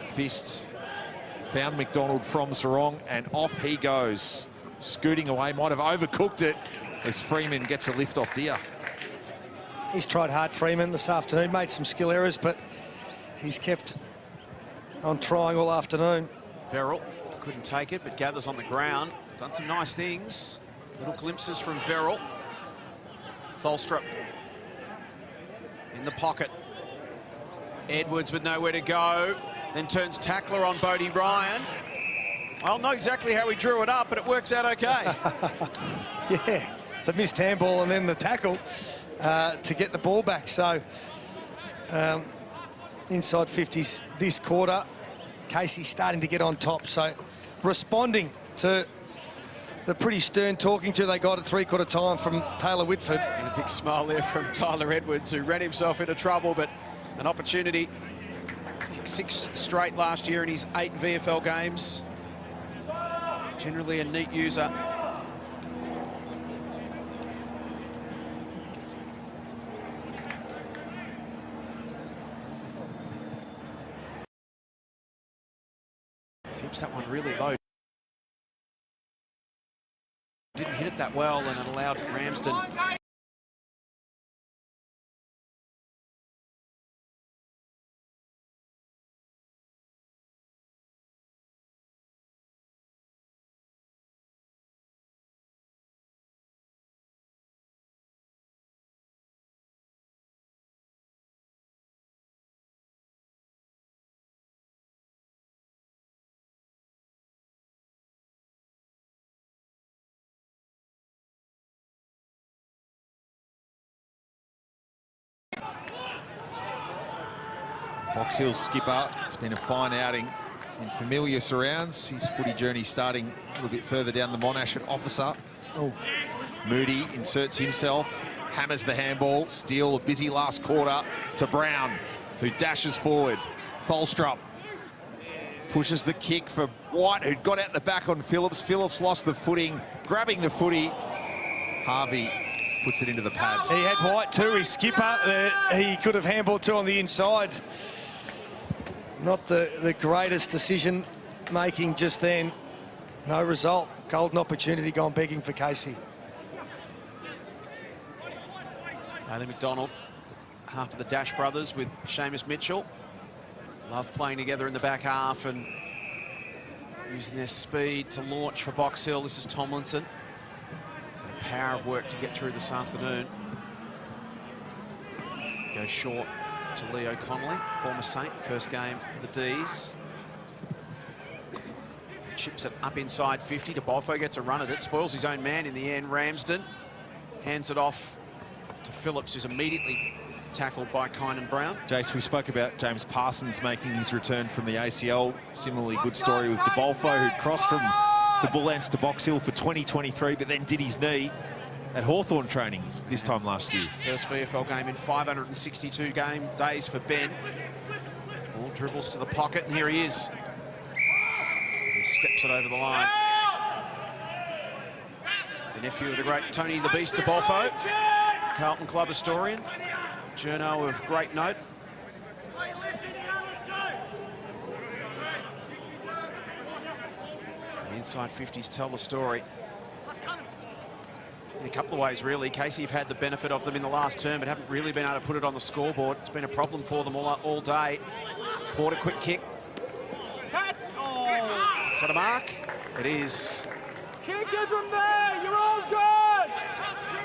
[SPEAKER 2] Fist found McDonald from Sarong, and off he goes. Scooting away, might have overcooked it as Freeman gets a lift off Deer.
[SPEAKER 3] He's tried hard, Freeman, this afternoon. Made some skill errors, but he's kept on trying all afternoon.
[SPEAKER 1] Verrill couldn't take it, but gathers on the ground. Done some nice things. Little glimpses from Verrill. Tholstrup in the pocket. Edwards with nowhere to go. Then turns tackler on Bodie Ryan. Well, not exactly how he drew it up, but it works out okay.
[SPEAKER 3] Yeah, the missed handball and then the tackle to get the ball back. So inside 50s this quarter. Casey starting to get on top. So responding to the pretty stern talking to they got at 3/4 time from Taylor Whitford.
[SPEAKER 1] And a big smile there from Tyler Edwards, who ran himself into trouble, but an opportunity. Kicked 6 straight last year in his 8 VFL games. Generally a neat user. Keeps that one really low. Didn't hit it that well, and it allowed Ramsden
[SPEAKER 2] Box Hill skipper, it's been a fine outing in familiar surrounds. His footy journey starting a little bit further down the Monash at Officer.
[SPEAKER 3] Oh.
[SPEAKER 2] Moody inserts himself, hammers the handball. Steele, a busy last quarter to Brown, who dashes forward. Tholstrup pushes the kick for White, who got out the back on Phillips. Phillips lost the footing, grabbing the footy. Harvey puts it into the pad.
[SPEAKER 3] He had White too, his skipper. He could have handballed to on the inside. not the greatest decision making just then. No result. Golden opportunity gone begging for Casey.
[SPEAKER 1] Bailey McDonald, half of the Dash brothers with Seamus Mitchell. Love playing together in the back half and using their speed to launch for Box Hill. This is Tomlinson. So a power of work to get through this afternoon. Goes short to Leo Connolly, former Saint, first game for the D's. Chips it up inside 50. DeBolfo gets a run at it, spoils his own man in the end. Ramsden hands it off to Phillips, who's immediately tackled by Kynan Brown.
[SPEAKER 2] Jace, we spoke about James Parsons making his return from the ACL. Similarly good story with DeBolfo, who crossed from the Bull Ants to Box Hill for 2023, but then did his knee at Hawthorn training this time last year.
[SPEAKER 1] First VFL game in 562 days for Ben. Ball dribbles to the pocket, and here he is. He steps it over the line. The nephew of the great Tony the Beast DeBolfo, Carlton Club historian, journo of great note. The inside 50s tell the story. In a couple of ways, really. Casey have had the benefit of them in the last term, but haven't really been able to put it on the scoreboard. It's been a problem for them all day. Porter, quick kick. Is that a mark? It is.
[SPEAKER 8] Kick it from there, you're all good!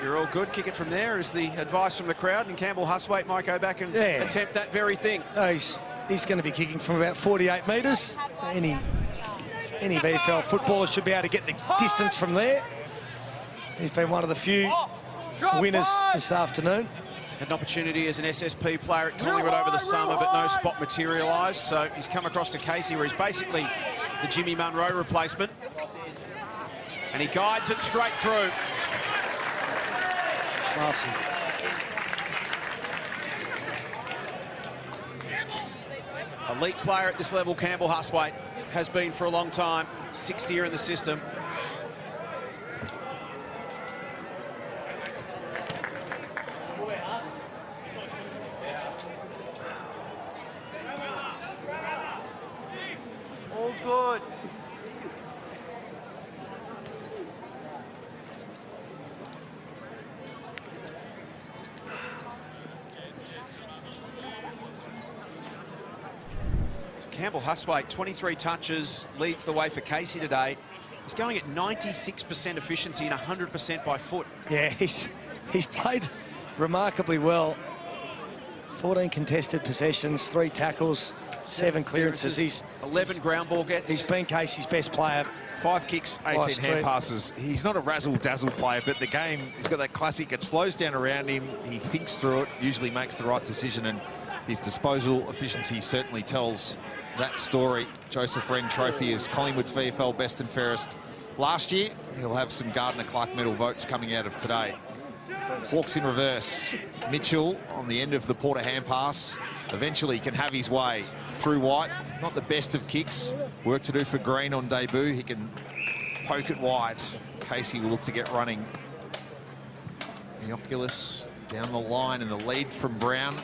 [SPEAKER 1] You're all good, kick it from there is the advice from the crowd, and Campbell Huswaite might go back and attempt that very thing.
[SPEAKER 3] No, he's going to be kicking from about 48 metres. Any VFL footballer should be able to get the distance from there. He's been one of the few winners this afternoon.
[SPEAKER 1] Had an opportunity as an SSP player at Collingwood over the summer, but no spot materialised. So he's come across to Casey, where he's basically the Jimmy Munro replacement. And he guides it straight through.
[SPEAKER 3] Classy.
[SPEAKER 1] Elite player at this level, Campbell Huswaite, has been for a long time. 6th year in the system.
[SPEAKER 8] All good.
[SPEAKER 1] Campbell Huswaite, 23 touches, leads the way for Casey today. He's going at 96% efficiency and 100% by foot.
[SPEAKER 3] Yeah, he's played remarkably well. 14 contested possessions, 3 tackles, 7 clearances. He's
[SPEAKER 1] 11 ground ball gets.
[SPEAKER 3] He's been Casey's best player.
[SPEAKER 2] 5 kicks, 18 hand passes. He's not a razzle-dazzle player, but the game, he's got that classic, it slows down around him, he thinks through it, usually makes the right decision, and his disposal efficiency certainly tells that story. Joseph Wren Trophy is Collingwood's VFL best and fairest last year. He'll have some Gardner Clark medal votes coming out of today. Hawks in reverse. Mitchell on the end of the Porter hand pass. Eventually can have his way through White. Not the best of kicks. Work to do for Green on debut. He can poke it wide. Casey will look to get running. Mioculus down the line, and the lead from Brown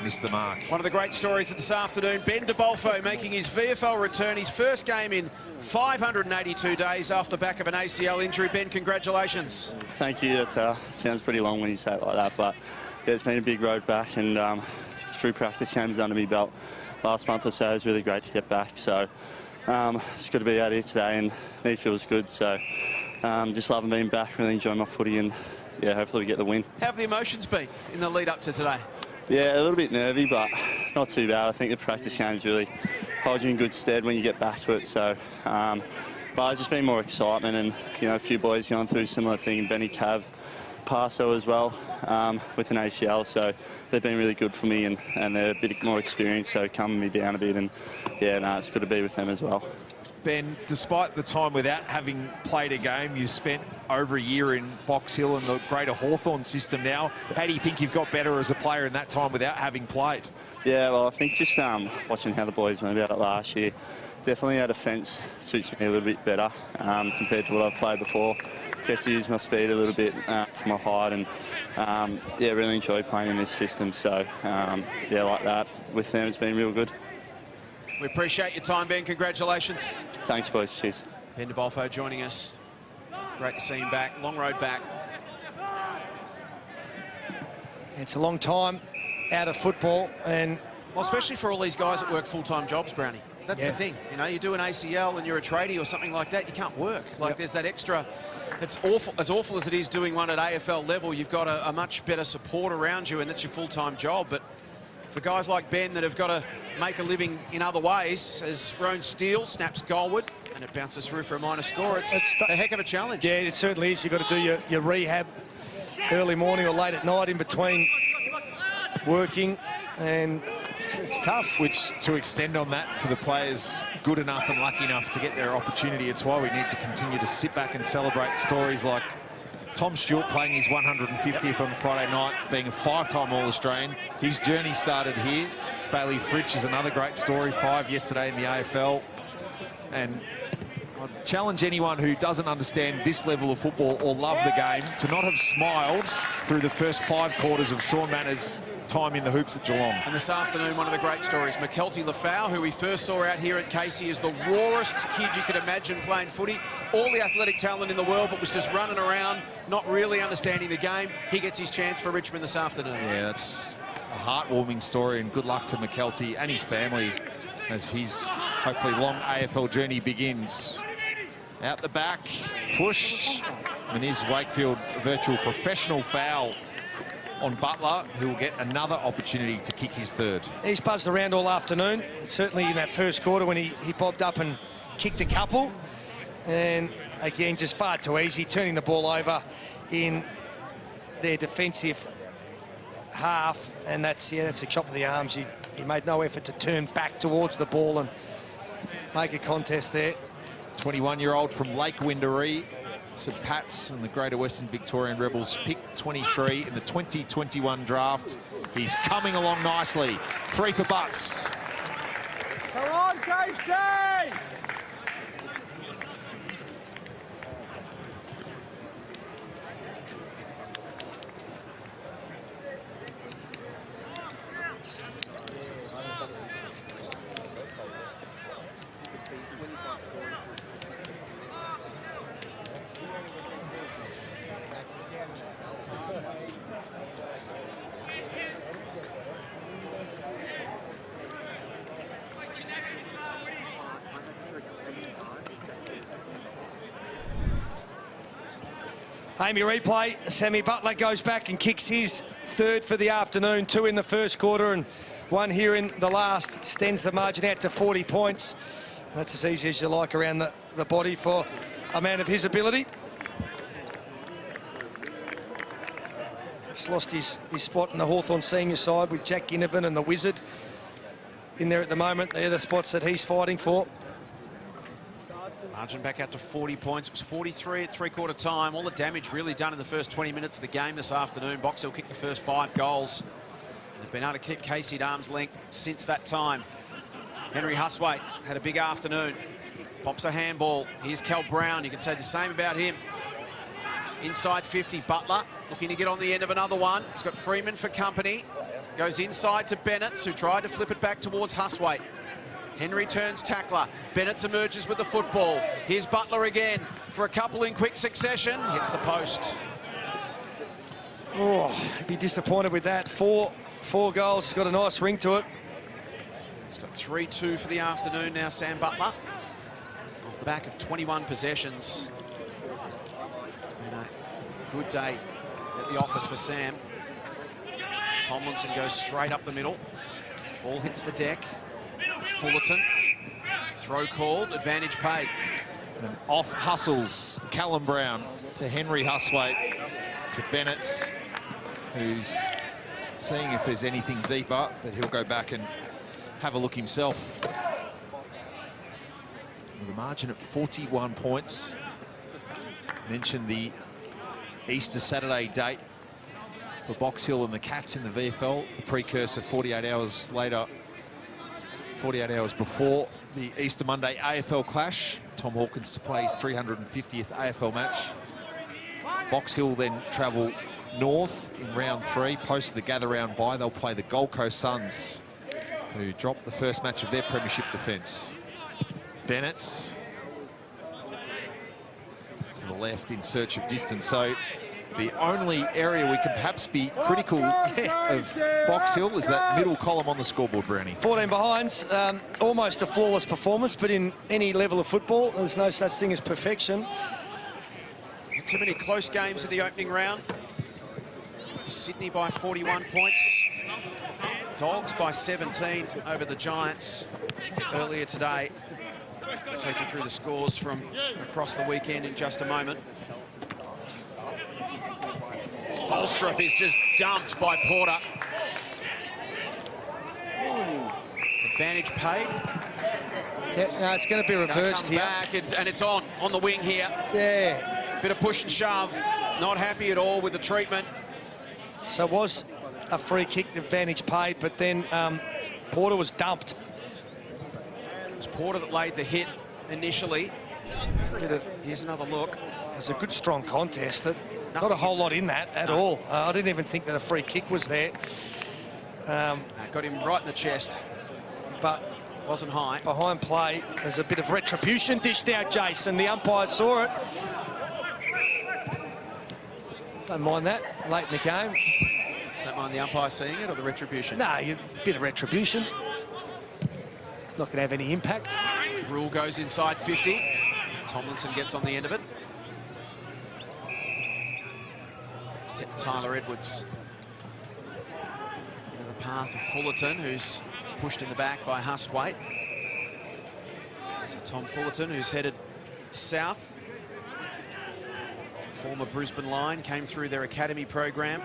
[SPEAKER 2] missed the mark.
[SPEAKER 1] One of the great stories of this afternoon, Ben DeBolfo making his VFL return, his first game in 582 days after the back of an ACL injury. Ben, congratulations.
[SPEAKER 9] Thank you. That sounds pretty long when you say it like that, but yeah, it's been a big road back, and through practice games under my belt last month or so, it was really great to get back. So it's good to be out here today, and me feels good. So just loving being back, really enjoying my footy, and yeah, hopefully we get the win.
[SPEAKER 1] How have the emotions been in the lead up to today?
[SPEAKER 9] Yeah, a little bit nervy, but not too bad. I think the practice games really hold you in good stead when you get back to it. So, but it's just been more excitement, and you know, a few boys going through a similar thing. Benny Cav, Parso as well, with an ACL. So they've been really good for me, and they're a bit more experienced, so calming me down a bit. And yeah, no, it's good to be with them as well.
[SPEAKER 2] Ben, despite the time without having played a game, you spent over a year in Box Hill and the greater Hawthorn system now. How do you think you've got better as a player in that time without having played?
[SPEAKER 9] Yeah, well, I think just watching how the boys went about it last year, definitely our defence suits me a little bit better compared to what I've played before. Get to use my speed a little bit for my height, and yeah, really enjoy playing in this system. So yeah, like that with them, it's been real good.
[SPEAKER 1] We appreciate your time, Ben. Congratulations.
[SPEAKER 9] Thanks, boys. Cheers.
[SPEAKER 1] Ben de Bolfo joining us. Great to see him back. Long road back.
[SPEAKER 3] It's a long time out of football, and
[SPEAKER 1] well, especially for all these guys that work full-time jobs, Brownie. That's the thing. You know, you do an ACL and you're a tradie or something like that, you can't work. Like, there's that extra... It's awful. As awful as it is doing one at AFL level, you've got a much better support around you, and that's your full-time job. But for guys like Ben that have got to make a living in other ways, as Roan Steele snaps goalward, and it bounces through for a minor score, it's a heck of a challenge.
[SPEAKER 3] Yeah, it certainly is. You've got to do your rehab early morning or late at night in between working, and it's tough.
[SPEAKER 2] Which, to extend on that, for the players good enough and lucky enough to get their opportunity, it's why we need to continue to sit back and celebrate stories like Tom Stewart playing his 150th on Friday night, being a 5-time All-Australian. His journey started here. Bailey Fritsch is another great story, 5 yesterday in the AFL. And I'd challenge anyone who doesn't understand this level of football or love the game to not have smiled through the first 5 quarters of Sean Manners' time in the hoops at Geelong.
[SPEAKER 1] And this afternoon, one of the great stories, McKelty Lafau, who we first saw out here at Casey, is the rawest kid you could imagine playing footy. All the athletic talent in the world, but was just running around, not really understanding the game. He gets his chance for Richmond this afternoon.
[SPEAKER 2] Yeah, that's a heartwarming story, and good luck to McKelty and his family as his hopefully long AFL journey begins. Out the back, pushed, and is Wakefield a virtual professional foul on Butler, who will get another opportunity to kick his third.
[SPEAKER 3] He's buzzed around all afternoon, certainly in that first quarter when he bobbed up and kicked a couple. And again, just far too easy, turning the ball over in their defensive half. And that's a chop of the arms. He made no effort to turn back towards the ball and make a contest there.
[SPEAKER 2] 21-year-old from Lake Windaree, St Pat's and the Greater Western Victorian Rebels, pick 23 in the 2021 draft. He's coming along nicely. 3 for Butts.
[SPEAKER 8] Come on, Casey!
[SPEAKER 3] Amy replay, Sammy Butler goes back and kicks his third for the afternoon, 2 in the first quarter and 1 here in the last, extends the margin out to 40 points. That's as easy as you like around the body for a man of his ability. He's lost his spot in the Hawthorn senior side with Jack Ginnivan and the Wizard in there at the moment. They're the spots that he's fighting for.
[SPEAKER 1] Margin back out to 40 points. It was 43 at three-quarter time. All the damage really done in the first 20 minutes of the game this afternoon. Box Hill kicked the first 5 goals. They've been able to keep Casey at arm's length since that time. Henry Huswaite had a big afternoon. Pops a handball. Here's Cal Brown. You could say the same about him. Inside 50, Butler looking to get on the end of another one. He's got Freeman for company. Goes inside to Bennett, who tried to flip it back towards Huswaite. Henry turns tackler. Bennett emerges with the football. Here's Butler again for a couple in quick succession. Hits the post.
[SPEAKER 3] Oh, I'd be disappointed with that. Four goals. It's got a nice ring to it.
[SPEAKER 1] He's got 3-2 for the afternoon now, Sam Butler. Off the back of 21 possessions. It's been a good day at the office for Sam. As Tomlinson goes straight up the middle. Ball hits the deck. Fullerton, throw called, advantage paid.
[SPEAKER 2] And off hustles Callum Brown to Henry Huswaite, to Bennett, who's seeing if there's anything deeper, but he'll go back and have a look himself. With a margin at 41 points. Mentioned the Easter Saturday date for Box Hill and the Cats in the VFL, the precursor 48 hours later. 48 hours before the Easter Monday AFL clash. Tom Hawkins to play his 350th AFL match. Box Hill then travel north in round 3. Post the gather round bye, they'll play the Gold Coast Suns who dropped the first match of their premiership defence. Bennett's to the left in search of distance. So the only area we can perhaps be critical of Box Hill is that middle column on the scoreboard, Brownie.
[SPEAKER 3] 14 behinds, almost a flawless performance, but in any level of football, there's no such thing as perfection.
[SPEAKER 1] Not too many close games in the opening round. Sydney by 41 points. Dogs by 17 over the Giants earlier today. I'll take you through the scores from across the weekend in just a moment. Tholstrup is just dumped by Porter. Advantage paid.
[SPEAKER 3] No, it's going to be reversed here.
[SPEAKER 1] Back and it's on the wing here.
[SPEAKER 3] Yeah.
[SPEAKER 1] Bit of push and shove. Not happy at all with the treatment.
[SPEAKER 3] So it was a free kick, advantage paid, but then Porter was dumped.
[SPEAKER 1] It was Porter that laid the hit initially. Here's another look.
[SPEAKER 3] It's a good, strong contest. Not a whole lot in that at all. I didn't even think that a free kick was there.
[SPEAKER 1] Got him right in the chest,
[SPEAKER 3] but
[SPEAKER 1] wasn't high.
[SPEAKER 3] Behind play, there's a bit of retribution dished out, Jason. The umpire saw it. Don't mind that late in the game.
[SPEAKER 1] Don't mind the umpire seeing it or the retribution?
[SPEAKER 3] No, a bit of retribution. It's not going to have any impact.
[SPEAKER 1] Rule goes inside 50. Tomlinson gets on the end of it. Tyler Edwards into the path of Fullerton, who's pushed in the back by Hustwaite. So Tom Fullerton, who's headed south. Former Brisbane Lion, came through their academy program.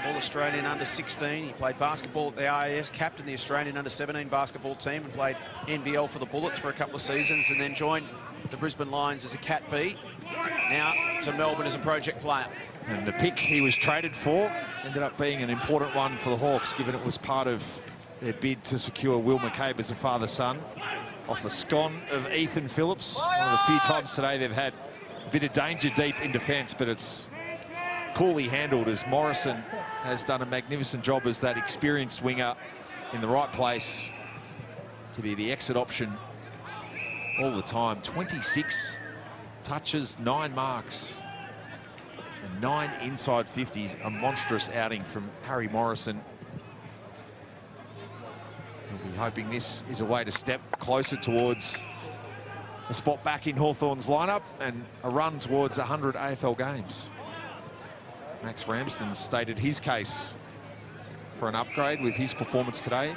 [SPEAKER 1] All-Australian under-16. He played basketball at the IAS, captained the Australian under-17 basketball team and played NBL for the Bullets for a couple of seasons and then joined the Brisbane Lions as a Cat B. Now to Melbourne as a project player.
[SPEAKER 2] And the pick he was traded for ended up being an important one for the Hawks, given it was part of their bid to secure Will McCabe as a father-son. Off the scone of Ethan Phillips. One of the few times today they've had a bit of danger deep in defence, but it's coolly handled as Morrison has done a magnificent job as that experienced winger in the right place to be the exit option all the time. 26 touches, 9 marks, and 9 inside 50s. A monstrous outing from Harry Morrison. We'll be hoping this is a way to step closer towards a spot back in Hawthorn's lineup and a run towards 100 AFL games. Max Ramsden stated his case for an upgrade with his performance today.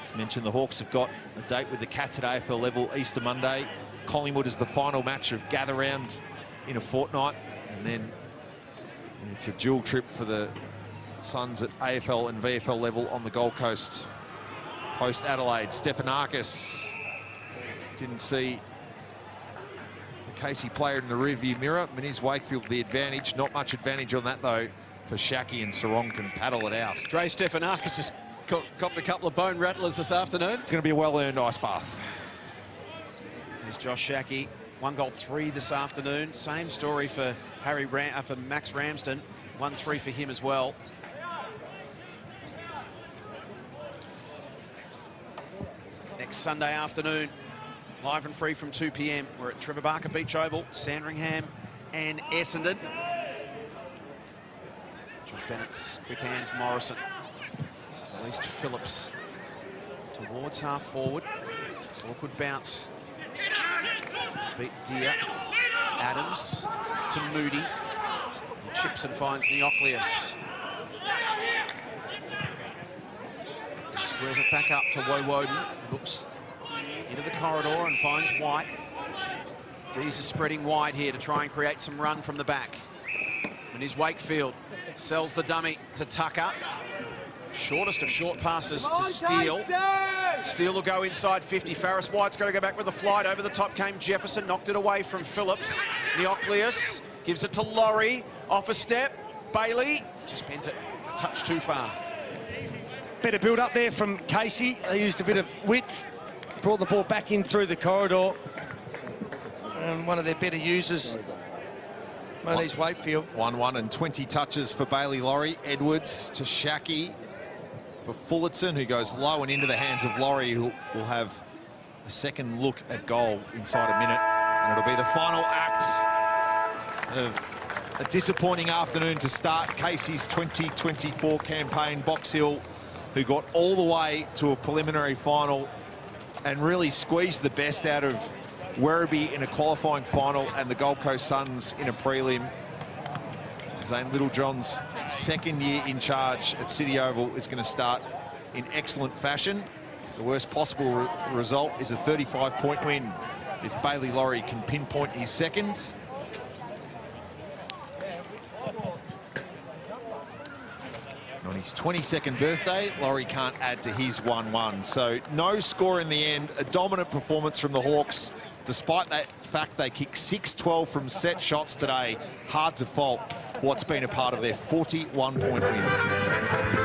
[SPEAKER 2] As mentioned, the Hawks have got a date with the Cats at AFL level Easter Monday. Collingwood is the final match of gather round in a fortnight, and then it's a dual trip for the Suns at AFL and VFL level on the Gold Coast post Adelaide. Stephanakis didn't see the Casey player in the rearview mirror. Miniz Wakefield the advantage. Not much advantage on that though for Shaki, and Sarong can paddle it out.
[SPEAKER 1] Dre Stephanakis has copped a couple of bone rattlers this afternoon.
[SPEAKER 2] It's going to be a well-earned ice bath.
[SPEAKER 1] There's Josh Shaki, 1 goal 3 this afternoon. Same story for for Max Ramsden, 1-3 for him as well. Next Sunday afternoon, live and free from 2 p.m. We're at Trevor Barker Beach Oval, Sandringham and Essendon. Josh Bennett's quick hands, Morrison. Released Phillips towards half forward. Awkward bounce. Beat Deer. Adams to Moody. He chips and finds Neocleus. He squares it back up to Woden. Looks into the corridor and finds White. Dees is spreading wide here to try and create some run from the back. And his Wakefield sells the dummy to Tucker. Shortest of short passes to Steele. Steele will go inside 50. Farris White's got to go back with a flight. Over the top came Jefferson, knocked it away from Phillips. Neocleus gives it to Laurie. Off a step. Bailey just bends it a touch too far.
[SPEAKER 3] Better build up there from Casey. They used a bit of width. Brought the ball back in through the corridor. And one of their better users, Moniz Wakefield.
[SPEAKER 2] 1-1 and 20 touches for Bailey Laurie. Edwards to Shaki. for Fullerton, who goes low and into the hands of Laurie, who will have a second look at goal inside a minute. And it'll be the final act of a disappointing afternoon to start Casey's 2024 campaign. Box Hill, who got all the way to a preliminary final and really squeezed the best out of Werribee in a qualifying final and the Gold Coast Suns in a prelim. Zane Littlejohn's second year in charge at City Oval is going to start in excellent fashion. The worst possible result is a 35-point win if Bailey Laurie can pinpoint his second. And on his 22nd birthday, Laurie can't add to his 1-1. So no score in the end. A dominant performance from the Hawks. Despite that fact, they kicked 6-12 from set shots today. Hard to fault what's been a part of their 41-point win.